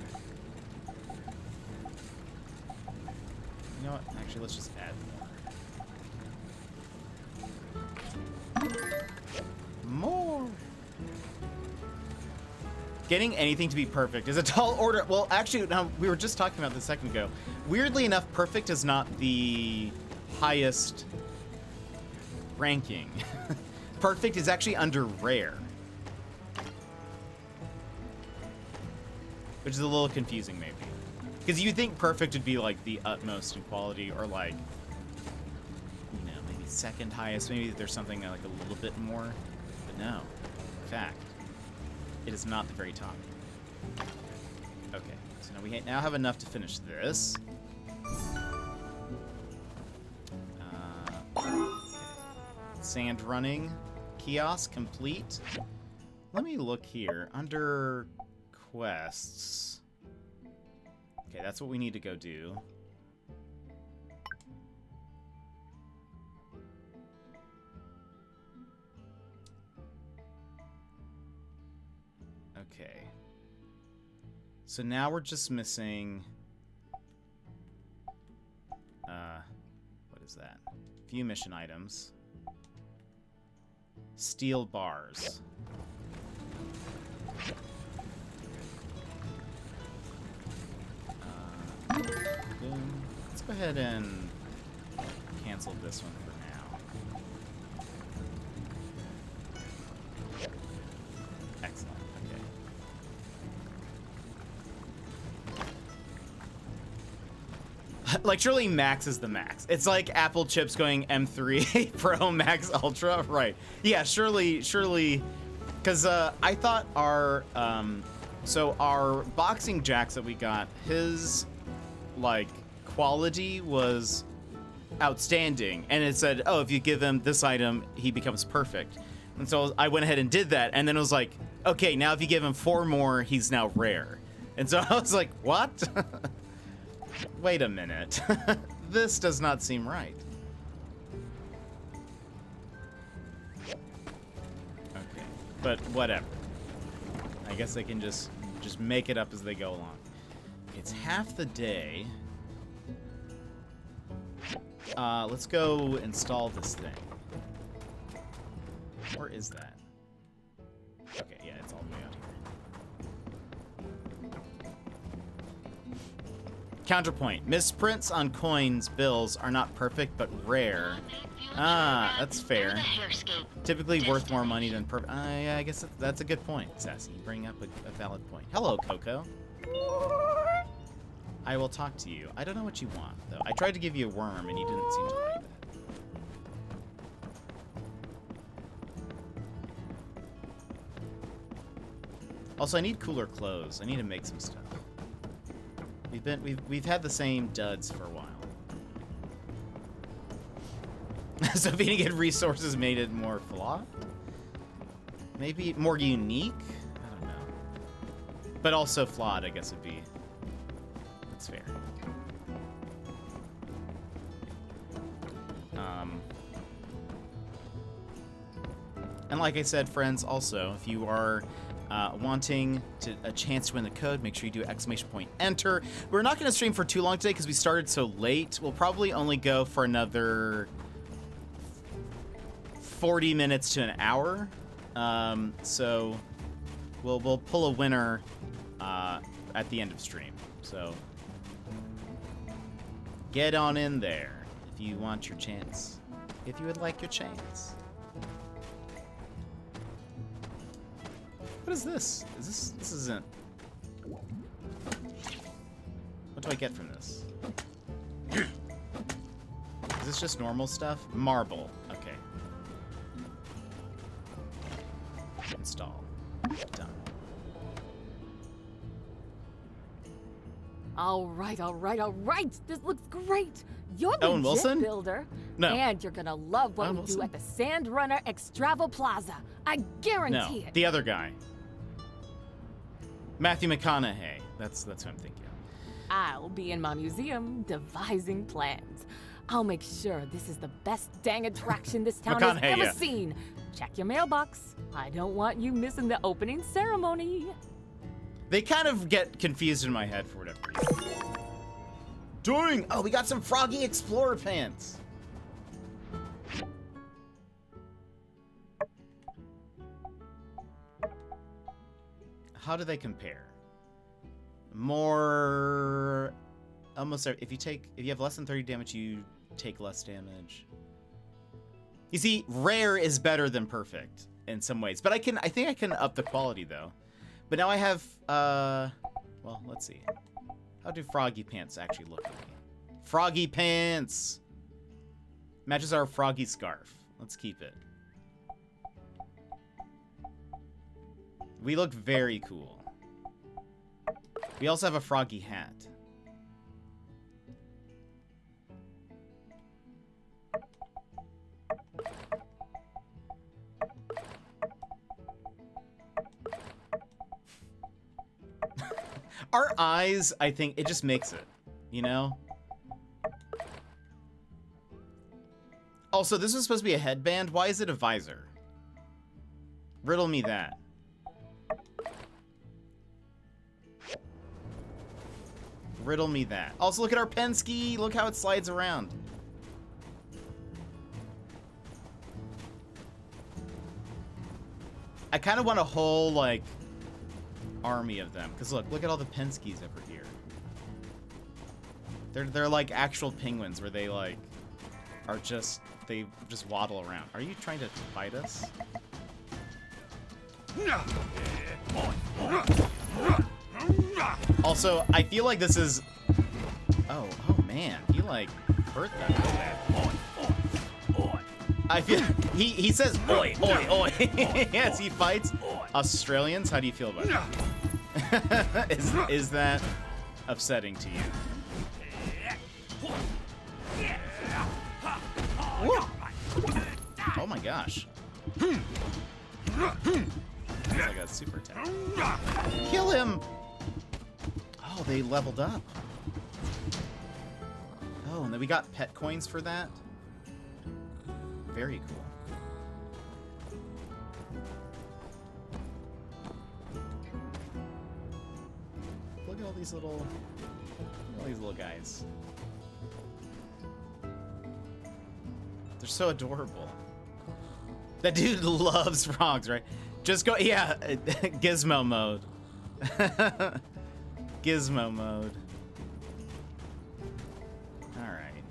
You know what? Actually, let's just add more. Getting anything to be perfect is a tall order. Well, actually, now we were just talking about this a second ago. Weirdly enough, perfect is not the highest ranking. Perfect is actually under rare. Which is a little confusing, maybe. Because you think perfect would be like the utmost in quality, or like, you know, maybe second highest. Maybe there's something like a little bit more. But no. In fact, it is not the very top. Okay, so now we now have enough to finish this. Okay. Sand running kiosk complete. Let me look here under quests. Okay, that's what we need to go do. Okay. So now we're just missing... what is that? View mission items. Steel bars. Boom. go ahead and cancel this one for now. Excellent. Okay. Like, surely max is the max. It's like Apple chips going M3 Pro Max Ultra, right? Yeah, surely, because I thought our so our boxing jacks that we got, his like quality was outstanding, and it said, oh, if you give him this item, he becomes perfect. And so I went ahead and did that, and then it was like, okay, now if you give him 4 more, he's now rare. And so I was like, what? Wait a minute. This does not seem right. Okay, but whatever. I guess they can just make it up as they go along. It's half the day. Let's go install this thing. Where is that? Okay, yeah, it's all the way out here. Counterpoint. Misprints on coins, bills are not perfect, but rare. Ah, that's fair. Typically worth more money than perfect. Yeah, I guess that's a good point, Sassy. You bring up a valid point. Hello, Coco. I will talk to you. I don't know what you want, though. I tried to give you a worm, and you didn't seem to like that. Also, I need cooler clothes. I need to make some stuff. We've had the same duds for a while. So being good resources made it more flawed? Maybe more unique? I don't know. But also flawed, I guess would be. That's fair. And like I said, friends, also, if you are wanting a chance to win the code, make sure you do !enter. We're not going to stream for too long today because we started so late. We'll probably only go for another 40 minutes to an hour. So we'll pull a winner at the end of stream. So get on in there if you want your chance. If you would like your chance. What is this? This isn't... What do I get from this? Is this just normal stuff? Marble. Okay. Install. Done. All right. This looks great. You're the Owen Wilson? builder. No. And you're gonna love what Owen we do Wilson? at the Sandrunner Extravo Plaza. I guarantee No, it. the other guy. Matthew McConaughey. That's who I'm thinking of. I'll be in my museum devising plans. I'll make sure this is the best dang attraction this town has McConaughey, ever yeah. seen. Check your mailbox. I don't want you missing the opening ceremony. They kind of get confused in my head for whatever reason. Oh, we got some Froggy Explorer pants. How do they compare? More, almost. If you have less than 30 damage, you take less damage. You see, rare is better than perfect in some ways, but I think I can up the quality though. But now I have, well, let's see. How do Froggy Pants actually look at me? Froggy Pants! Matches our Froggy Scarf. Let's keep it. We look very cool. We also have a Froggy Hat. Our eyes, I think, it just makes it, you know? Also, this was supposed to be a headband. Why is it a visor? Riddle me that. Riddle me that. Also, look at our Penske. Look how it slides around. I kind of want a whole, like, army of them. Because look at all the Penskes over here. They're like actual penguins where they like are just they just waddle around. Are you trying to fight us? Also, I feel like this is oh man, he like hurt that real bad. I feel he says oi oi oi as he fights Australians. How do you feel about it? Is that upsetting to you? Woo. Oh my gosh. It's like a super attack. Kill him! Oh, they leveled up. Oh, and then we got pet coins for that. Very cool. Look at all these little guys. They're so adorable. That dude loves frogs, right? Just go, yeah, gizmo mode. Gizmo mode. Alright.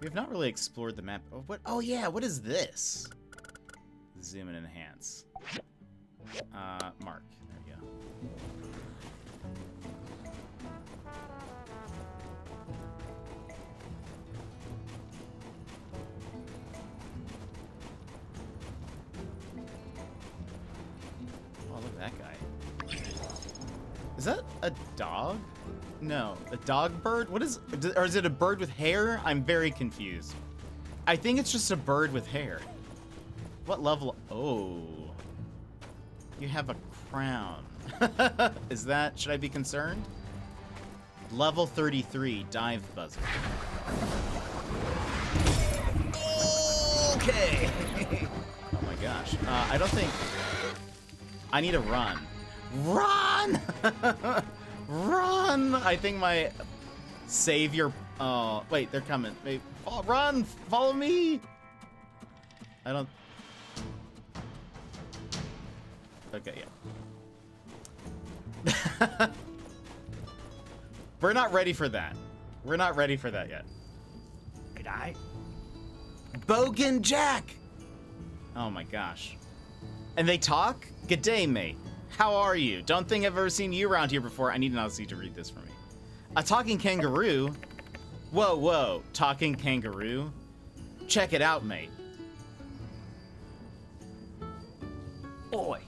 We have not really explored the map. Oh, what? Oh yeah, what is this? Zoom and enhance. Mark. There we go. Oh, look at that guy. Is that a dog? No, a dog bird? What is, or is it a bird with hair? I'm very confused. I think it's just a bird with hair. What level? Oh. You have a crown. Is that, should I be concerned? Level 33, dive buzzer. Okay. Oh my gosh. I don't think, I need to run. Run! Run! I think my savior, oh, wait, they're coming. Wait, run! Follow me! I don't, okay, yeah. We're not ready for that. We're not ready for that yet. G'day. Bogan Jack! Oh my gosh. And they talk? G'day, mate. How are you? Don't think I've ever seen you around here before. I need an Aussie to read this for me. A talking kangaroo? Whoa, whoa. Talking kangaroo? Check it out, mate. Oi.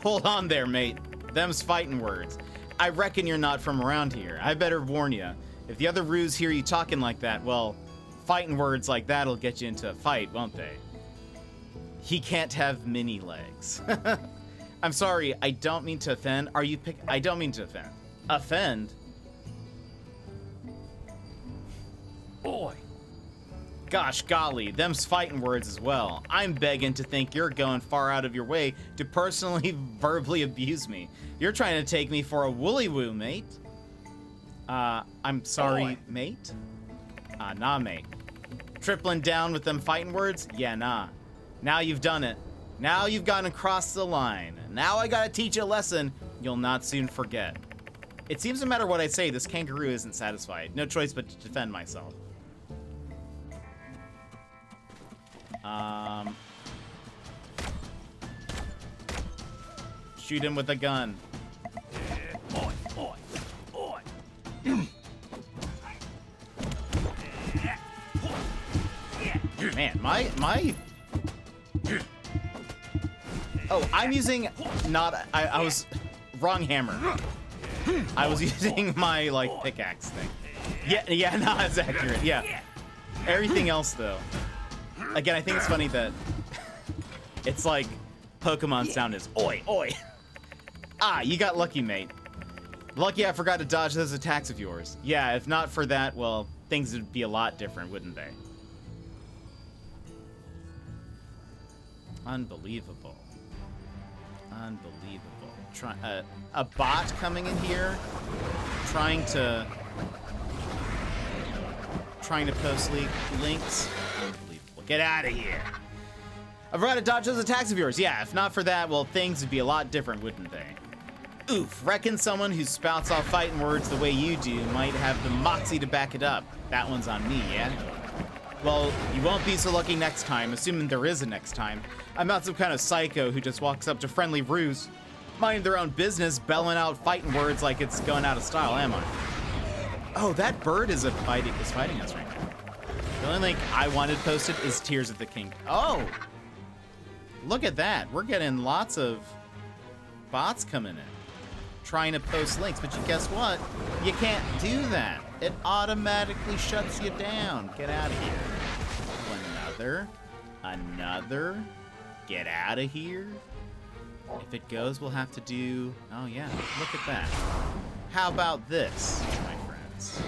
Hold on there, mate. Them's fighting words. I reckon you're not from around here. I better warn you. If the other roos hear you talking like that, well, fighting words like that'll get you into a fight, won't they? He can't have mini legs. I'm sorry, I don't mean to offend. Are you I don't mean to offend. Offend? Oi. Gosh golly, them's fighting words as well. I'm begging to think you're going far out of your way to personally verbally abuse me. You're trying to take me for a woolly-woo, mate. I'm sorry, Oi. mate? Nah, mate. Tripling down with them fighting words? Yeah, nah. Now you've done it. Now you've gone across the line. Now I gotta teach you a lesson you'll not soon forget. It seems no matter what I say, this kangaroo isn't satisfied. No choice but to defend myself. Shoot him with a gun. Oi, oi, oi. Man, my oh, I'm using not I was wrong hammer. I was using my like pickaxe thing. Yeah, no, that's accurate. Yeah. Everything else though. Again, I think it's funny that it's like Pokemon sound is oi oi. Ah, you got lucky, mate. Lucky I forgot to dodge those attacks of yours. Yeah, if not for that, well, things would be a lot different, wouldn't they? Unbelievable. Unbelievable. A bot coming in here, trying to post links. Unbelievable. Get out of here. I've got to dodge those attacks of yours. Yeah, if not for that, well, things would be a lot different, wouldn't they? Oof, reckon someone who spouts off fighting words the way you do might have the moxie to back it up. That one's on me, yeah? Well, you won't be so lucky next time, assuming there is a next time. I'm not some kind of psycho who just walks up to friendly roos, minding their own business, belling out fighting words like it's going out of style, am I? Oh, that bird is fighting us right now. The only link I wanted posted is Tears of the King. Oh! Look at that. We're getting lots of bots coming in, trying to post links, but guess what? You can't do that. It automatically shuts you down. Get out of here. Another. Get out of here. If it goes, we'll have to do... Oh, yeah. Look at that. How about this, my friends?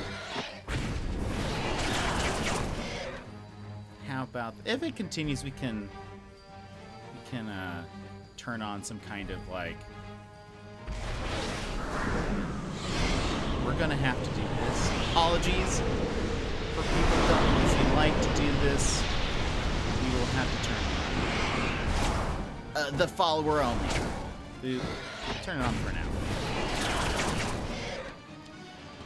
How about... If it continues, we can turn on some kind of, like... We're gonna have to do this. Apologies for people who don't usually like to do this. We will have to turn on. The follower only. We'll turn it on for now.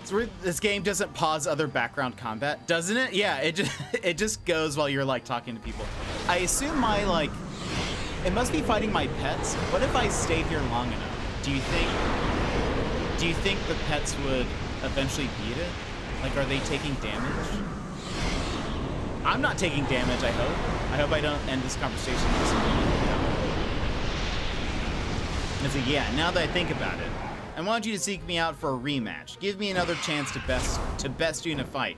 So this game doesn't pause other background combat, doesn't it? Yeah, it just goes while you're like talking to people. I assume my like, it must be fighting my pets. What if I stayed here long enough? Do you think the pets would eventually beat it? Like, are they taking damage? I'm not taking damage, I hope. I hope I don't end this conversation with something. Yeah, now that I think about it, I want you to seek me out for a rematch. Give me another chance to best you in a fight.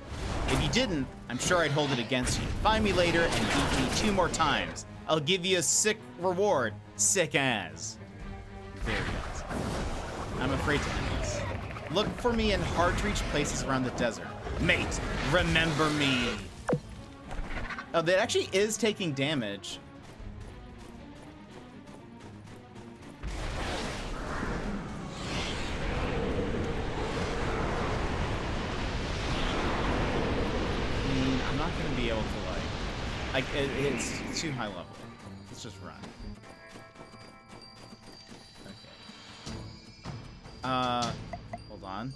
If you didn't, I'm sure I'd hold it against you. Find me later and beat me 2 more times. I'll give you a sick reward. Sick as. There it goes. I'm afraid to end this. Look for me in hard-to-reach places around the desert. Mate, remember me. Oh, that actually is taking damage. I mean, I'm not going to be able to, like it's too high level. Let's just run. Hold on.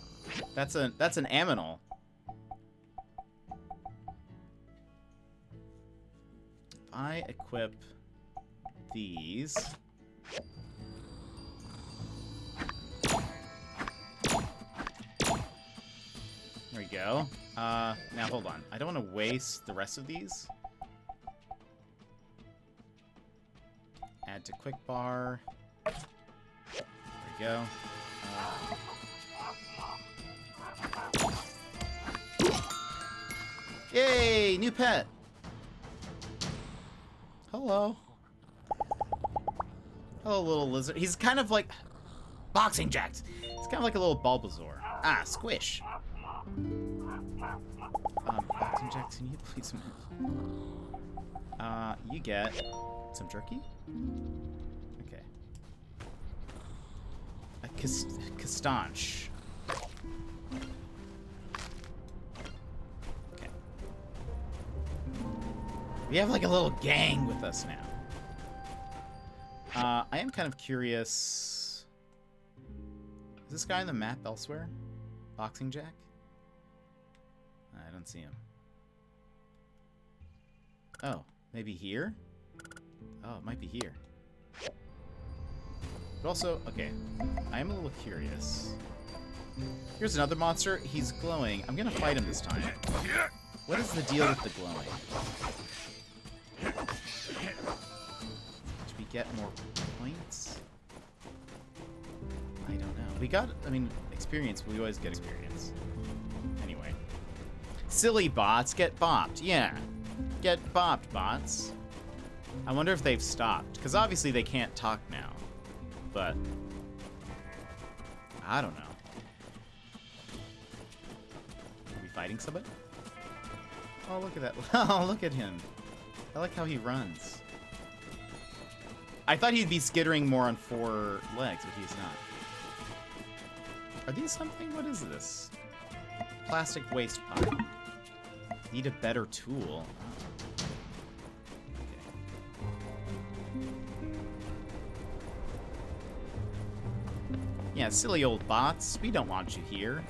That's an aminal. If I equip these. There we go. Now hold on. I don't want to waste the rest of these. Add to quick bar. There we go. Yay! New pet! Hello. Hello, little lizard. He's kind of like... Boxing jacks! He's kind of like a little Bulbasaur. Ah, squish! Boxing jacks, can you please... you get... some jerky? Okay. A castanche. Okay. We have like a little gang with us now. I am kind of curious. Is this guy on the map elsewhere? Boxing Jack? I don't see him. Oh, maybe here? Oh, it might be here. But also, okay, I am a little curious. Here's another monster. He's glowing. I'm gonna fight him this time. What is the deal with the glowing? Do we get more points? I don't know. We got, I mean, experience. We always get experience. Anyway. Silly bots get bopped. Yeah. Get bopped, bots. I wonder if they've stopped. Because obviously they can't talk now. But I don't know. Are we fighting somebody? Oh, look at that. Oh, look at him. I like how he runs. I thought he'd be skittering more on 4 legs, but he's not. Are these something? What is this? Plastic waste pot. Need a better tool. Yeah, silly old bots. We don't want you here.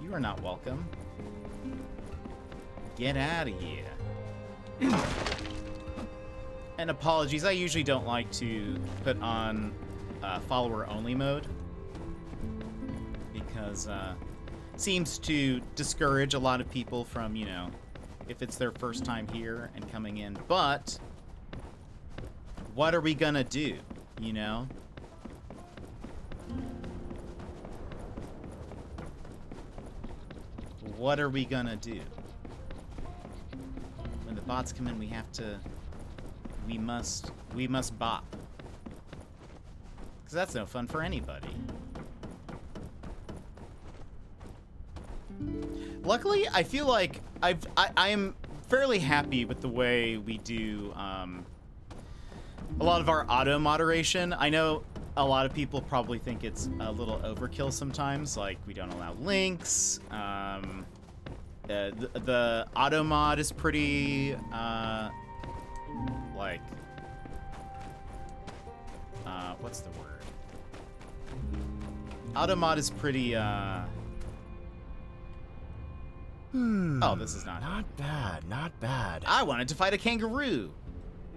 You are not welcome. Get out of here. And apologies, I usually don't like to put on follower-only mode because seems to discourage a lot of people from, you know, if it's their first time here and coming in. But what are we gonna do, you know? What are we gonna do? When the bots come in, we have to... We must bot. Because that's no fun for anybody. Luckily, I feel like I am fairly happy with the way we do a lot of our auto moderation. I know a lot of people probably think it's a little overkill sometimes, like we don't allow links. The auto mod is pretty like what's the word? Auto mod is pretty oh, this is not bad, not bad. I wanted to fight a kangaroo.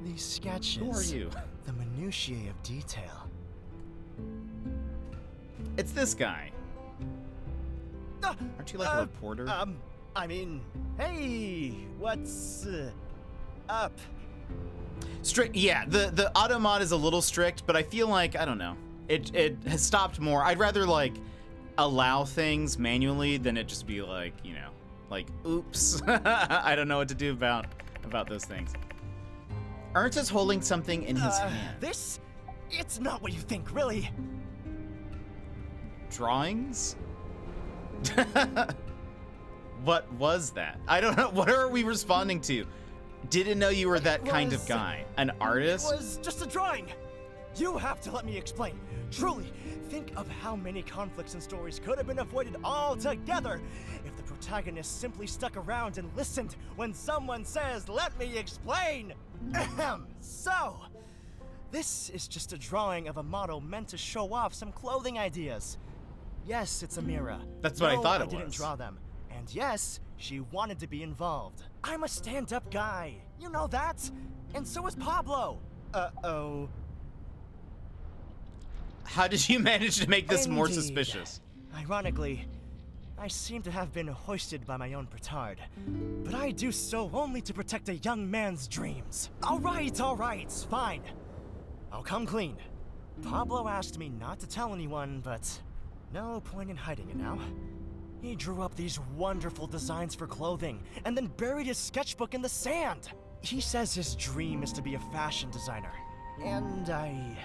These sketches. Who are you? The minutiae of detail. It's this guy. Aren't you like a reporter? I mean, hey, what's up? Strict, yeah. The auto mod is a little strict, but I feel like, I don't know, it has stopped more. I'd rather like allow things manually than it just be like, you know, like oops. I don't know what to do about those things. Ernst is holding something in his hand. It's not what you think, really. Drawings? What was that? I don't know. What are we responding to? Didn't know you were that kind of guy. An artist? It was just a drawing. You have to let me explain. Truly, think of how many conflicts and stories could have been avoided altogether if the protagonist simply stuck around and listened when someone says, "Let me explain." Ahem. So, this is just a drawing of a model meant to show off some clothing ideas. Yes, it's Amira. That's what I thought it was. I didn't draw them. And yes, she wanted to be involved. I'm a stand-up guy. You know that? And so is Pablo. Uh-oh. How did you manage to make this more Indeed. Suspicious? Ironically, I seem to have been hoisted by my own petard. But I do so only to protect a young man's dreams. All right, fine. I'll come clean. Pablo asked me not to tell anyone, but no point in hiding it now. He drew up these wonderful designs for clothing, and then buried his sketchbook in the sand. He says his dream is to be a fashion designer. And I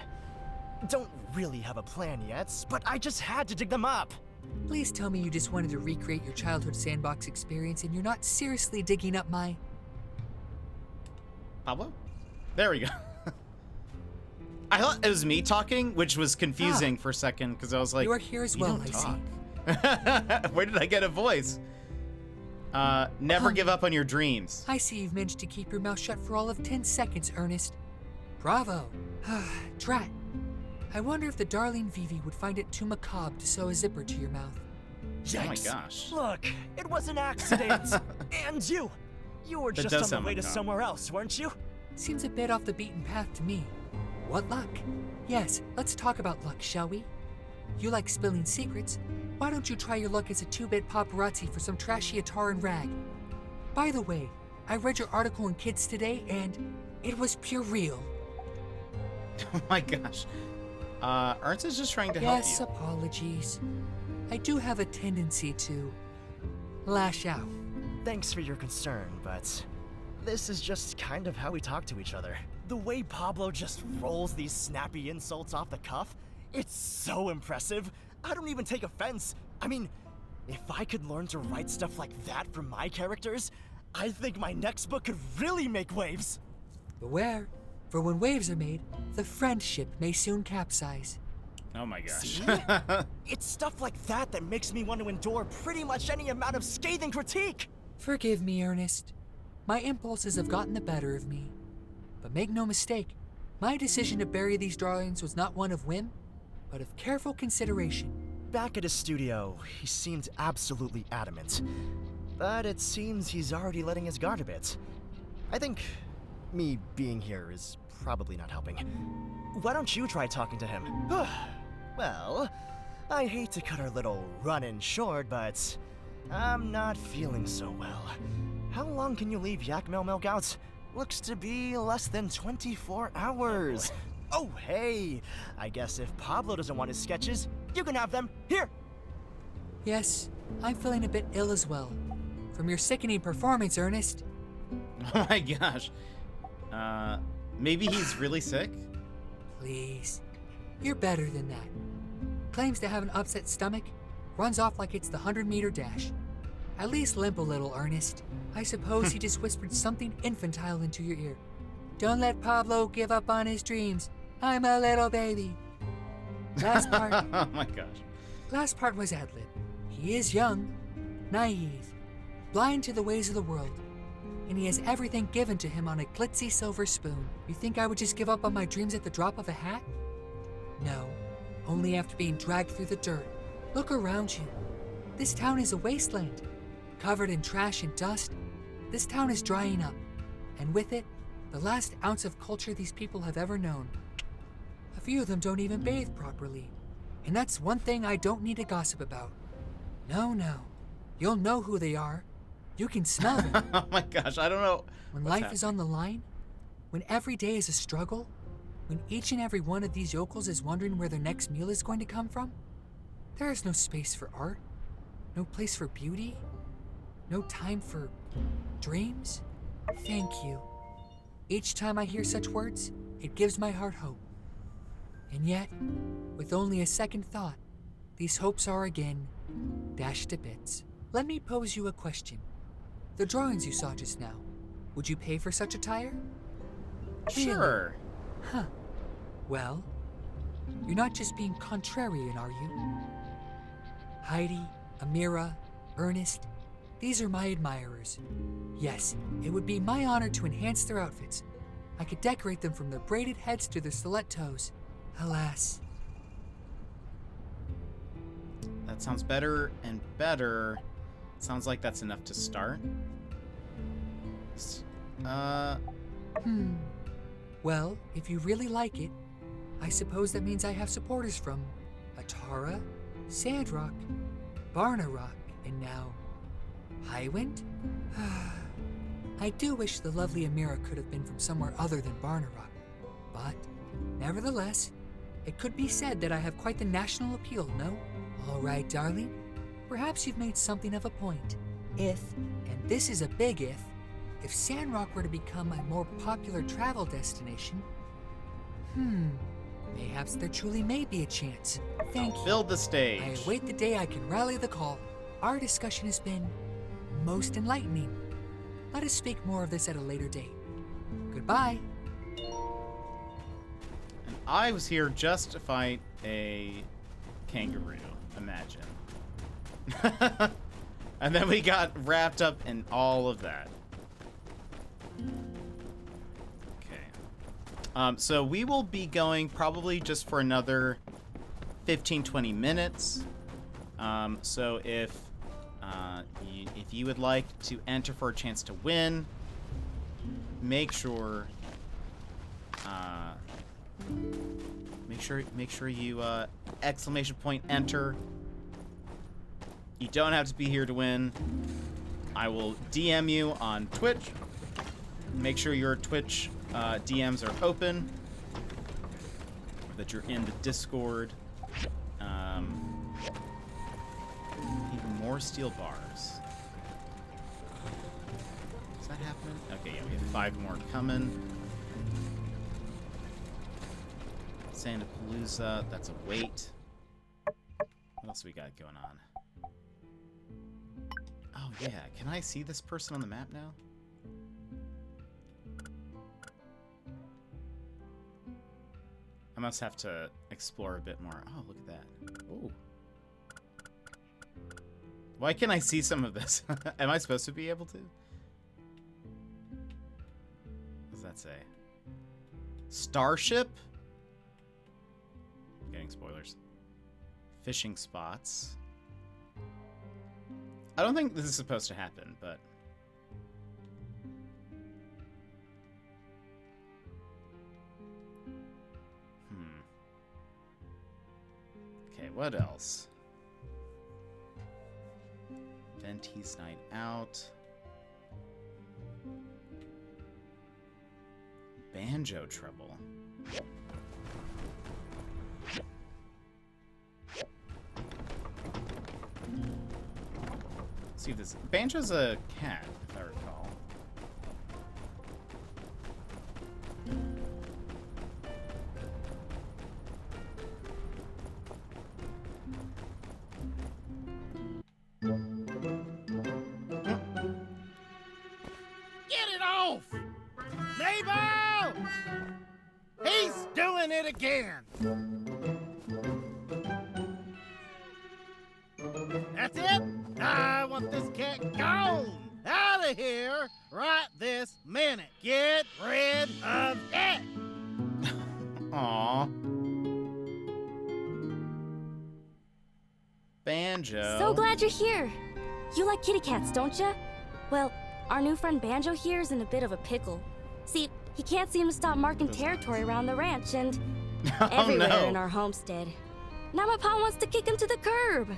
don't really have a plan yet, but I just had to dig them up. Please tell me you just wanted to recreate your childhood sandbox experience and you're not seriously digging up my... Pablo? There we go. I thought it was me talking, which was confusing for a second, because I was like, you are here as well, I see. Where did I get a voice? Never give up on your dreams. I see you've managed to keep your mouth shut for all of 10 seconds, Ernest. Bravo. Drat. I wonder if the darling Vivi would find it too macabre to sew a zipper to your mouth. Yikes. Oh my gosh. Look, it was an accident. And you were That just does on the way sound to macabre. somewhere else, weren't you? Seems a bit off the beaten path to me. What luck? Yes, let's talk about luck, shall we? You like spilling secrets. Why don't you try your luck as a 2-bit paparazzi for some trashy attire and rag? By the way, I read your article in Kids Today, and it was pure real. Oh my gosh. Ernst is just trying to help you. Yes, apologies. I do have a tendency to lash out. Thanks for your concern, but this is just kind of how we talk to each other. The way Pablo just rolls these snappy insults off the cuff, it's so impressive. I don't even take offense. I mean, if I could learn to write stuff like that for my characters, I think my next book could really make waves. Beware, for when waves are made, the friendship may soon capsize. Oh my gosh. See? It's stuff like that that makes me want to endure pretty much any amount of scathing critique. Forgive me, Ernest. My impulses have gotten the better of me. But make no mistake, My decision to bury these drawings was not one of whim, but of careful consideration. Back at his studio, he seemed absolutely adamant. But it seems he's already letting his guard a bit. I think me being here is probably not helping. Why don't you try talking to him? Well, I hate to cut our little run-in short, but I'm not feeling so well. How long can you leave yak milk out? Looks to be less than 24 hours. Oh, hey! I guess if Pablo doesn't want his sketches, you can have them. Here! Yes, I'm feeling a bit ill as well. From your sickening performance, Ernest. Oh my gosh. Maybe he's really sick? Please. You're better than that. Claims to have an upset stomach, runs off like it's the 100-meter dash. At least limp a little, Ernest. I suppose he just whispered something infantile into your ear. Don't let Pablo give up on his dreams. I'm a little baby. Last part. Oh my gosh. Last part was ad-lib. He is young, naive, blind to the ways of the world, and he has everything given to him on a glitzy silver spoon. You think I would just give up on my dreams at the drop of a hat? No, only after being dragged through the dirt. Look around you. This town is a wasteland, covered in trash and dust. This town is drying up, and with it, the last ounce of culture these people have ever known. A few of them don't even bathe properly, and that's one thing I don't need to gossip about. No, you'll know who they are. You can smell them. Oh my gosh, I don't know. When life is on the line, when every day is a struggle, when each and every one of these yokels is wondering where their next meal is going to come from, there is no space for art, no place for beauty, no time for dreams. Thank you. Each time I hear such words, it gives my heart hope. And yet, with only a second thought, these hopes are again dashed to bits. Let me pose you a question. The drawings you saw just now, would you pay for such attire? Sure. Really? Huh. Well, you're not just being contrarian, are you? Heidi, Amira, Ernest, these are my admirers. Yes, it would be my honor to enhance their outfits. I could decorate them from their braided heads to their stiletto toes. Alas. That sounds better and better. Sounds like that's enough to start. Well, if you really like it, I suppose that means I have supporters from Atara, Sandrock, Barnarock, and now Highwind? I do wish the lovely Amira could have been from somewhere other than Barnarock, but nevertheless, it could be said that I have quite the national appeal, no? All right, darling. Perhaps you've made something of a point. If, and this is a big if Sandrock were to become a more popular travel destination, mayhaps there truly may be a chance. Thank you. Build the stage. I await the day I can rally the call. Our discussion has been most enlightening. Let us speak more of this at a later date. Goodbye. And I was here just to fight a kangaroo, imagine. And then we got wrapped up in all of that. Okay. So we will be going probably just for another 15-20 minutes. So if you would like to enter for a chance to win, make sure you exclamation point enter. You don't have to be here to win. I will DM you on Twitch. Make sure your Twitch DMs are open, that you're in the Discord. Even more steel bars. Is that happening? Okay, yeah, we have 5 more coming. Sandapalooza, that's a wait. What else we got going on? Oh yeah, can I see this person on the map now? I must have to explore a bit more. Oh, look at that. Ooh. Why can't I see some of this? Am I supposed to be able to? What does that say? Starship? Getting spoilers. Fishing spots. I don't think this is supposed to happen, but... Okay, what else? Ventee's Night Out. Banjo Trouble. Let's see if this... Banjo's a cat, if I recall. Get it off! Mabel! He's doing it again! That's it? I want this cat gone! Out of here right this minute! Get rid of it! Aww. Banjo. So glad you're here. You like kitty cats, don't you? Well, our new friend Banjo here is in a bit of a pickle. See, he can't seem to stop marking territory around the ranch and everywhere in our homestead. Now my pa wants to kick him to the curb.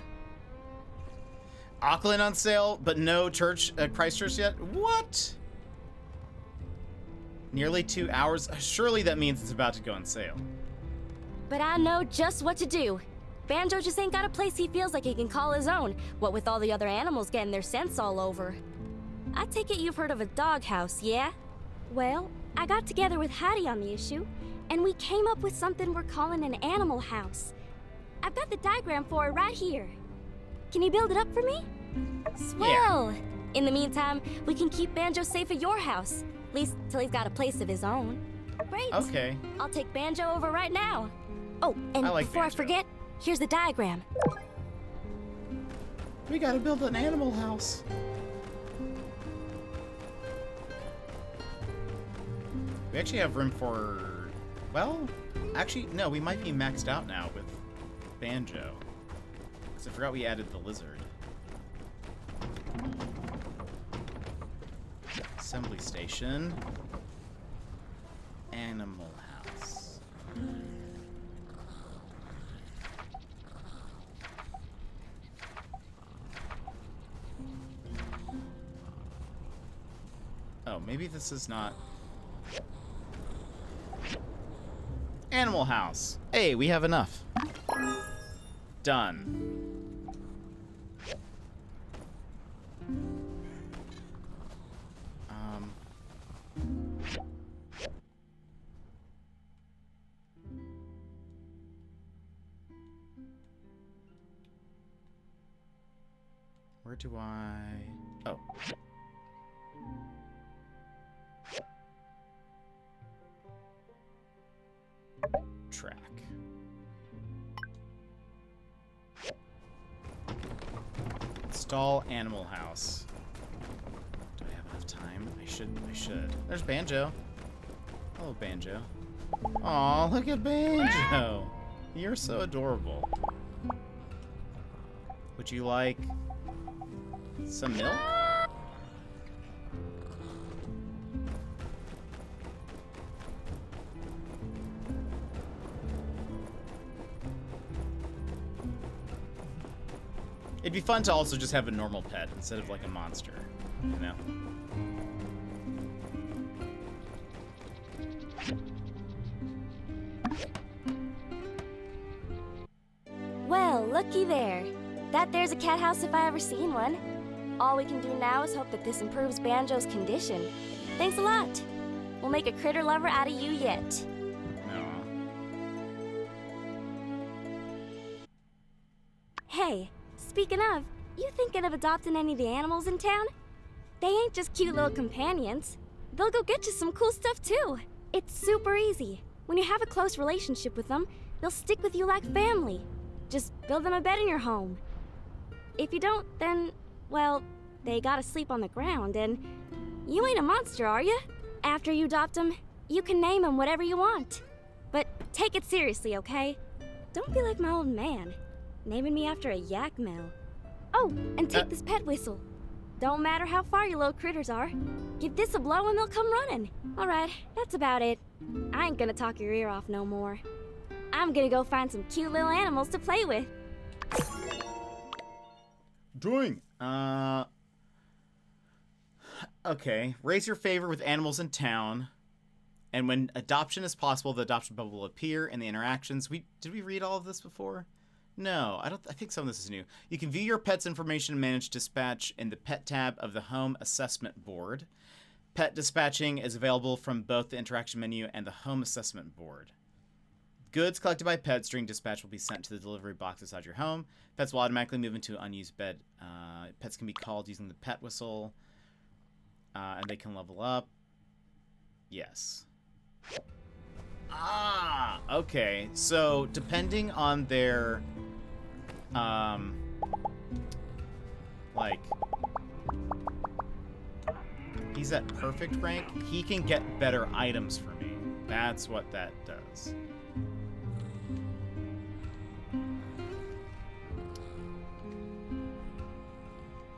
Auckland on sale, but no church at Christchurch yet? What? Nearly 2 hours? Surely that means it's about to go on sale. But I know just what to do. Banjo just ain't got a place he feels like he can call his own, what with all the other animals getting their scents all over. I take it you've heard of a doghouse, yeah? Well, I got together with Hattie on the issue, and we came up with something we're calling an animal house. I've got the diagram for it right here. Can you build it up for me? Swell! Yeah. In the meantime, we can keep Banjo safe at your house, at least till he's got a place of his own. Great! Okay. I'll take Banjo over right now. Oh, and before I forget, here's the diagram. We gotta build an animal house. We actually have room for... Well, actually, no, we might be maxed out now with Banjo. Because I forgot we added the lizard. Assembly station. Animal house. Oh, maybe this is not... Animal house. Hey, we have enough. Done. Where do I... Oh. Track. Install animal house. Do I have enough time? I should. There's Banjo. Hello, Banjo. Aw, look at Banjo. You're so adorable. Would you like some milk? It'd be fun to also just have a normal pet instead of like a monster, you know? Well, looky there. That there's a cat house if I ever seen one. All we can do now is hope that this improves Banjo's condition. Thanks a lot. We'll make a critter lover out of you yet. Hey, speaking of, you thinking of adopting any of the animals in town? They ain't just cute little companions. They'll go get you some cool stuff too. It's super easy. When you have a close relationship with them, they'll stick with you like family. Just build them a bed in your home. If you don't, then, well, they gotta sleep on the ground, and you ain't a monster, are you? After you adopt them, You can name him whatever you want. But take it seriously, okay? Don't be like my old man, naming me after a yak mill. Oh, and take this pet whistle. Don't matter how far your little critters are. Give this a blow and they'll come running. Alright, that's about it. I ain't gonna talk your ear off no more. I'm gonna go find some cute little animals to play with. Doing. Okay. Raise your favor with animals in town. And when adoption is possible, the adoption bubble will appear in the interactions. Did we read all of this before? No, I think some of this is new. You can view your pet's information and manage dispatch in the pet tab of the home assessment board. Pet dispatching is available from both the interaction menu and the home assessment board. Goods collected by pets during dispatch will be sent to the delivery box inside your home. Pets will automatically move into an unused bed. Pets can be called using the pet whistle, and they can level up. Yes. Ah, okay. So, depending on their, like, he's at perfect rank, he can get better items for me. That's what that does.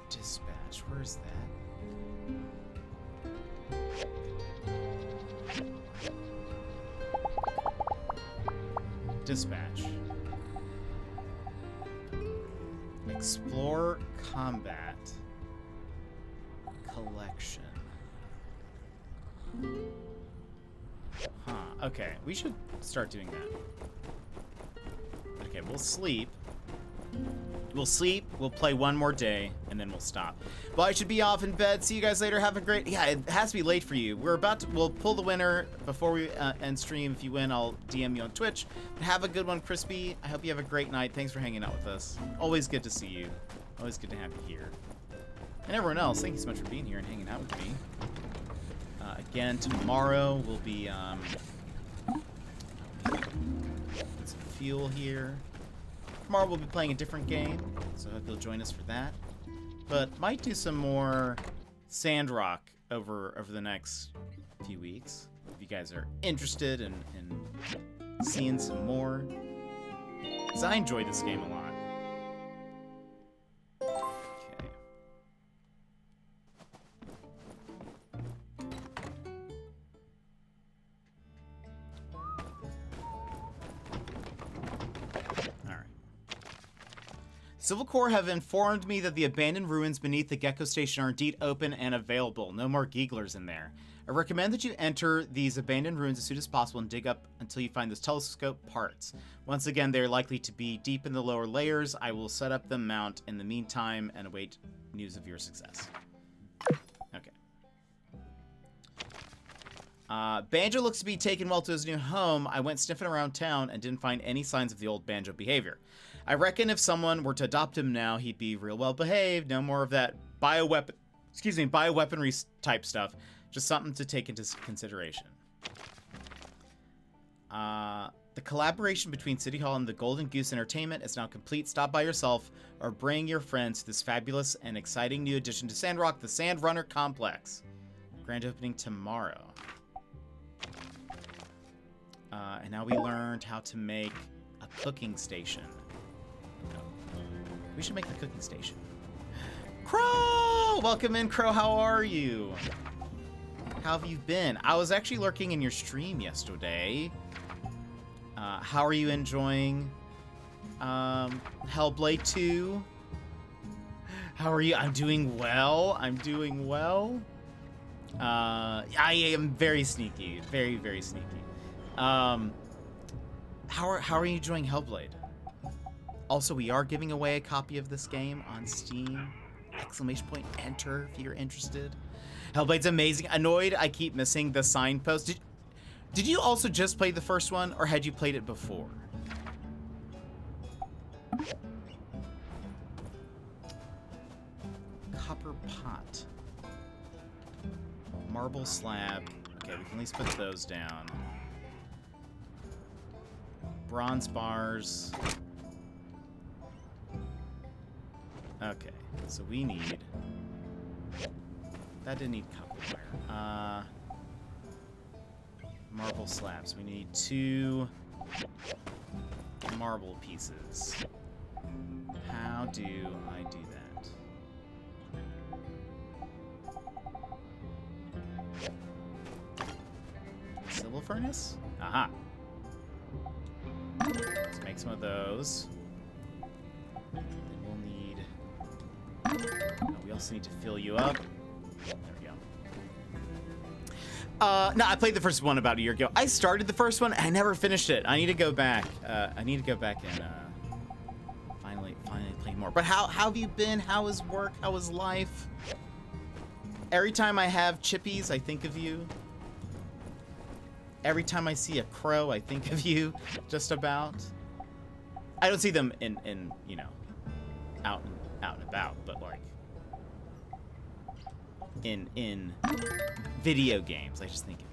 Dispatch, where's that? Dispatch. Explore combat. Collection. Huh, okay. We should start doing that. Okay, we'll sleep. We'll sleep, we'll play one more day, and then we'll stop. Well, I should be off in bed. See you guys later. Have a great... Yeah, it has to be late for you. We'll pull the winner before we end stream. If you win, I'll DM you on Twitch. But have a good one, Crispy. I hope you have a great night. Thanks for hanging out with us. Always good to see you. Always good to have you here. And everyone else, thank you so much for being here and hanging out with me. Again, tomorrow we'll be... Put some fuel here. Tomorrow we'll be playing a different game, so I hope you'll join us for that. But might do some more Sandrock over the next few weeks. If you guys are interested in seeing some more. Because I enjoy this game a lot. Okay. Civil Corps have informed me that the abandoned ruins beneath the Gecko Station are indeed open and available. No more Geeglers in there. I recommend that you enter these abandoned ruins as soon as possible and dig up until you find those telescope parts. Once again, they are likely to be deep in the lower layers. I will set up the mount in the meantime and await news of your success. Okay. Banjo looks to be taken well to his new home. I went sniffing around town and didn't find any signs of the old Banjo behavior. I reckon if someone were to adopt him now, he'd be real well behaved. No more of that bioweaponry type stuff. Just something to take into consideration. The collaboration between City Hall and the Golden Goose Entertainment is now complete. Stop by yourself or bring your friends to this fabulous and exciting new addition to Sandrock, the Sand Runner Complex. Grand opening tomorrow. And now we learned how to make a cooking station. We should make the cooking station. Crow! Welcome in, Crow. How are you? How have you been? I was actually lurking in your stream yesterday. How are you enjoying Hellblade 2? How are you? I'm doing well. I'm doing well. I am very sneaky. Very, very sneaky. How are you enjoying Hellblade? Also, we are giving away a copy of this game on Steam. ! Enter if you're interested. Hellblade's amazing. Annoyed I keep missing the signpost. Did you also just play the first one, or had you played it before? Copper pot. Marble slab. Okay, we can at least put those down. Bronze bars. Okay, so we need... That didn't need copper wire. Marble slabs. We need 2 marble pieces. How do I do that? Civil furnace? Aha. Let's make some of those. Then we'll need... Oh, we also need to fill you up. There we go. No, I played the first one about a year ago. I started the first one, and I never finished it. I need to go back. I need to go back and finally play more. But how have you been? How is work? How is life? Every time I have chippies, I think of you. Every time I see a crow, I think of you. Just about. I don't see them in you know, out and about, but like in video games, I just think of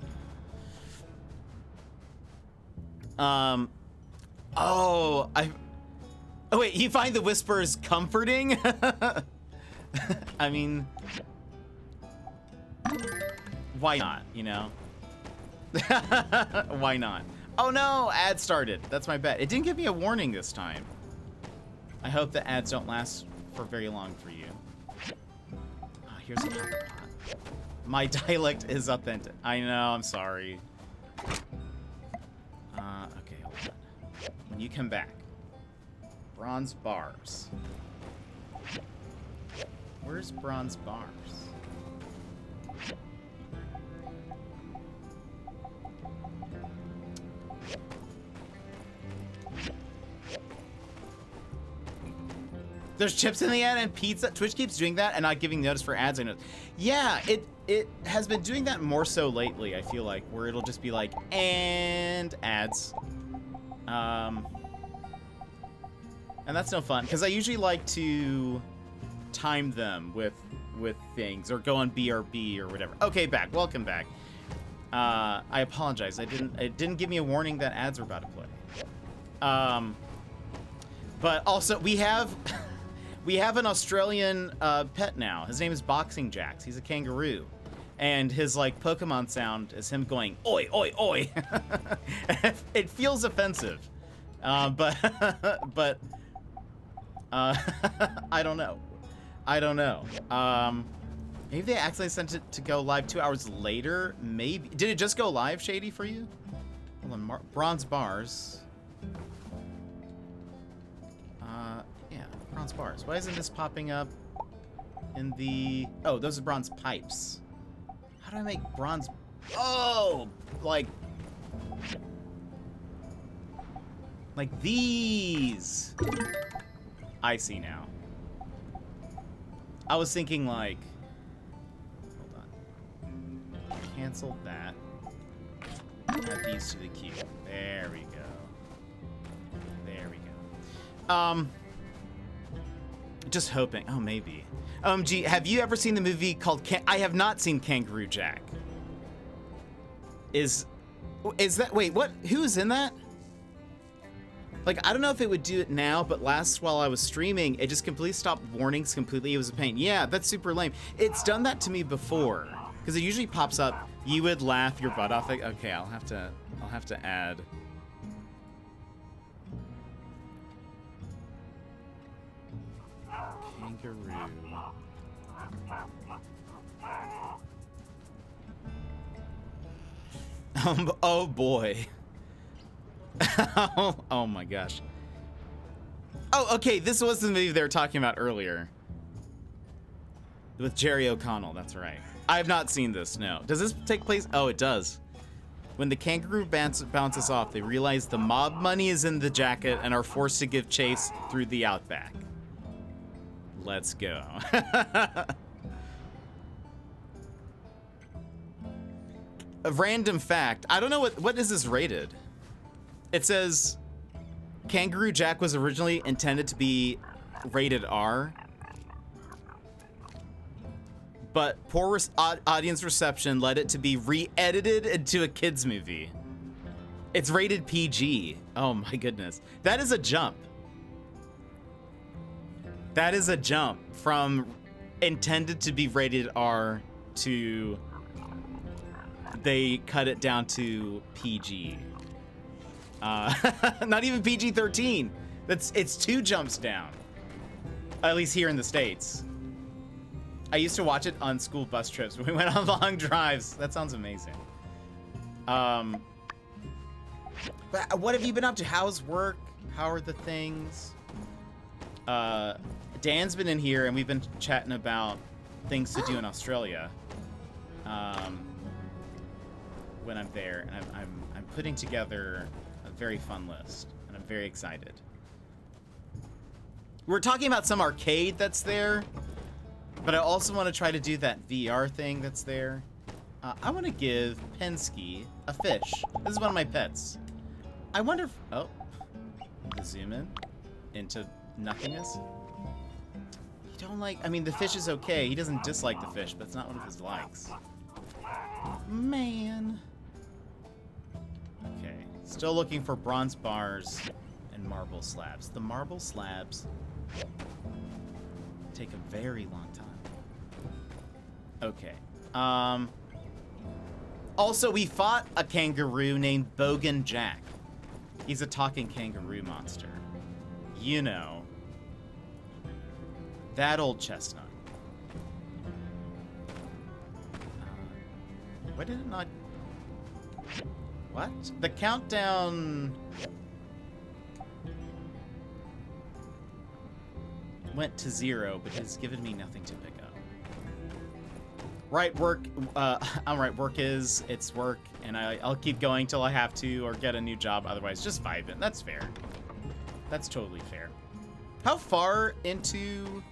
you. Oh, wait, you find the whispers comforting? I mean, why not, you know? Why not? Oh no, ad started. That's my bet. It didn't give me a warning this time. I hope the ads don't last for very long for you. Oh, here's a copper pot. My dialect is authentic. I know, I'm sorry. Okay, hold on. When you come back. Bronze bars. Where's bronze bars? There's chips in the end and pizza. Twitch keeps doing that and not giving notice for ads. I know. Yeah, it has been doing that more so lately, I feel like, where it'll just be like, and ads. And that's no fun, because I usually like to time them with things, or go on BRB or whatever. Okay, back. Welcome back. I apologize. It didn't give me a warning that ads were about to play. But also, we have... We have an Australian pet now. His name is Boxing Jax. He's a kangaroo. And his, like, Pokemon sound is him going, oi, oi, oi. It feels offensive. But I don't know. Maybe they accidentally sent it to go live 2 hours later. Maybe. Did it just go live, Shady, for you? Hold on, bronze bars. Yeah, bronze bars. Why isn't this popping up in the... Oh, those are bronze pipes. How do I make bronze... Oh! Like these! I see now. I was thinking like... Hold on. Cancel that. Add these to the queue. There we go. There we go. Just hoping. Oh, maybe. Gee, have you ever seen the movie called I have not seen Kangaroo Jack. Is that... Wait, what? Who's in that? Like, I don't know if it would do it now, but last while I was streaming, it just completely stopped warnings completely. It was a pain. Yeah, that's super lame. It's done that to me before. Because it usually pops up, you would laugh your butt off. Like, okay, I'll have to add... Kangaroo. Oh boy. Oh my gosh. Oh, okay, this was the movie they were talking about earlier. With Jerry O'Connell, that's right. I have not seen this, no. Does this take place? Oh, it does. When the kangaroo bounces off, they realize the mob money is in the jacket and are forced to give chase through the outback. Let's go. A random fact. I don't know what is this rated? It says Kangaroo Jack was originally intended to be rated R, but poor audience reception led it to be re-edited into a kids movie. It's rated PG. Oh my goodness. That is a jump. That is a jump from intended to be rated R to they cut it down to PG. Not even PG-13. It's 2 jumps down. At least here in the States. I used to watch it on school bus trips when we went on long drives. That sounds amazing. But what have you been up to? How's work? How are the things? Dan's been in here and we've been chatting about things to do in Australia. When I'm there, and I'm putting together a very fun list, and I'm very excited. We're talking about some arcade that's there, but I also want to try to do that VR thing that's there. I want to give Pensky a fish. This is one of my pets. I wonder if... Oh. Zoom in into nothingness. You don't like... I mean, the fish is okay. He doesn't dislike the fish, but it's not one of his likes. Man. Okay. Still looking for bronze bars and marble slabs. The marble slabs take a very long time. Okay. Also, we fought a kangaroo named Bogan Jack. He's a talking kangaroo monster. You know. That old chestnut. Why did it not... What? The countdown... went to 0, but has given me nothing to pick up. Right, work... I'm right, it's work, and I'll keep going till I have to, or get a new job, otherwise just vibe it. That's fair. That's totally fair. How far into...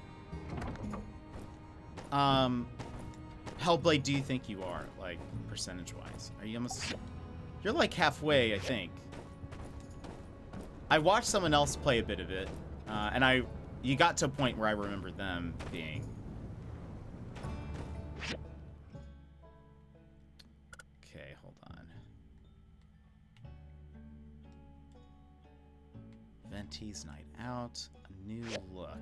Hellblade do you think you are, like, percentage-wise? Are you almost... You're like halfway, I think. I watched someone else play a bit of it, and you got to a point where I remember them being... Okay, hold on. Venti's Night Out, a new look.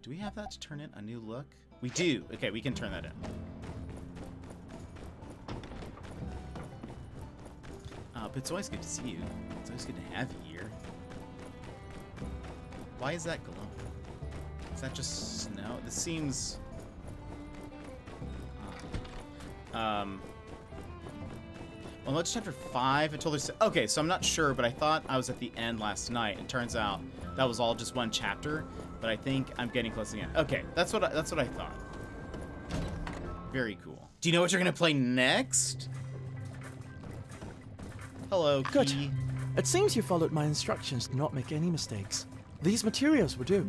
Do we have that to turn in a new look? We do. Okay, we can turn that in. But it's always good to see you. It's always good to have you here. Why is that glowing? Is that just snow? This seems... Well, let's chapter 5. I told her... Okay, so I'm not sure, but I thought I was at the end last night. And turns out that was all just one chapter. But I think I'm getting close to the end. Okay, that's what I thought. Very cool. Do you know what you're gonna play next? Hello, Key. Good. It seems you followed my instructions to not make any mistakes. These materials will do.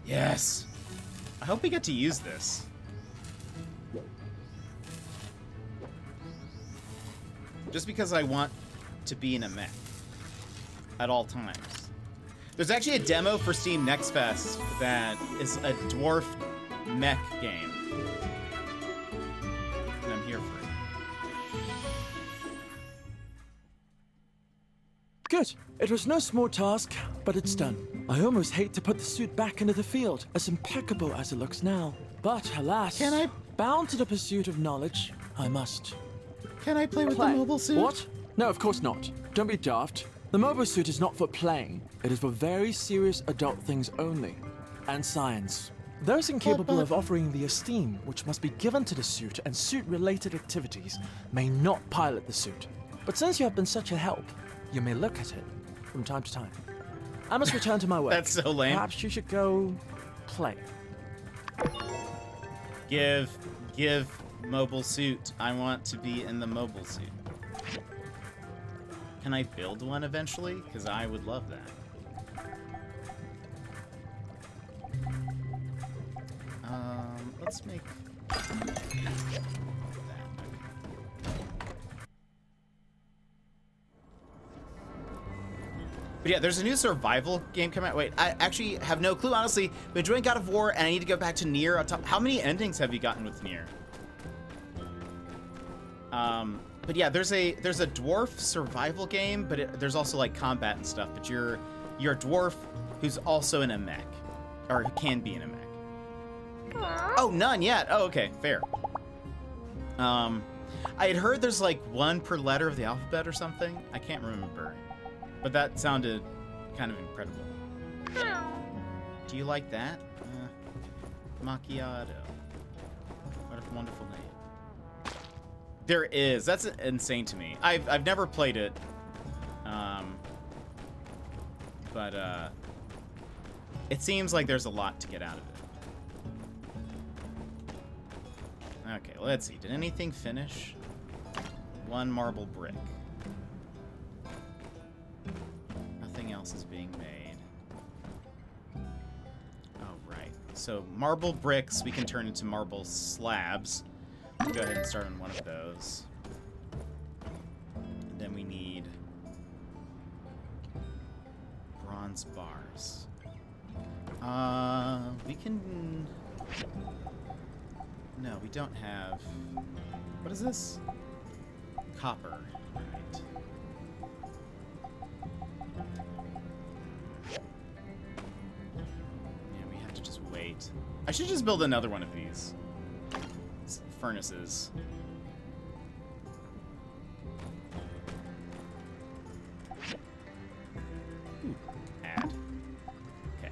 Yes. I hope we get to use this. Just because I want to be in a mech at all times. There's actually a demo for Steam Next Fest that is a dwarf mech game. And I'm here for it. Good. It was no small task, but it's done. I almost hate to put the suit back into the field, as impeccable as it looks now. But alas, bound to the pursuit of knowledge, I must. Can I play with the mobile suit? What? No, of course not. Don't be daft. The mobile suit is not for playing. It is for very serious adult things only. And science. Those incapable of offering the esteem which must be given to the suit and suit-related activities may not pilot the suit. But since you have been such a help, you may look at it from time to time. I must return to my work. That's so lame. Perhaps you should go play. Give mobile suit. I want to be in the mobile suit. Can I build one eventually? Because I would love that. Let's make that. But yeah, there's a new survival game coming out. Wait, I actually have no clue, honestly. Been enjoying God of War, and I need to go back to Nier. How many endings have you gotten with Nier? But yeah, there's a dwarf survival game, but there's also like combat and stuff. But you're a dwarf who's also in a mech. or who can be in a mech. Oh, none yet. Oh, okay, fair. I had heard there's like one per letter of the alphabet or something. I can't remember, but that sounded kind of incredible. Do you like that? Macchiato. What a wonderful name. There is. That's insane to me. I've never played it. But it seems like there's a lot to get out of it. Okay, let's see. Did anything finish? One marble brick. Nothing else is being made. Oh, right. So marble bricks we can turn into marble slabs. We'll go ahead and start on one of those. And then we need bronze bars. We can... No, we don't have... What is this? Copper. Right. Yeah, we have to just wait. I should just build another one of these furnaces. Ooh, add. Okay.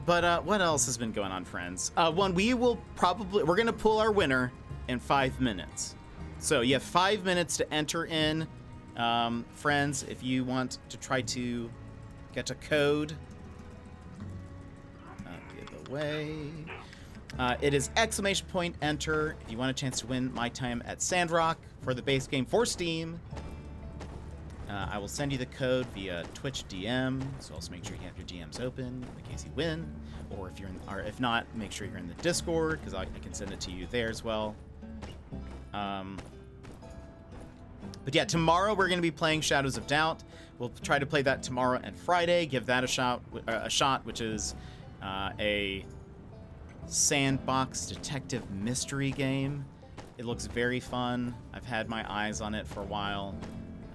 But what else has been going on, friends? One, we're gonna pull our winner in 5 minutes. So you have 5 minutes to enter in, friends, if you want to try to get a code. Give away. It is ! Enter if you want a chance to win my time at Sandrock for the base game for Steam. I will send you the code via Twitch DM, so also make sure you have your DMs open in case you win, or if you're or if not, make sure you're in the Discord because I can send it to you there as well. But yeah, tomorrow we're going to be playing Shadows of Doubt. We'll try to play that tomorrow and Friday. Give that a shot, which is a sandbox detective mystery game. It looks very fun. I've had my eyes on it for a while.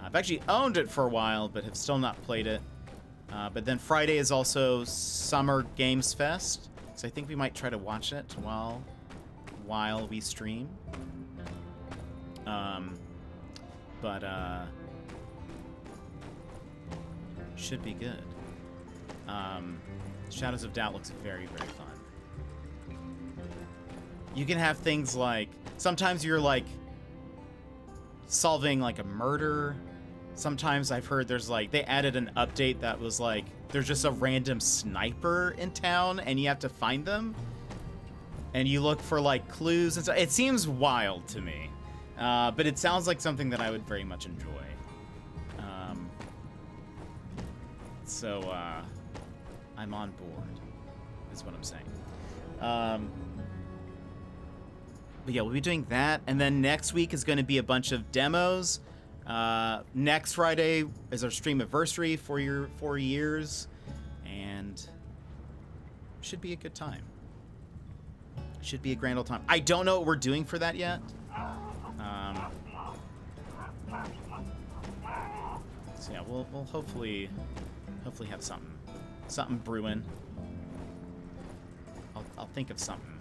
I've actually owned it for a while, but have still not played it. But then Friday is also Summer Games Fest, so I think we might try to watch it while we stream. But should be good. Shadows of Doubt looks very, very fun. You can have things like, sometimes you're like solving like a murder. Sometimes I've heard there's like, they added an update that was like, there's just a random sniper in town and you have to find them. And you look for like clues and stuff. It seems wild to me. But it sounds like something that I would very much enjoy. So I'm on board, is what I'm saying. But yeah, we'll be doing that. And then next week is going to be a bunch of demos. Next Friday is our stream anniversary for your 4 years. And should be a good time. Should be a grand old time. I don't know what we're doing for that yet. So yeah, we'll hopefully have something brewing. I'll think of something.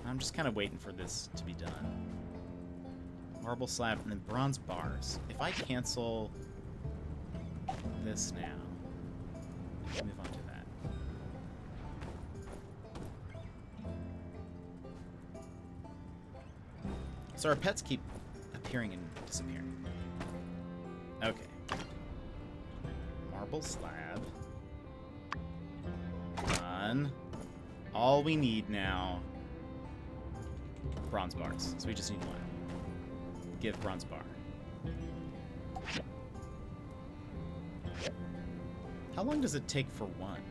I'm just kind of waiting for this to be done. Marble slab and then bronze bars. If I cancel this now, let's move on to that. So our pets keep appearing and disappearing. Okay. Marble slab. Done. All we need now, bronze bars. So we just need one. Give bronze bar. How long does it take for one?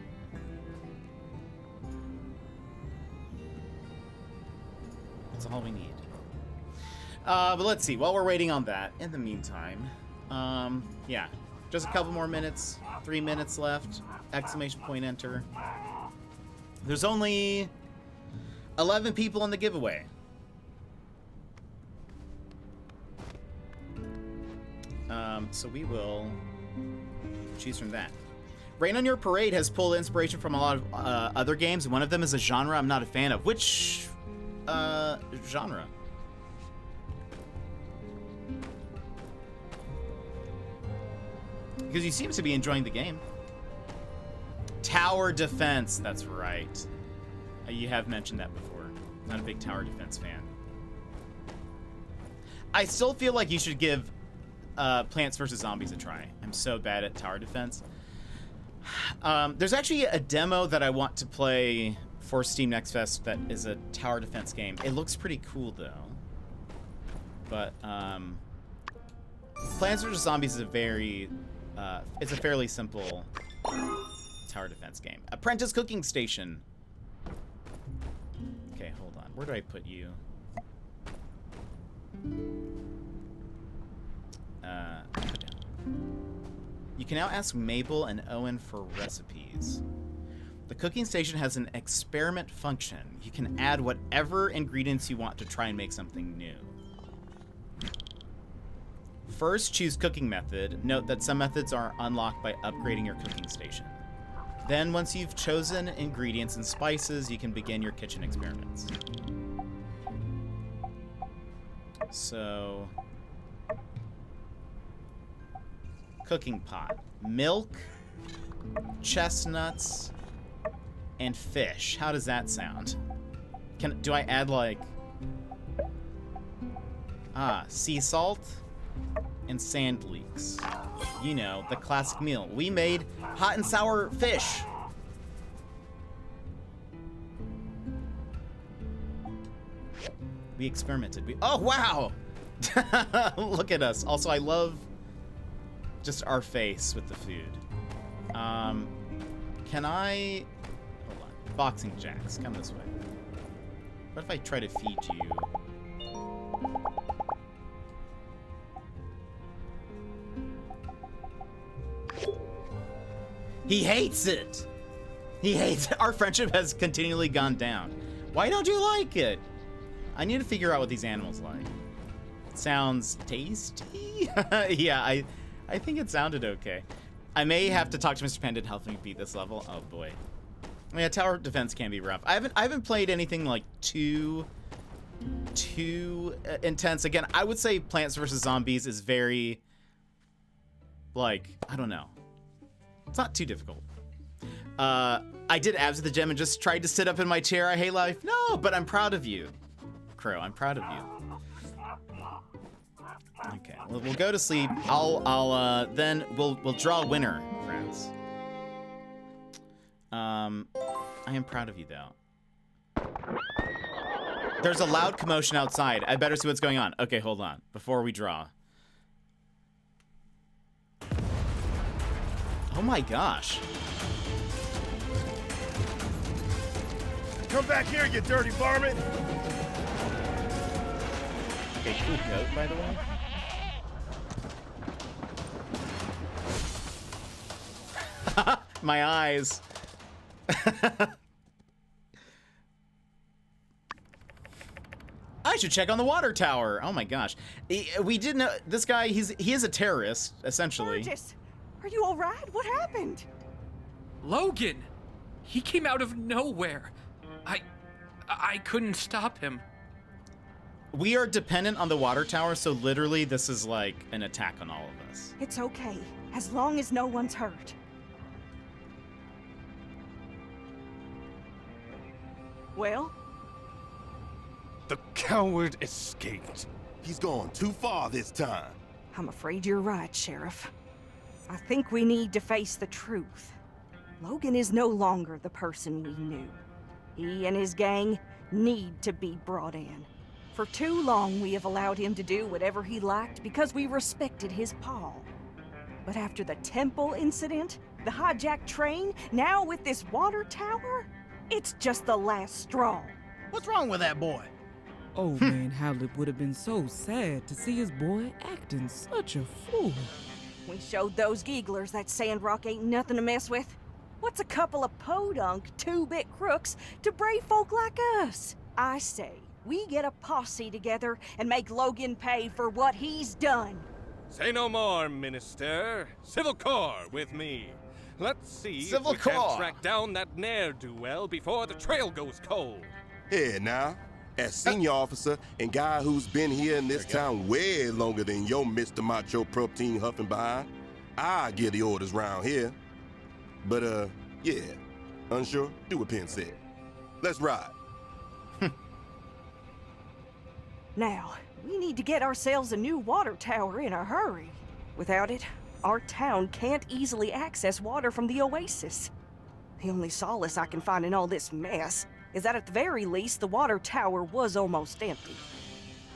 That's all we need. But let's see. While we're waiting on that, in the meantime, yeah, just a couple more minutes. 3 minutes left. ! Enter. There's only 11 people in the giveaway. So we will choose from that. Rain on Your Parade has pulled inspiration from a lot of other games. One of them is a genre I'm not a fan of. Which genre? Because you seem to be enjoying the game. Tower defense, that's right. You have mentioned that before. Not a big tower defense fan. I still feel like you should give Plants vs. Zombies a try. I'm so bad at tower defense. There's actually a demo that I want to play for Steam Next Fest that is a tower defense game. It looks pretty cool though. But Plants vs. Zombies is it's a fairly simple tower defense game. Apprentice Cooking Station. Okay, hold on. Where do I put you? You can now ask Mabel and Owen for recipes. The cooking station has an experiment function. You can add whatever ingredients you want to try and make something new. First, choose cooking method. Note that some methods are unlocked by upgrading your cooking station. Then, once you've chosen ingredients and spices, you can begin your kitchen experiments. So, cooking pot. Milk, chestnuts, and fish. How does that sound? Do I add like sea salt and sand leeks? You know, the classic meal. We made hot and sour fish. We experimented. Oh wow! Look at us. Also, I love just our face with the food. Can I... Hold on. Boxing jacks. Come this way. What if I try to feed you? He hates it! He hates it. Our friendship has continually gone down. Why don't you like it? I need to figure out what these animals like. It sounds tasty? Yeah, I think it sounded okay. I may have to talk to Mr. Panda to help me beat this level. Oh boy. Yeah, tower defense can be rough. I haven't played anything like too intense. Again, I would say Plants vs. Zombies is very, like, I don't know. It's not too difficult. I did abs at the gym and just tried to sit up in my chair. I hate life. No, but I'm proud of you, Crow. I'm proud of you. Okay, we'll go to sleep. Then we'll draw a winner, friends. I am proud of you, though. There's a loud commotion outside. I better see what's going on. Okay, hold on. Before we draw. Oh my gosh. Come back here, you dirty varmint! Okay, cool goat, by the way. My eyes. I should check on the water tower. Oh my gosh. We didn't know this guy, he is a terrorist, essentially. Burgess, are you all right? What happened? Logan! He came out of nowhere. I couldn't stop him. We are dependent on the water tower, so literally this is like an attack on all of us. It's okay, as long as no one's hurt. Well? The coward escaped. He's gone too far this time. I'm afraid you're right, Sheriff. I think we need to face the truth. Logan is no longer the person we knew. He and his gang need to be brought in. For too long, we have allowed him to do whatever he liked because we respected his paw. But after the temple incident, the hijacked train, now with this water tower, it's just the last straw. What's wrong with that boy? Oh man, Howlett would have been so sad to see his boy acting such a fool. We showed those gigglers that Sandrock ain't nothing to mess with. What's a couple of podunk, two-bit crooks to brave folk like us? I say, we get a posse together and make Logan pay for what he's done. Say no more, Minister. Civil Corps with me. Let's see Civil if we Corps. can track down that ne'er-do-well before the trail goes cold. Here now, as senior officer and guy who's been here in this town way longer than your Mr. Macho protein huffing behind, I give the orders round here. But, yeah, unsure? Do what Penn said. Let's ride. Now, we need to get ourselves a new water tower in a hurry. Without it, our town can't easily access water from the oasis. The only solace I can find in all this mess is that at the very least, the water tower was almost empty.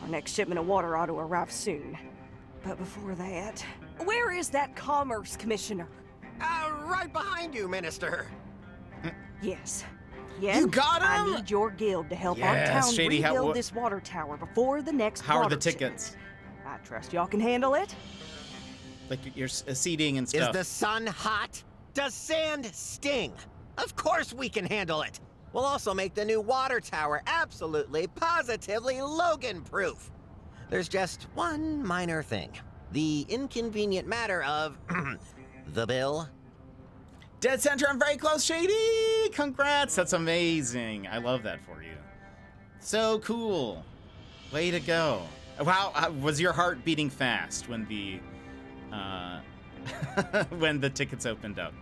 Our next shipment of water ought to arrive soon. But before that, where is that Commerce Commissioner? Right behind you, Minister. Yes. Yen, You got him? I need your guild to help our Yes, town Shady, rebuild this water tower before the next How are water the tickets? shipment. I trust y'all can handle it. Like your seating and stuff. Is the sun hot? Does sand sting? Of course we can handle it. We'll also make the new water tower absolutely, positively Logan-proof. There's just one minor thing. The inconvenient matter of the bill. Dead center, I'm very close, Shady! Congrats, that's amazing. I love that for you. So cool. Way to go. Wow, was your heart beating fast when the when the tickets opened up?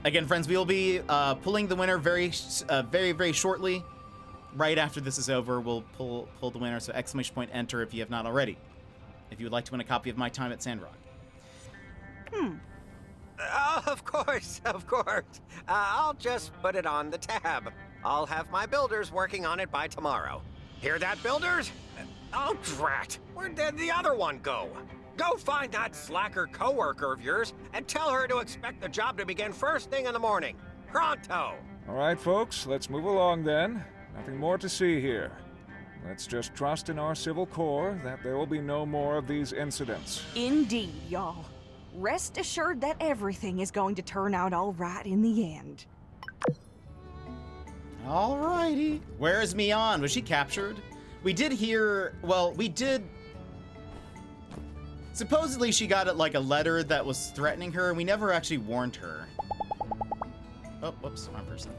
Again, friends, we will be pulling the winner very shortly. Right after this is over, we'll pull the winner, so !enter if you have not already. If you would like to win a copy of My Time at Sandrock. Of course, of course. I'll just put it on the tab. I'll have my builders working on it by tomorrow. Hear that, builders? Oh, drat. Where did the other one go? Go find that slacker coworker of yours and tell her to expect the job to begin first thing in the morning. Pronto! All right, folks, let's move along then. Nothing more to see here. Let's just trust in our Civil Corps that there will be no more of these incidents. Indeed, y'all. Rest assured that everything is going to turn out all right in the end. Alrighty. Where is Mian? Was she captured? We did hear, well, we did... Supposedly she got like a letter that was threatening her, and we never actually warned her. Oh, whoops, wrong person.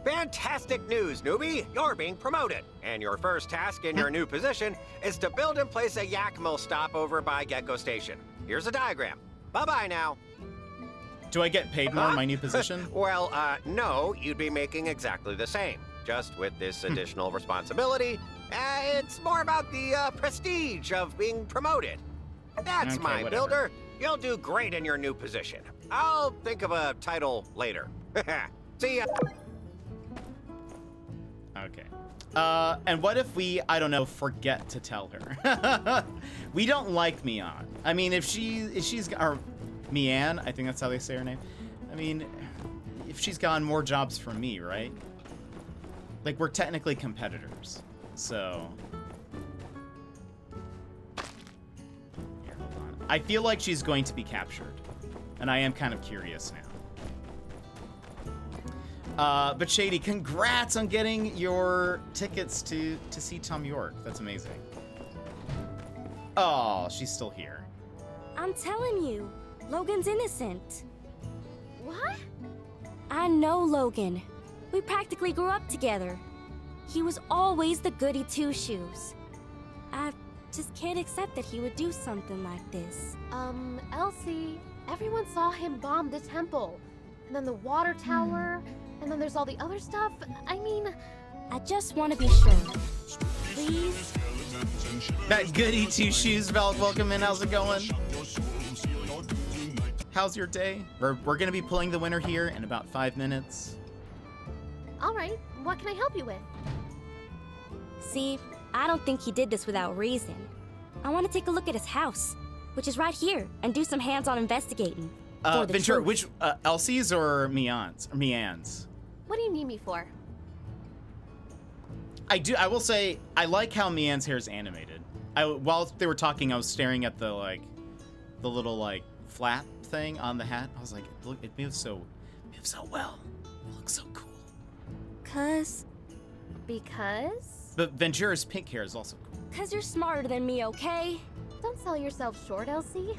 Fantastic news, newbie! You're being promoted, and your first task in your new position is to build and place a yak mill stop over by Gecko Station. Here's a diagram. Bye-bye now. Do I get paid more in my new position? Well, no, you'd be making exactly the same. Just with this additional responsibility, it's more about the prestige of being promoted. That's Okay, my whatever. builder. You'll do great in your new position. I'll think of a title later. See ya. Okay. And what if we, I don't know, forget to tell her? We don't like Mian. I mean, if she's, or Mian, I think that's how they say her name. I mean, if she's gotten more jobs from me, right? Like, we're technically competitors, so. Here, hold on. I feel like she's going to be captured, and I am kind of curious now. But Shady, congrats on getting your tickets to see Tom York. That's amazing. Oh, she's still here. I'm telling you, Logan's innocent. What? I know Logan. We practically grew up together. He was always the goody two-shoes. I just can't accept that he would do something like this. Elsie, everyone saw him bomb the temple. And then the water tower, and then there's all the other stuff. I mean... I just want to be sure. Please? That goody two-shoes, Val, welcome in. How's it going? How's your day? We're going to be pulling the winner here in about 5 minutes. All right, what can I help you with? See, I don't think he did this without reason. I want to take a look at his house, which is right here, and do some hands-on investigating. For the Ventura, truth. which, Elsie's or Mian's? Or Mian's? What do you need me for? I will say, I like how Mian's hair is animated. While they were talking, I was staring at the little, flap thing on the hat. I was like, look, it moves so well. It looks so cool. Because? But Ventura's pink hair is also cool. 'Cause you're smarter than me, okay? Don't Don't sell yourself short, Elsie.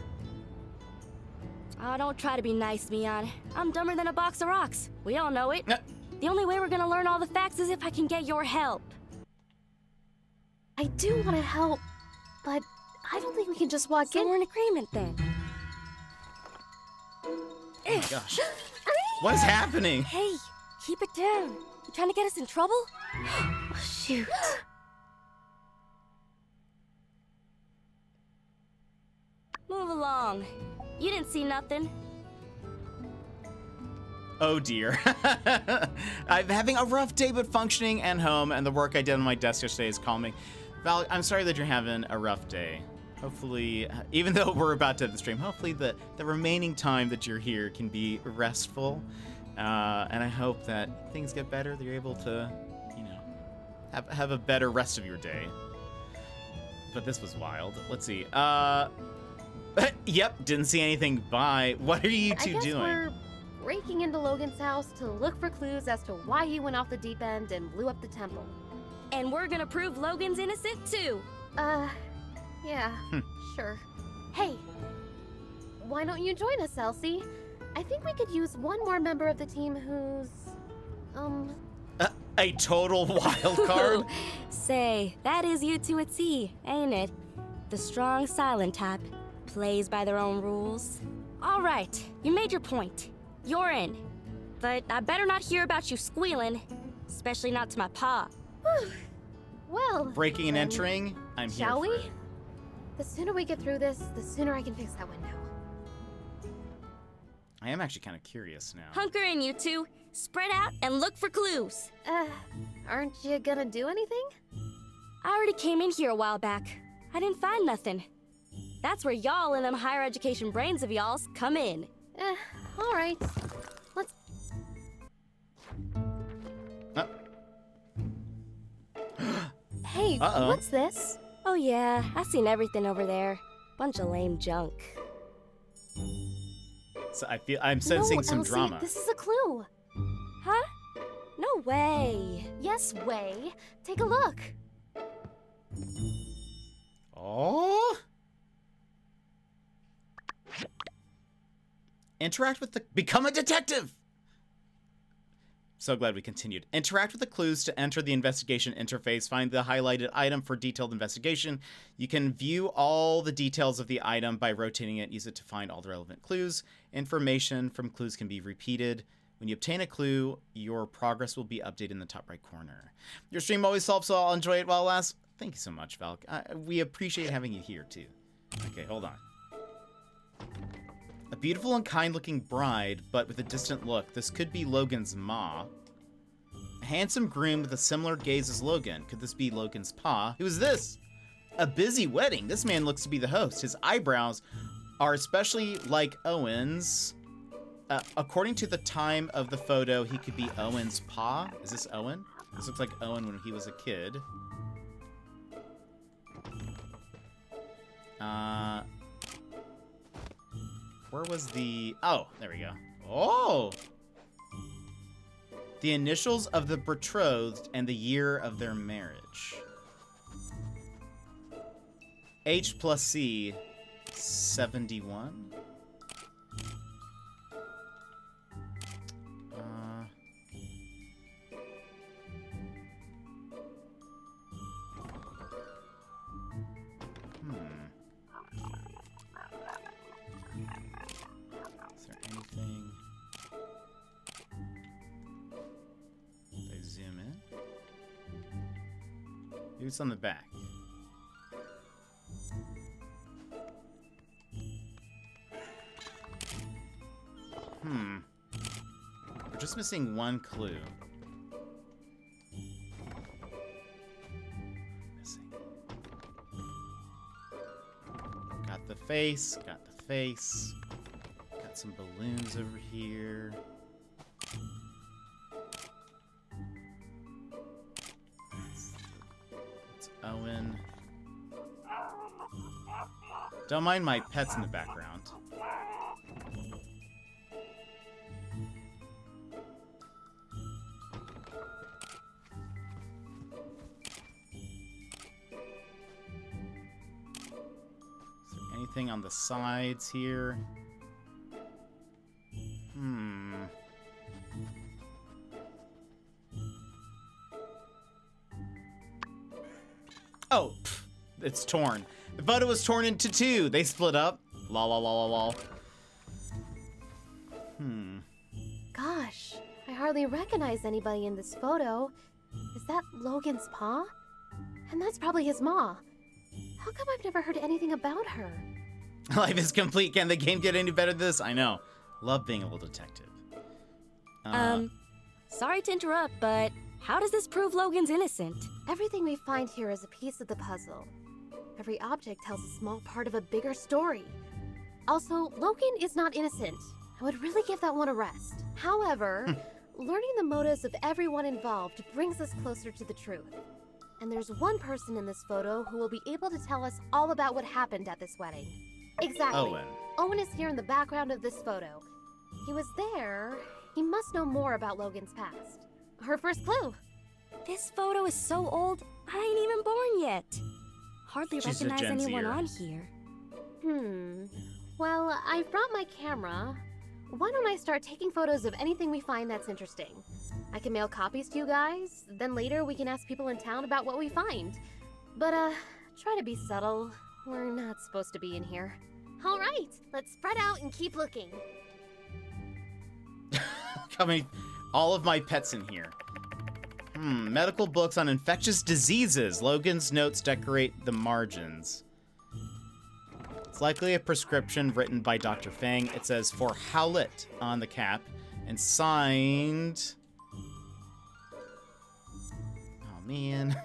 Oh, don't try to be nice, Mion. I'm dumber than a box of rocks. We all know it. The only way we're gonna learn all the facts is if I can get your help. I do want to help, but I don't think we can just walk in. So we're in agreement then. Oh my gosh. What is happening? Hey, keep it down. You trying to get us in trouble? Oh, shoot. Move along. You didn't see nothing. Oh dear. I'm having a rough day, but functioning and home, and the work I did on my desk yesterday is calming. Val, I'm sorry that you're having a rough day. Hopefully, even though we're about to end the stream, hopefully the remaining time that you're here can be restful. And I hope that things get better, that you're able to, you know, have a better rest of your day. But this was wild. Let's see. Yep, didn't see anything. Bye. What are you two doing? We're breaking into Logan's house to look for clues as to why he went off the deep end and blew up the temple. And we're gonna prove Logan's innocent too. Yeah, sure. Hey, why don't you join us, Elsie? I think we could use one more member of the team who's, a total wild card? Say, that is you two at sea, ain't it? The strong, silent type. Plays by their own rules. All right, you made your point. You're in. But I better not hear about you squealing. Especially not to my pa. Well, breaking and entering? I'm here shall for we? it. The sooner we get through this, the sooner I can fix that window. I am actually kind of curious now. Hunker in, you two. Spread out and look for clues. Aren't you gonna do anything? I already came in here a while back. I didn't find nothing. That's where y'all and them higher education brains of y'all's come in. All right. Let's... Hey, what's this? Oh yeah, I seen everything over there. Bunch of lame junk. So I'm sensing some Elsie, drama. This is a clue. Huh? No way. Yes way. Take a look. Oh? Interact with the... Become a detective! So glad we continued. Interact with the clues to enter the investigation interface. Find the highlighted item for detailed investigation. You can view all the details of the item by rotating it. Use it to find all the relevant clues. Information from clues can be repeated. When you obtain a clue, your progress will be updated in the top right corner. Your stream always helps, so I'll enjoy it while it lasts. Thank you so much, Valk. We appreciate having you here, too. Okay, hold on. A beautiful and kind-looking bride, but with a distant look. This could be Logan's ma. A handsome groom with a similar gaze as Logan. Could this be Logan's pa? Who is this? A busy wedding. This man looks to be the host. His eyebrows are especially like Owen's. According to the time of the photo, he could be Owen's pa. Is this Owen? This looks like Owen when he was a kid. Where was the... Oh, there we go. Oh! The initials of the betrothed and the year of their marriage. H plus C, 71. Is there anything? If I zoom in. Maybe it's on the back. We're just missing one clue. Got the face, got the face. Got some balloons over here. It's Owen. Don't mind my pets in the background. Anything on the sides here? Oh, it's torn. The photo was torn into two. They split up. Lol, lol, lol, lol. Gosh, I hardly recognize anybody in this photo. Is that Logan's pa? And that's probably his ma. How come I've never heard anything about her? Life is complete. Can the game get any better than this? I know. Love being a little detective. Sorry to interrupt, but how does this prove Logan's innocent? Everything we find here is a piece of the puzzle. Every object tells a small part of a bigger story. Also, Logan is not innocent. I would really give that one a rest. However, learning the motives of everyone involved brings us closer to the truth. And there's one person in this photo who will be able to tell us all about what happened at this wedding. Exactly. Owen. Owen is here in the background of this photo. He was there. He must know more about Logan's past. Her first clue. This photo is so old, I ain't even born yet. Hardly She's a recognize Gen anyone Zer. on here. Well, I've brought my camera. Why don't I start taking photos of anything we find that's interesting? I can mail copies to you guys, then later we can ask people in town about what we find. But, try to be subtle. We're not supposed to be in here. All right, let's spread out and keep looking. Coming, all of my pets in here. Medical books on infectious diseases. Logan's notes decorate the margins. It's likely a prescription written by Dr. Fang. It says for Howlett on the cap and signed. Oh man.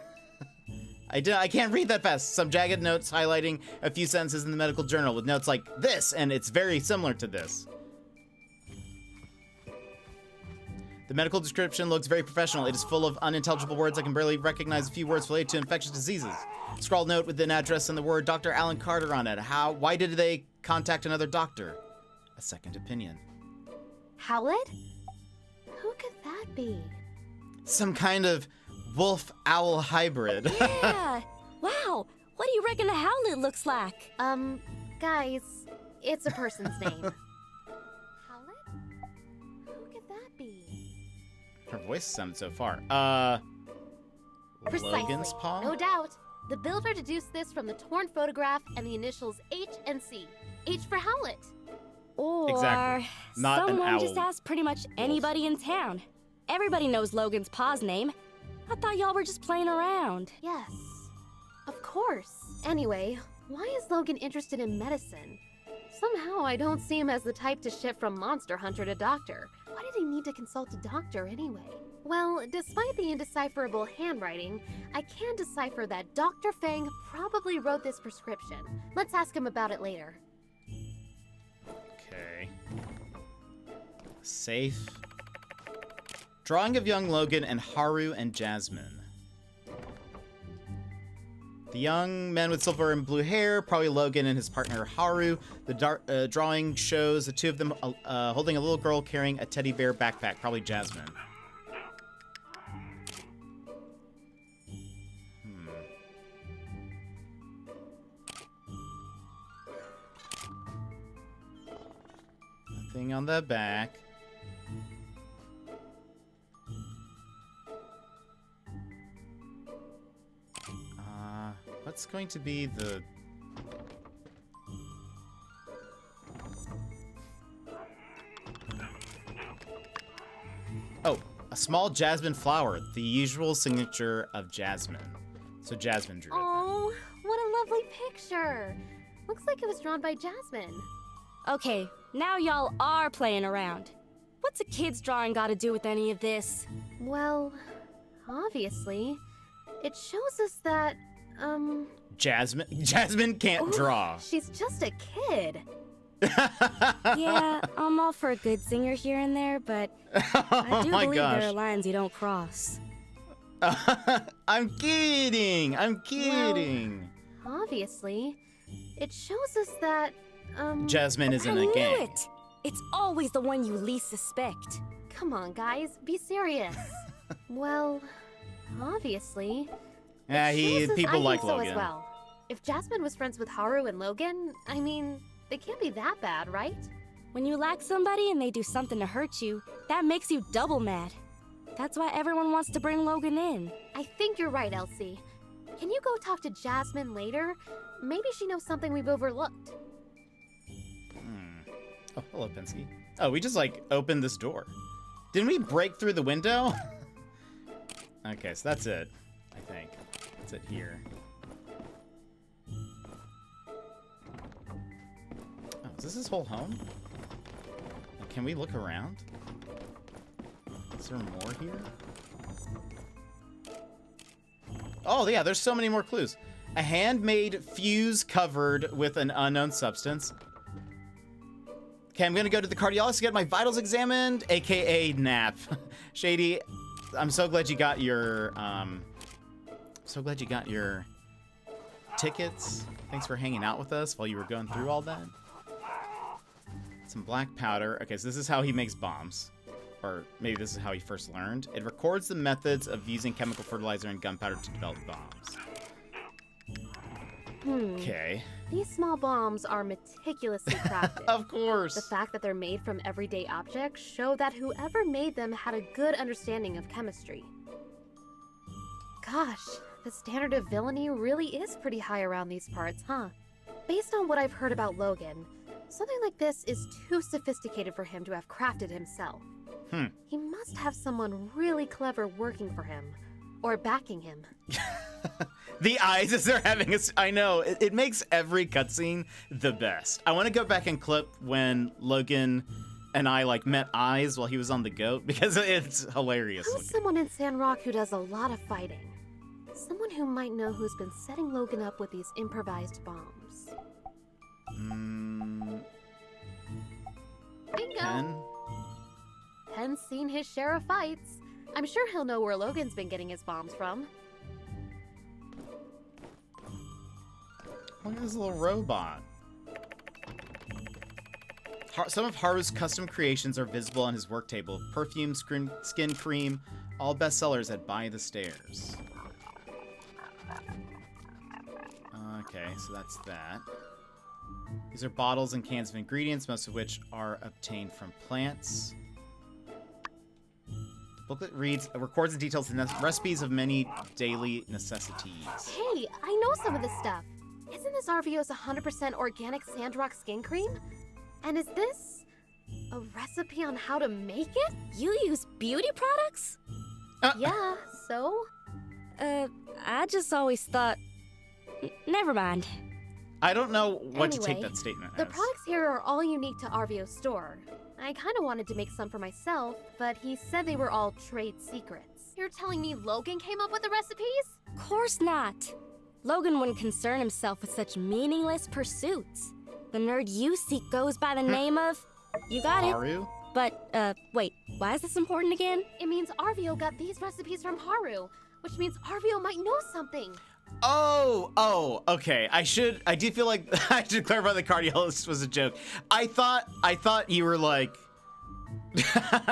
I can't read that fast. Some jagged notes highlighting a few sentences in the medical journal with notes like this, and it's very similar to this. The medical description looks very professional. It is full of unintelligible words. I can barely recognize a few words related to infectious diseases. Scrawled note with an address and the word Dr. Alan Carter on it. Why did they contact another doctor? A second opinion. Howlett? Who could that be? Some kind of wolf-owl hybrid. Yeah! Wow! What do you reckon a Howlett looks like? Guys, it's a person's name. Her voice sounded so far. Precisely. Logan's paw? No doubt. The builder deduced this from the torn photograph and the initials H and C. H for Howlett. Or Exactly. Not an someone owl. just asked pretty much anybody in town. Everybody knows Logan's pa's name. I thought y'all were just playing around. Yes. Of course. Anyway, why is Logan interested in medicine? Somehow I don't see him as the type to shift from monster hunter to doctor. Why did he need to consult a doctor anyway? Well, despite the indecipherable handwriting, I can decipher that Dr. Fang probably wrote this prescription. Let's ask him about it later. Okay. Safe. Drawing of young Logan and Haru and Jasmine. The young men with silver and blue hair, probably Logan and his partner Haru. The drawing shows the two of them holding a little girl carrying a teddy bear backpack, probably Jasmine. Nothing on the back. What's going to be the... Oh, a small jasmine flower, the usual signature of Jasmine. So Jasmine drew it. Oh, what a lovely picture. Looks like it was drawn by Jasmine. Okay, now y'all are playing around. What's a kid's drawing got to do with any of this? Well, obviously, it shows us that, Jasmine can't draw. She's just a kid. Yeah, I'm all for a good singer here and there, but I do believe there are lines you don't cross. I'm kidding. I'm kidding. Well, obviously, it shows us that, Jasmine isn't I a knew gang. it. It's always the one you least suspect. Come on, guys, be serious. Well, obviously. Yeah, it shows us people I like think so Logan. as well. If Jasmine was friends with Haru and Logan, I mean, they can't be that bad, right? When you like somebody and they do something to hurt you, that makes you double mad. That's why everyone wants to bring Logan in. I think you're right, Elsie. Can you go talk to Jasmine later? Maybe she knows something we've overlooked. Oh, hello, Pinsky. Oh, we just, like, opened this door. Didn't we break through the window? Okay, so that's it, I think. That's it here. Oh, is this his whole home? Can we look around? Is there more here? Oh, yeah, there's so many more clues. A handmade fuse covered with an unknown substance. Okay, I'm gonna go to the cardiologist to get my vitals examined, aka nap. Shady, I'm so glad you got your tickets. Thanks for hanging out with us while you were going through all that. Some black powder. Okay, so this is how he makes bombs. Or maybe this is how he first learned. It records the methods of using chemical fertilizer and gunpowder to develop bombs. Okay. These small bombs are meticulously crafted. Of course. The fact that they're made from everyday objects show that whoever made them had a good understanding of chemistry. Gosh, the standard of villainy really is pretty high around these parts, huh? Based on what I've heard about Logan, something like this is too sophisticated for him to have crafted himself. He must have someone really clever working for him, or backing him. The eyes as they're having a... I know, it makes every cutscene the best. I want to go back and clip when Logan and I, like, met eyes while he was on the goat, because it's hilarious. Who's someone in Sandrock who does a lot of fighting? Someone who might know who's been setting Logan up with these improvised bombs. Bingo! Ken? Ken's seen his share of fights. I'm sure he'll know where Logan's been getting his bombs from. Look at this little robot. Some of Haru's custom creations are visible on his work table. Perfume, skin cream, all bestsellers at By the Stairs. Okay, so that's that. These are bottles and cans of ingredients, most of which are obtained from plants. The booklet records the details and recipes of many daily necessities. Hey, I know some of this stuff. Isn't this RVO's 100% organic Sandrock skin cream? And is this a recipe on how to make it? You use beauty products? Yeah, so? I just always thought... Never mind. I don't know what to take Anyway, that statement The as. products here are all unique to RVO's store. I kind of wanted to make some for myself, but he said they were all trade secrets. You're telling me Logan came up with the recipes? Course not. Logan wouldn't concern himself with such meaningless pursuits. The nerd you seek goes by the name of... You got Haru? it. But, wait, why is this important again? It means RVO got these recipes from Haru, which means RVO might know something. Oh, okay. I do feel like I should clarify the cardiologist was a joke. I thought you were like,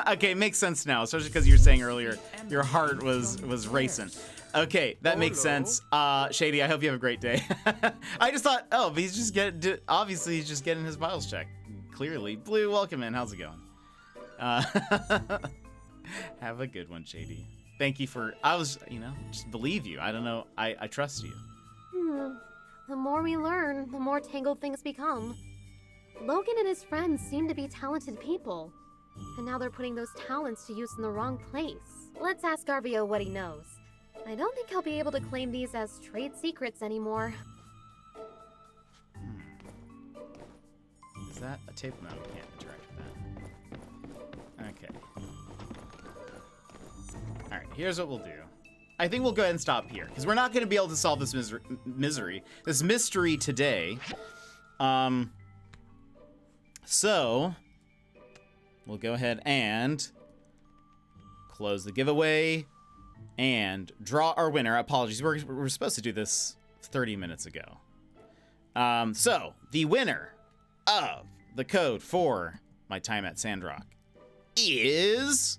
okay, it makes sense now, especially because you were saying earlier your heart was racing. Okay, that makes sense. Shady, I hope you have a great day. I just thought, oh, but obviously he's just getting his vitals checked. Clearly. Blue, welcome in. How's it going? Have a good one, Shady. Thank you for, just believe you. I don't know. I trust you. The more we learn, the more tangled things become. Logan and his friends seem to be talented people. And now they're putting those talents to use in the wrong place. Let's ask RVO what he knows. I don't think he'll be able to claim these as trade secrets anymore. Is that a tape? No, we can't interact with that. Okay. Alright, here's what we'll do. I think we'll go ahead and stop here, because we're not going to be able to solve this this mystery today. So, we'll go ahead and close the giveaway and draw our winner. Apologies, we're supposed to do this 30 minutes ago. So, the winner of the code for my time at Sandrock is...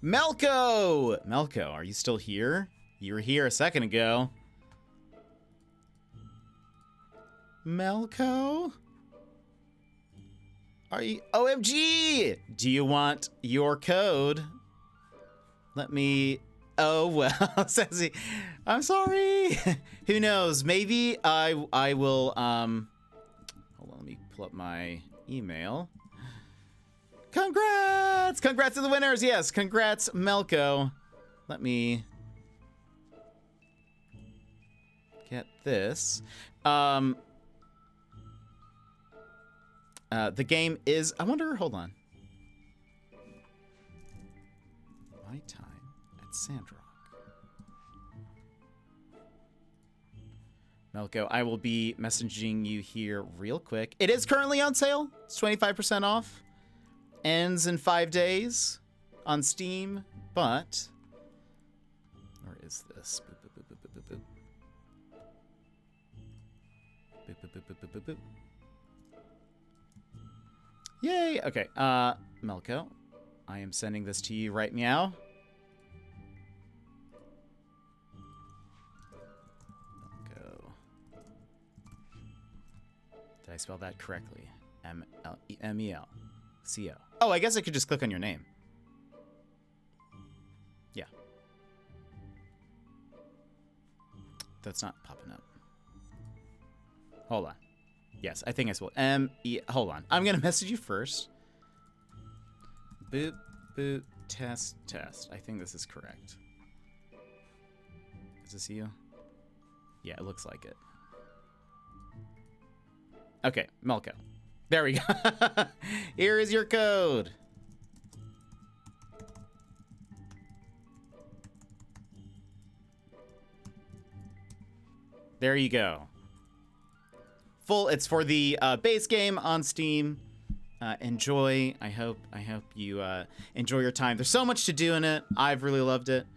Melko! Melko, are you still here? You were here a second ago. Melko? Are you... OMG! Do you want your code? Let me... Oh, well, says he. I'm sorry. Who knows? Maybe I will, hold on, let me pull up my email. Congrats! Congrats to the winners! Yes, congrats, Melko. Let me get this. The game is, I wonder, hold on. My time at Sandrock. Melko, I will be messaging you here real quick. It is currently on sale. It's 25% off. Ends in 5 days on Steam, but where is this? Boop, boop, boop, boop, boop, boop. Boop, boop, boop, boop, boop, boop. Yay! Okay, Melko, I am sending this to you right now. Melko. Did I spell that correctly? M-E-L-C-O. Oh, I guess I could just click on your name. Yeah. That's not popping up. Hold on. Yes, I think I spelled M-E... Hold on. I'm going to message you first. Boop, boop, test, test. I think this is correct. Is this you? Yeah, it looks like it. Okay, Melko. There we go. Here is your code. There you go. It's for the base game on Steam. Enjoy. I hope you enjoy your time. There's so much to do in it. I've really loved it.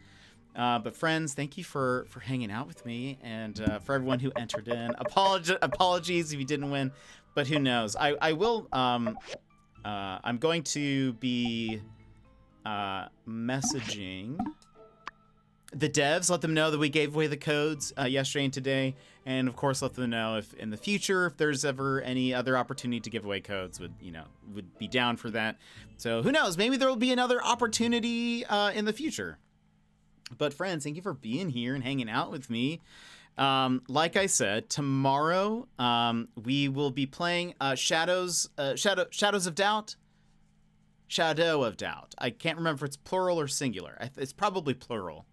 But friends, thank you for hanging out with me, and for everyone who entered in. Apologies if you didn't win, but who knows? I will. I'm going to be messaging the devs, let them know that we gave away the codes yesterday and today, and of course let them know if in the future, if there's ever any other opportunity to give away codes, would be down for that. So who knows? Maybe there will be another opportunity in the future. But friends, thank you for being here and hanging out with me. Like I said, tomorrow we will be playing Shadows of Doubt. Shadow of Doubt. I can't remember if it's plural or singular. It's probably plural.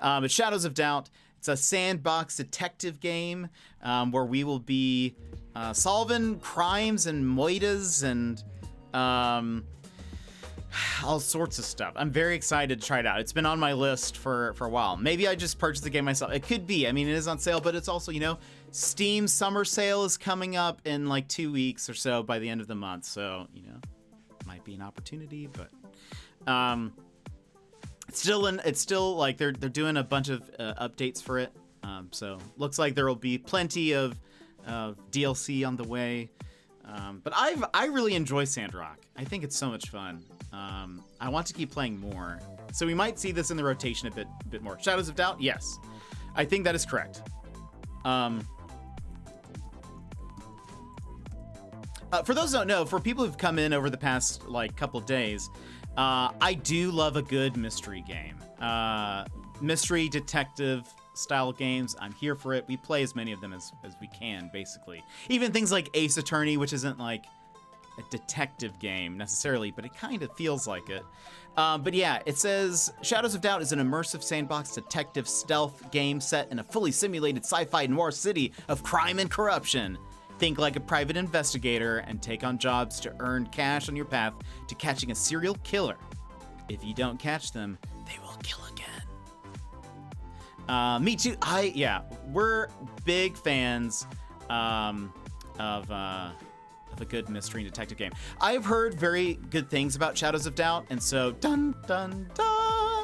But Shadows of Doubt. It's a sandbox detective game where we will be solving crimes and moitas and all sorts of stuff. I'm very excited to try it out. It's been on my list for a while. Maybe I just purchased the game myself. It could be. I mean, it is on sale, but it's also, Steam summer sale is coming up in like 2 weeks or so by the end of the month. So, might be an opportunity, but it's still like they're doing a bunch of updates for it. So looks like there will be plenty of DLC on the way. But I really enjoy Sandrock. I think it's so much fun. I want to keep playing more. So we might see this in the rotation a bit more. Shadows of Doubt? Yes. I think that is correct. For those who don't know, for people who've come in over the past couple days, I do love a good mystery game. Mystery detective style games, I'm here for it. We play as many of them as we can, basically. Even things like Ace Attorney, which isn't like a detective game necessarily, but it kind of feels like it. But yeah, it says Shadows of Doubt is an immersive sandbox detective stealth game set in a fully simulated sci-fi noir city of crime and corruption. Think like a private investigator and take on jobs to earn cash on your path to catching a serial killer. If you don't catch them, they will kill again. Me too. We're big fans of a good mystery and detective game. I've heard very good things about Shadows of Doubt, and so dun dun dun.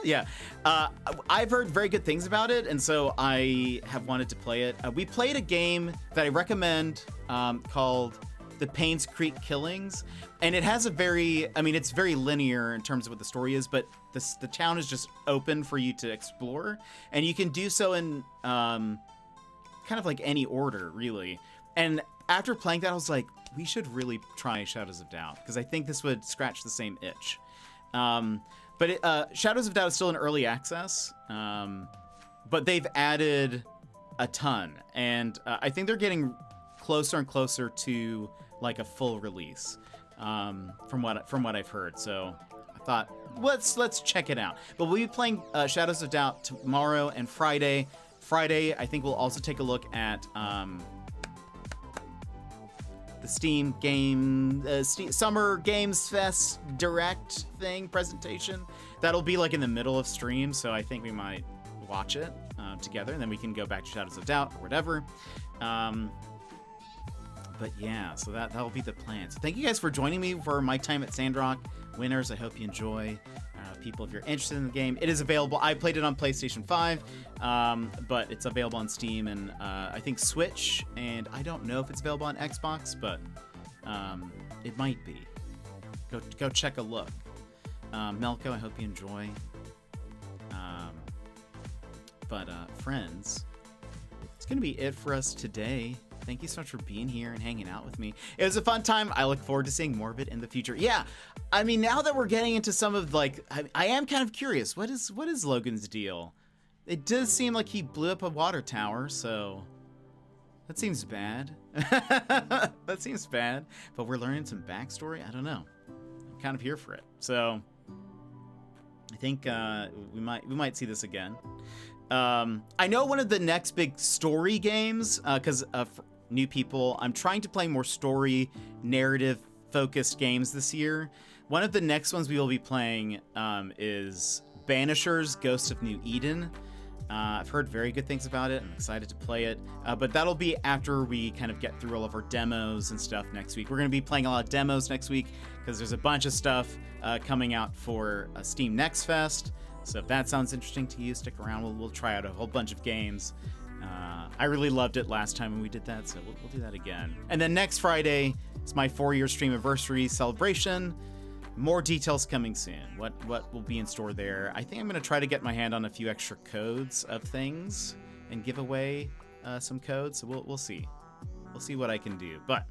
Yeah, I've heard very good things about it, and so I have wanted to play it. We played a game that I recommend called the Paynes Creek killings, and it has a very, I mean, it's very linear in terms of what the story is, but the town is just open for you to explore, and you can do so in kind of like any order, really. And after playing that, I was like, we should really try Shadows of Doubt, because I think this would scratch the same itch. But Shadows of Doubt is still in early access, but they've added a ton, and I think they're getting closer and closer to like a full release, from what I've heard. So I thought, let's check it out. But we'll be playing Shadows of Doubt tomorrow and Friday. Friday, I think we'll also take a look at the Steam game Summer Games Fest Direct thing presentation. That'll be like in the middle of stream, so I think we might watch it together, and then we can go back to Shadows of Doubt or whatever. But yeah, so that'll be the plan. So thank you guys for joining me for my time at Sandrock. Winners, I hope you enjoy. People, if you're interested in the game, it is available. I played it on PlayStation 5, but it's available on Steam and I think Switch, and I don't know if it's available on Xbox, but it might be. Go check a look. Melko, I hope you enjoy. But friends, it's gonna be it for us today. Thank you so much for being here and hanging out with me. It was a fun time. I look forward to seeing more of it in the future. Yeah, I mean, now that we're getting into some of, like, I am kind of curious. What is Logan's deal? It does seem like he blew up a water tower, so that seems bad. That seems bad. But we're learning some backstory. I don't know. I'm kind of here for it. So I think we might see this again. I know one of the next big story games, because new people, I'm trying to play more story, narrative focused games this year. One of the next ones we will be playing is Banisher's Ghost of New Eden. I've heard very good things about it. I'm excited to play it, but that'll be after we kind of get through all of our demos and stuff next week. We're going to be playing a lot of demos next week because there's a bunch of stuff coming out for Steam Next Fest. So if that sounds interesting to you, stick around. We'll try out a whole bunch of games. I really loved it last time when we did that, so we'll do that again. And then next Friday is my 4-year stream anniversary celebration. More details coming soon. What will be in store there? I think I'm going to try to get my hand on a few extra codes of things and give away some codes. So we'll see. We'll see what I can do. But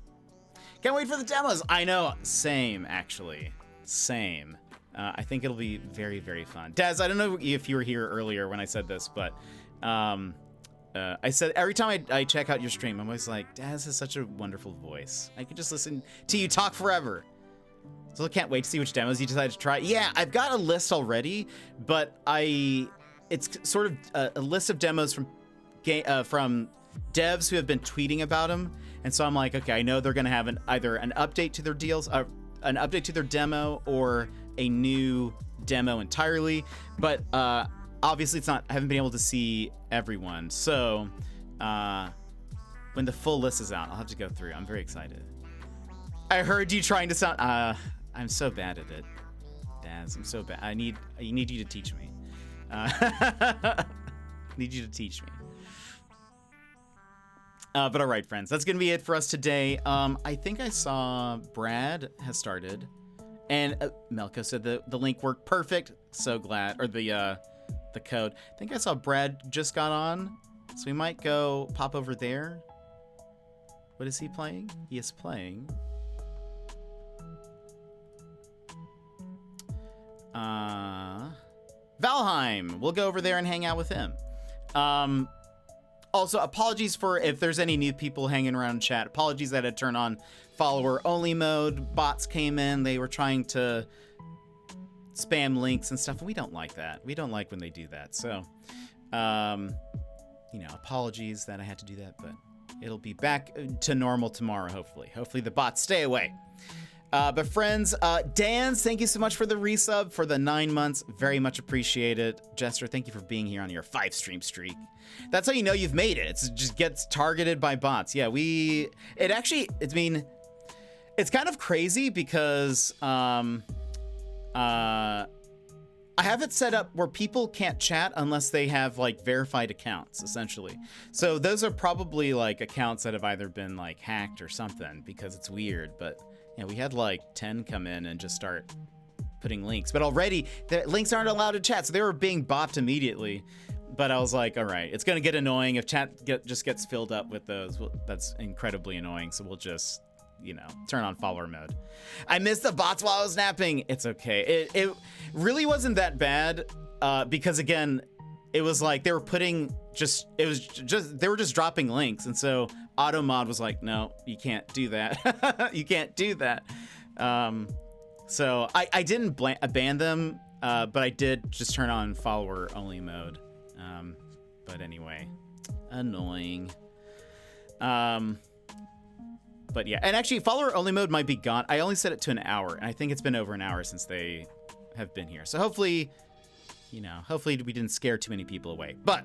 can't wait for the demos. I know. Same, actually. Same. I think it'll be very, very fun. Daz, I don't know if you were here earlier when I said this, but I said every time I check out your stream, I'm always like, Daz has such a wonderful voice. I could just listen to you talk forever. So I can't wait to see which demos you decide to try. Yeah, I've got a list already, but it's sort of a list of demos from devs who have been tweeting about them, and so I'm like, okay, I know they're gonna have either an update to their deals, an update to their demo, or a new demo entirely. But obviously, I haven't been able to see everyone. So when the full list is out, I'll have to go through. I'm very excited. I heard you trying to sound. I'm so bad at it, Daz. I'm so bad. I need you to teach me. Need you to teach me. But all right, friends, that's gonna be it for us today. I think I saw Brad has started, and Melko said the link worked perfect. So glad, or the code. I think I saw Brad just got on, so we might go pop over there. What is he playing? He is playing. Valheim. We'll go over there and hang out with him. Also, apologies for if there's any new people hanging around in chat. Apologies that I had turned on follower only mode. Bots came in. They were trying to spam links and stuff. We don't like that. We don't like when they do that. So, apologies that I had to do that, but it'll be back to normal tomorrow, hopefully. Hopefully the bots stay away. But friends, Dan, thank you so much for the resub for the 9 months. Very much appreciated. Jester, thank you for being here on your 5-stream streak. That's how you know you've made it. It just gets targeted by bots. Yeah, it's kind of crazy because I have it set up where people can't chat unless they have like verified accounts, essentially. So those are probably like accounts that have either been like hacked or something, because it's weird. But yeah, we had like 10 come in and just start putting links. But already the links aren't allowed to chat, so they were being bopped immediately. But I was like, all right, it's gonna get annoying if chat just gets filled up with those. Well, that's incredibly annoying. So we'll just, you know, turn on follower mode. I missed the bots while I was napping. It's okay. It really wasn't that bad, because again, it was like they were putting they were just dropping links, and so AutoMod was like, no, you can't do that. You can't do that. So I didn't ban them, but I did just turn on follower only mode. But anyway, annoying. But yeah, and actually follower only mode might be gone. I only set it to an hour, and I think it's been over an hour since they have been here. So hopefully, you know, hopefully we didn't scare too many people away. But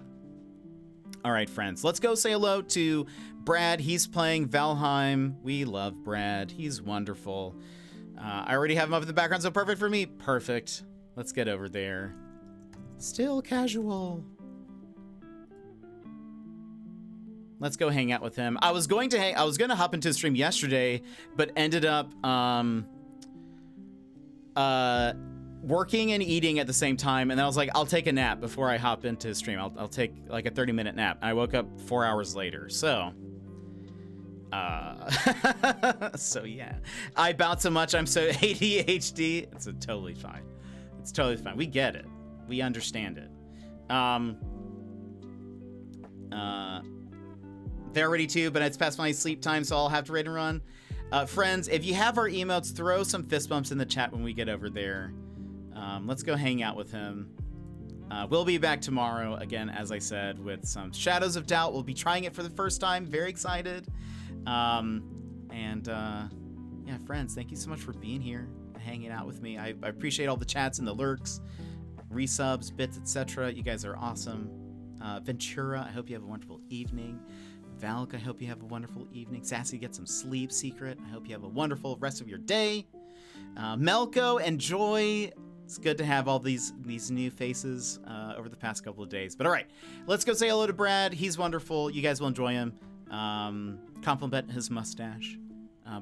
all right, friends, let's go say hello to Brad. He's playing Valheim. We love Brad. He's wonderful. I already have him up in the background, so perfect for me. Perfect. Let's get over there. Still casual. Let's go hang out with him. I was going to hop into the stream yesterday, but ended up working and eating at the same time, and then I was like, I'll take a nap before I hop into the stream. I'll take like a 30-minute nap. I woke up 4 hours later, so so yeah. I bounce so much, I'm so ADHD. It's totally fine. It's totally fine. We get it. We understand it. They're ready too, but it's past my sleep time, so I'll have to raid and run. Friends, if you have our emotes, throw some fist bumps in the chat when we get over there. Let's go hang out with him. We'll be back tomorrow, again, as I said, with some Shadows of Doubt. We'll be trying it for the first time. Very excited. Yeah, friends, thank you so much for being here and hanging out with me. I appreciate all the chats and the lurks, resubs, bits, etc. You guys are awesome. Ventura, I hope you have a wonderful evening. Valk, I hope you have a wonderful evening. Sassy, get some sleep. Secret, I hope you have a wonderful rest of your day. Melko and Joy, it's good to have all these new faces over the past couple of days. But all right, let's go say hello to Brad. He's wonderful. You guys will enjoy him. Compliment his mustache.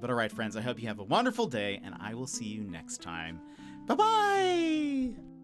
But all right, friends, I hope you have a wonderful day, and I will see you next time. Bye-bye!